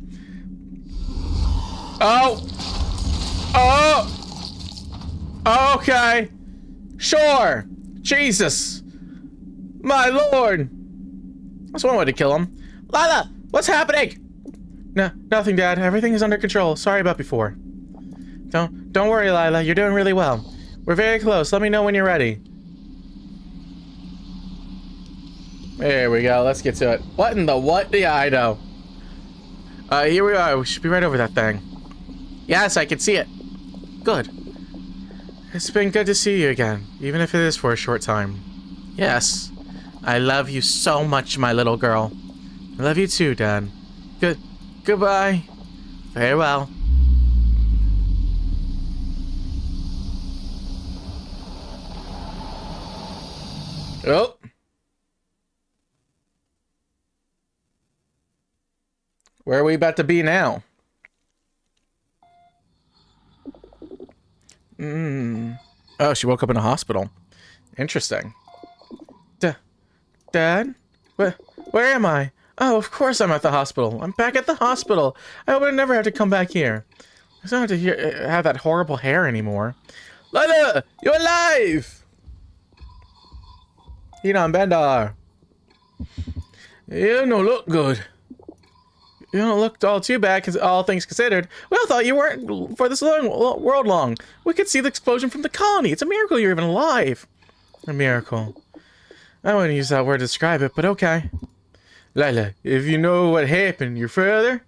Oh! Okay. Sure. Jesus. My lord. That's one way to kill him. Lila, what's happening? No, nothing, Dad. Everything is under control. Sorry about before. Don't worry, Lila. You're doing really well. We're very close. Let me know when you're ready. There we go. Let's get to it. What in the what? Yeah, I know. Here we are. We should be right over that thing. Yes, I can see it. Good. It's been good to see you again, even if it is for a short time. Yes. I love you so much, my little girl. I love you too, Dad. Goodbye. Farewell. Oh. Where are we about to be now? Oh, she woke up in a hospital. Interesting. Dad? Where am I? Oh, of course I'm at the hospital. I'm back at the hospital. I hope I never have to come back here. I don't have to have that horrible hair anymore. Lila! You're alive! Hinan Bandar. You don't look good. You don't look all too bad, cause all things considered. We all thought you weren't for this world long. We could see the explosion from the colony. It's a miracle you're even alive. A miracle. I wouldn't use that word to describe it, but okay. Lila, if you know what happened, your father?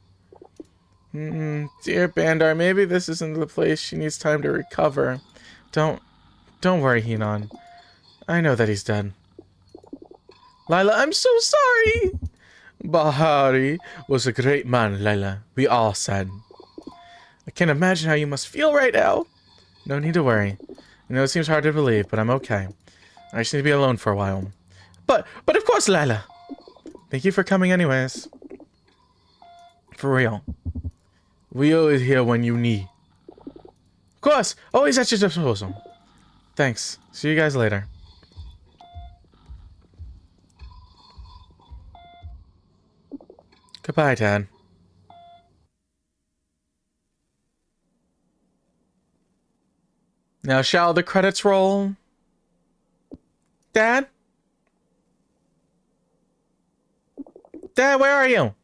Dear Bandar, maybe this isn't the place. She needs time to recover. Don't worry, Hinan. I know that he's dead. Lila, I'm so sorry. Bahari was a great man, Layla. We all said. I can't imagine how you must feel right now. No need to worry. I know it seems hard to believe, but I'm okay. I just need to be alone for a while. But of course, Layla. Thank you for coming anyways. For real. We always here when you need. Of course, always at your disposal. Thanks. See you guys later. Goodbye, Dad. Now shall the credits roll? Dad? Dad, where are you?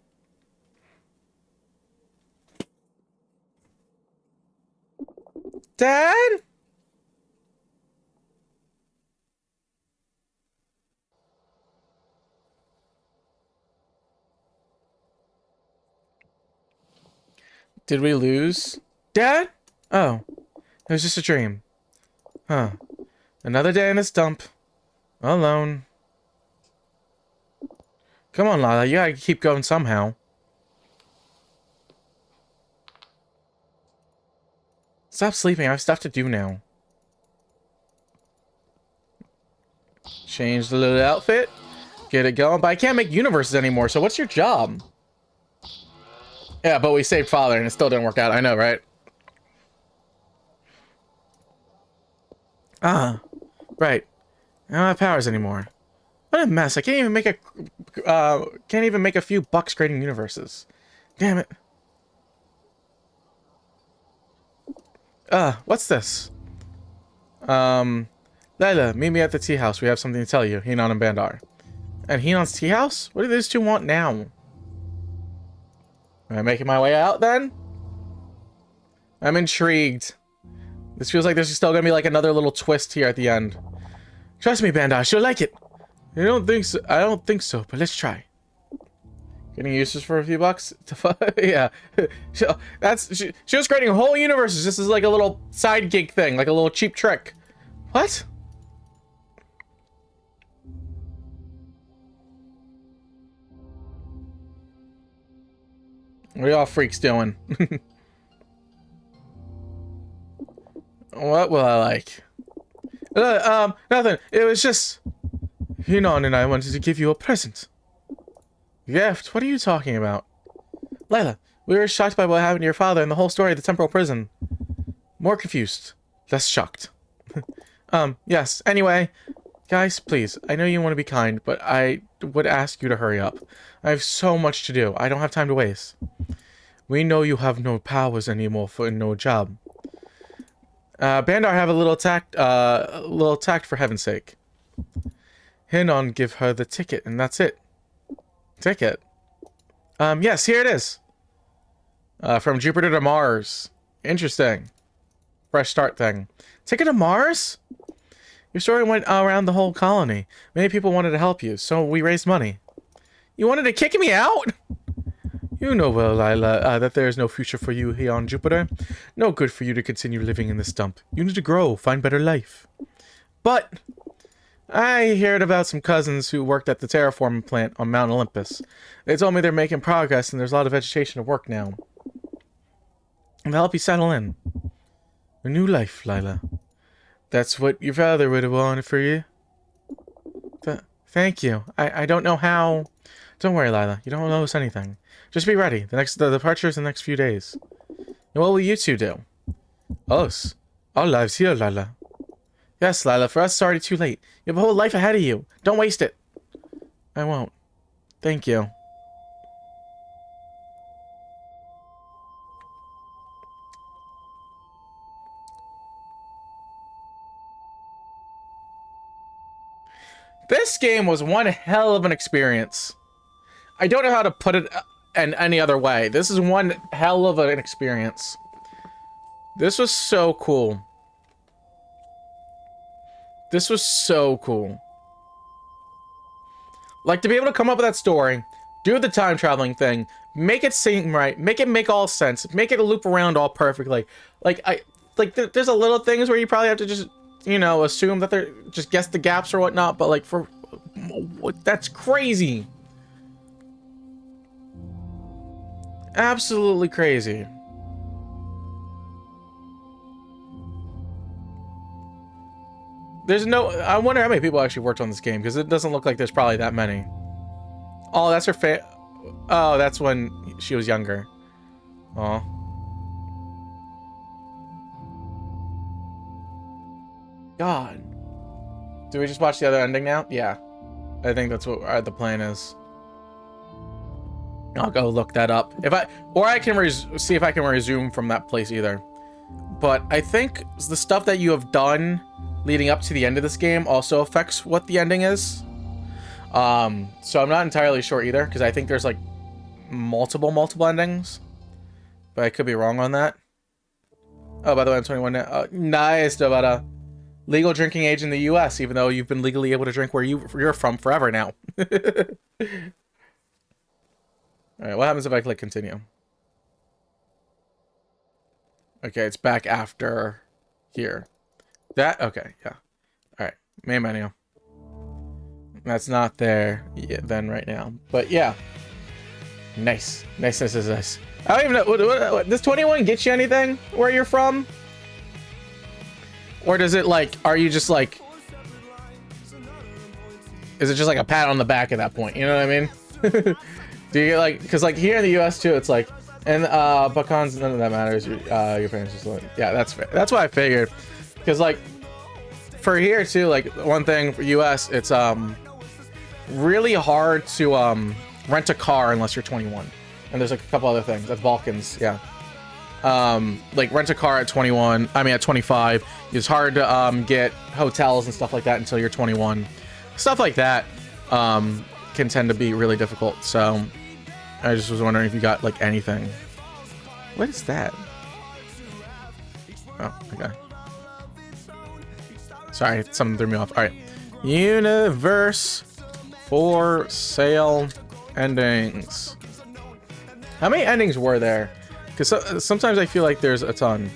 Dad? Did we lose? Dad? Oh. It was just a dream. Huh. Another day in this dump. Alone. Come on, Lila. You gotta keep going somehow. Stop sleeping. I have stuff to do now. Change the little outfit. Get it going. But I can't make universes anymore, so what's your job? Yeah, but we saved Father and it still didn't work out. I know, right? Right. I don't have powers anymore. What a mess. I can't even make a few bucks creating universes. Damn it. What's this? Layla, meet me at the tea house. We have something to tell you. Hinan and Bandar. And Hinan's tea house? What do these two want now? Am I making my way out then? I'm intrigued. This feels like there's still gonna be like another little twist here at the end. Trust me, Bandar, she'll like it. I don't think so, but let's try. Getting uses for a few bucks? Yeah. She was creating whole universes. This is like a little side gig thing, like a little cheap trick. What? What are y'all freaks doing? What will I like? Nothing. It was just... Hinan and I wanted to give you a present. Gift? What are you talking about? Layla, we were shocked by what happened to your father and the whole story of the temporal prison. More confused. Less shocked. Yes. Anyway, guys, please. I know you want to be kind, but I would ask you to hurry up. I have so much to do. I don't have time to waste. We know you have no powers anymore for no job. Bandar have a little tact for heaven's sake. Hinan give her the ticket, and that's it. Ticket? Yes, here it is. From Jupiter to Mars. Interesting. Fresh start thing. Ticket to Mars? Your story went around the whole colony. Many people wanted to help you, so we raised money. You wanted to kick me out? You know well, Layla, that there is no future for you here on Jupiter. No good for you to continue living in this dump. You need to grow, find better life. But I heard about some cousins who worked at the terraforming plant on Mount Olympus. They told me they're making progress and there's a lot of vegetation to work now. And they'll help you settle in. A new life, Layla. That's what your father would have wanted for you. Thank you. I don't know how... Don't worry, Layla. You don't owe us anything. Just be ready. The departure is in the next few days. And what will you two do? Us? Our lives here, Layla. Yes, Layla. For us, it's already too late. You have a whole life ahead of you. Don't waste it. I won't. Thank you. This game was one hell of an experience. I don't know how to put it in any other way. This is one hell of an experience. This was so cool. This was so cool. Like, to be able to come up with that story, do the time traveling thing, make it seem right, make it make all sense, make it loop around all perfectly. Like, there's a little things where you probably have to just, you know, assume that they're just guess the gaps or whatnot, but like that's crazy. Absolutely crazy. There's no... I wonder how many people actually worked on this game, because it doesn't look like there's probably that many. Oh, that's her Oh, that's when she was younger. Oh. God. Do we just watch the other ending now? Yeah. I think that's what the plan is. I'll go look that up. Or I can see if I can resume from that place either. But I think the stuff that you have done leading up to the end of this game also affects what the ending is. So I'm not entirely sure either, because I think there's like multiple endings. But I could be wrong on that. Oh, by the way, I'm 21 now. Nice, Dobata. Legal drinking age in the US, even though you've been legally able to drink where you're from forever now. Alright, what happens if I click continue? Okay, it's back after here. Okay, yeah. Alright, main menu. That's not there then right now. But yeah. Nice. Nice. I don't even know. What, does 21 get you anything where you're from? Or does it like, are you just like, is it just like a pat on the back at that point? You know what I mean? Do you get like, because like here in the US too, it's like, and Bacons, none of that matters. Your parents just like, yeah, that's fair. That's what I figured. Because like, for here too, like one thing for US, it's really hard to rent a car unless you're 21. And there's like a couple other things. That's Balkans, yeah. Like rent a car at 21, I mean at 25. It's hard to get hotels and stuff like that until you're 21. Stuff like that can tend to be really difficult. So I just was wondering if you got like anything. What is that? Oh, okay. Sorry, something threw me off. All right. Universe for sale endings. How many endings were there? Because sometimes I feel like there's a ton.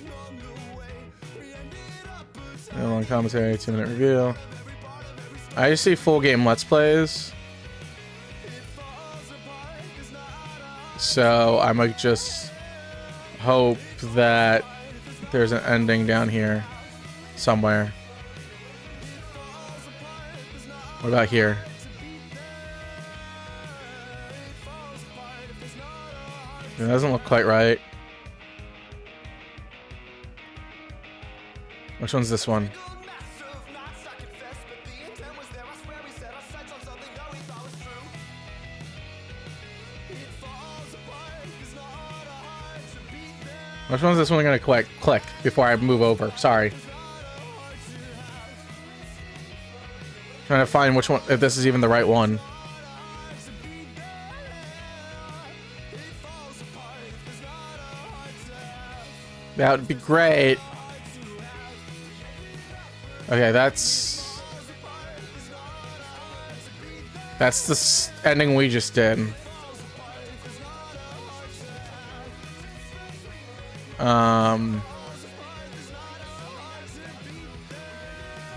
Long commentary, 2-minute review. I just see full game Let's Plays. So I might just hope that there's an ending down here somewhere. What about here? It doesn't look quite right. Which one's this one? Which one's this one gonna click before I move over? Sorry. Trying to find which one, if this is even the right one. That would be great. Okay, that's the ending we just did.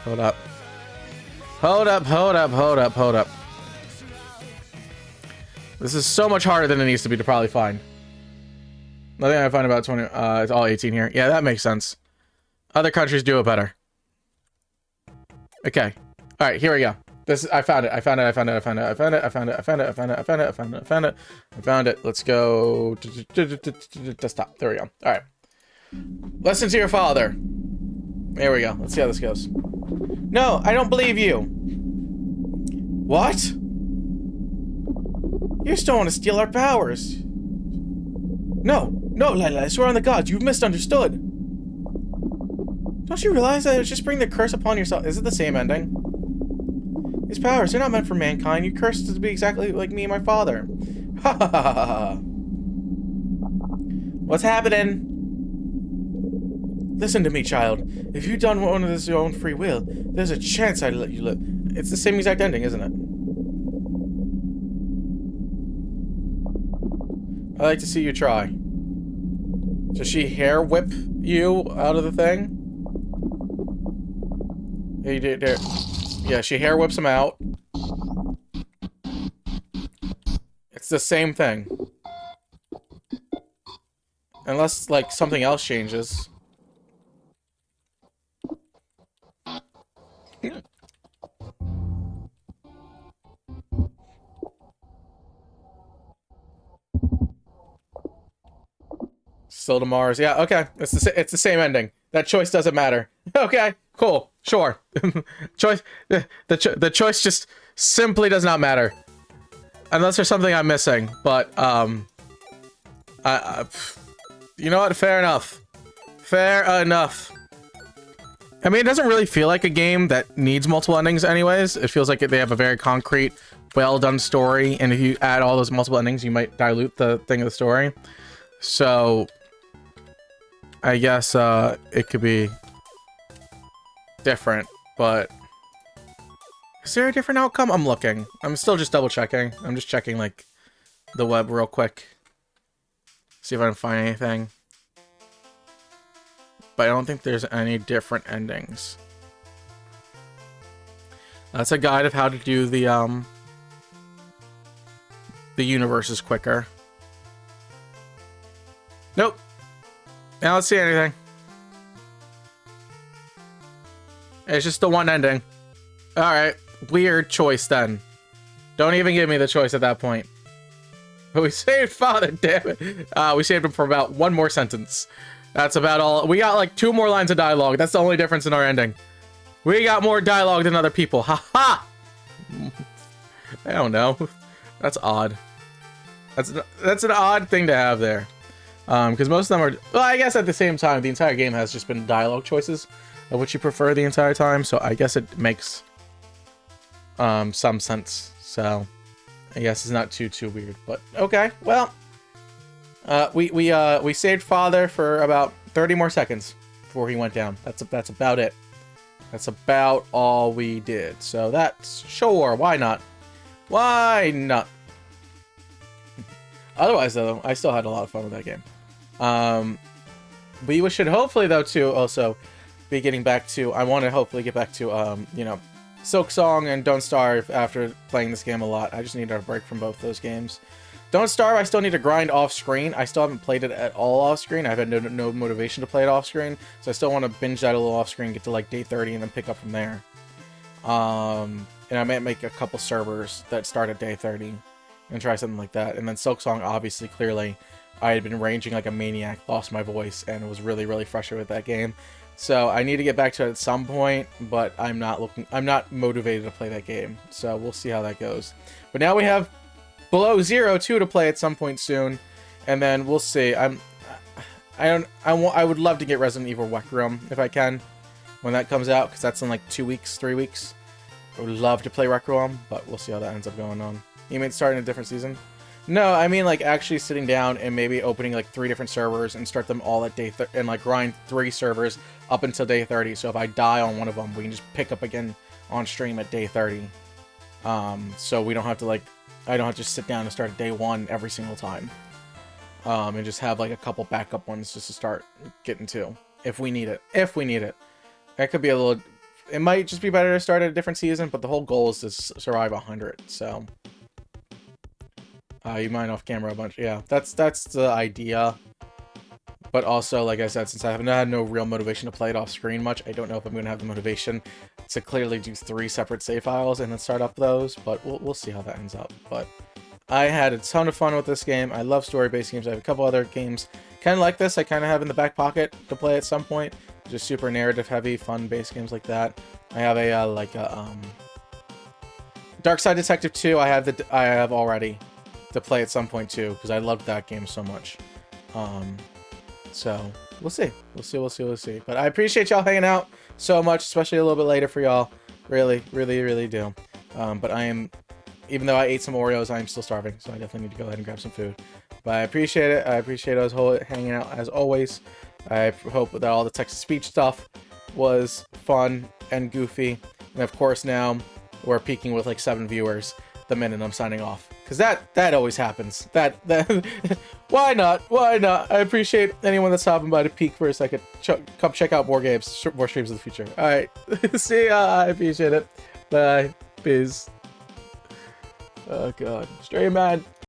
Hold up. Hold up. This is so much harder than it needs to be to probably find. Nothing I find about 20, it's all 18 here. Yeah, that makes sense. Other countries do it better. Okay. All right, here we go. I found it. Let's go. Desktop. There we go. All right. Listen to your father. There we go. Let's see how this goes. No, I don't believe you. What? You still want to steal our powers. No, Lila, I swear on the gods, you've misunderstood. Don't you realize that it's just bring the curse upon yourself? Is it the same ending? These powers are not meant for mankind. You cursed to be exactly like me and my father. Ha ha ha ha ha. What's happening? Listen to me, child. If you'd done one of this your own free will, there's a chance I'd let you live. It's the same exact ending, isn't it? I'd like to see you try. Does she hair whip you out of the thing? Yeah, you did there. Yeah, she hair whips him out. It's the same thing. Unless, like, something else changes. Still to Mars. Yeah, okay. It's the same ending. That choice doesn't matter. Okay, cool. Sure. Choice the choice just simply does not matter. Unless there's something I'm missing, but you know what? Fair enough. Fair enough. I mean, it doesn't really feel like a game that needs multiple endings anyways. It feels like they have a very concrete, well-done story, and if you add all those multiple endings, you might dilute the thing of the story. So, I guess it could be different, but is there a different outcome? I'm looking. I'm still just double checking. I'm just checking, like, the web real quick. See if I can find anything. But I don't think there's any different endings. That's a guide of how to do the universes quicker. Nope. I don't see anything. It's just the one ending. Alright. Weird choice then. Don't even give me the choice at that point. But we saved Father, damn it. We saved him for about one more sentence. That's about all. We got like 2 more lines of dialogue. That's the only difference in our ending. We got more dialogue than other people. Ha ha! I don't know. That's odd. That's an odd thing to have there. Because most of them are... Well, I guess at the same time, the entire game has just been dialogue choices of which you prefer the entire time. So I guess it makes some sense. So I guess it's not too weird. But okay, well... We saved Father for about 30 more seconds before he went down. That's about it. That's about all we did. So that's sure. Why not? Why not? Otherwise, though, I still had a lot of fun with that game. We should hopefully, though, too, also be getting back to. I want to hopefully get back to, you know, Silksong and Don't Starve after playing this game a lot. I just need a break from both those games. Don't Starve, I still need to grind off screen. I still haven't played it at all off screen. I've had no motivation to play it off screen. So I still want to binge that a little off screen, get to like day 30 and then pick up from there. And I might make a couple servers that start at day 30 and try something like that. And then Silksong, obviously, clearly, I had been raging like a maniac, lost my voice, and was really frustrated with that game. So I need to get back to it at some point, but I'm not motivated to play that game. So we'll see how that goes. But now we have Below Zero 2 to play at some point soon, and then we'll see. I would love to get Resident Evil Requiem if I can when that comes out, because that's in like 2 weeks, 3 weeks. I would love to play Requiem, but we'll see how that ends up going on. You mean starting a different season? No, I mean like actually sitting down and maybe opening like 3 different servers and start them all at day 30 and like grind 3 servers up until day 30. So if I die on one of them, we can just pick up again on stream at day 30. So we don't have to like. I don't have to just sit down and start at day 1 every single time. And just have like a couple backup ones just to start getting to. If we need it. If we need it. That could be a little... It might just be better to start at a different season, but the whole goal is to survive 100, so... you mine off camera a bunch. Yeah, that's the idea. But also, like I said, since I haven't had no real motivation to play it off screen much, I don't know if I'm going to have the motivation to clearly do 3 separate save files and then start up those, but we'll see how that ends up. But I had a ton of fun with this game. I love story-based games. I have a couple other games kind of like this I kind of have in the back pocket to play at some point. Just super narrative-heavy, fun-based games like that. I have a, Dark Side Detective 2 I have already to play at some point too, because I loved that game so much. So we'll see. We'll see. But I appreciate y'all hanging out so much, especially a little bit later for y'all. Really do. But I am, even though I ate some Oreos, I am still starving, so I definitely need to go ahead and grab some food. But I appreciate it. I appreciate us hanging out as always. I hope that all the text-to-speech stuff was fun and goofy. And of course now we're peaking with like 7 viewers the minute I'm signing off. Because that always happens. That why not? I appreciate anyone that's stopping by to peek for a second. Come check out more games, more streams in the future. Alright. See ya. I appreciate it. Bye. Peace. Oh god. Stream man.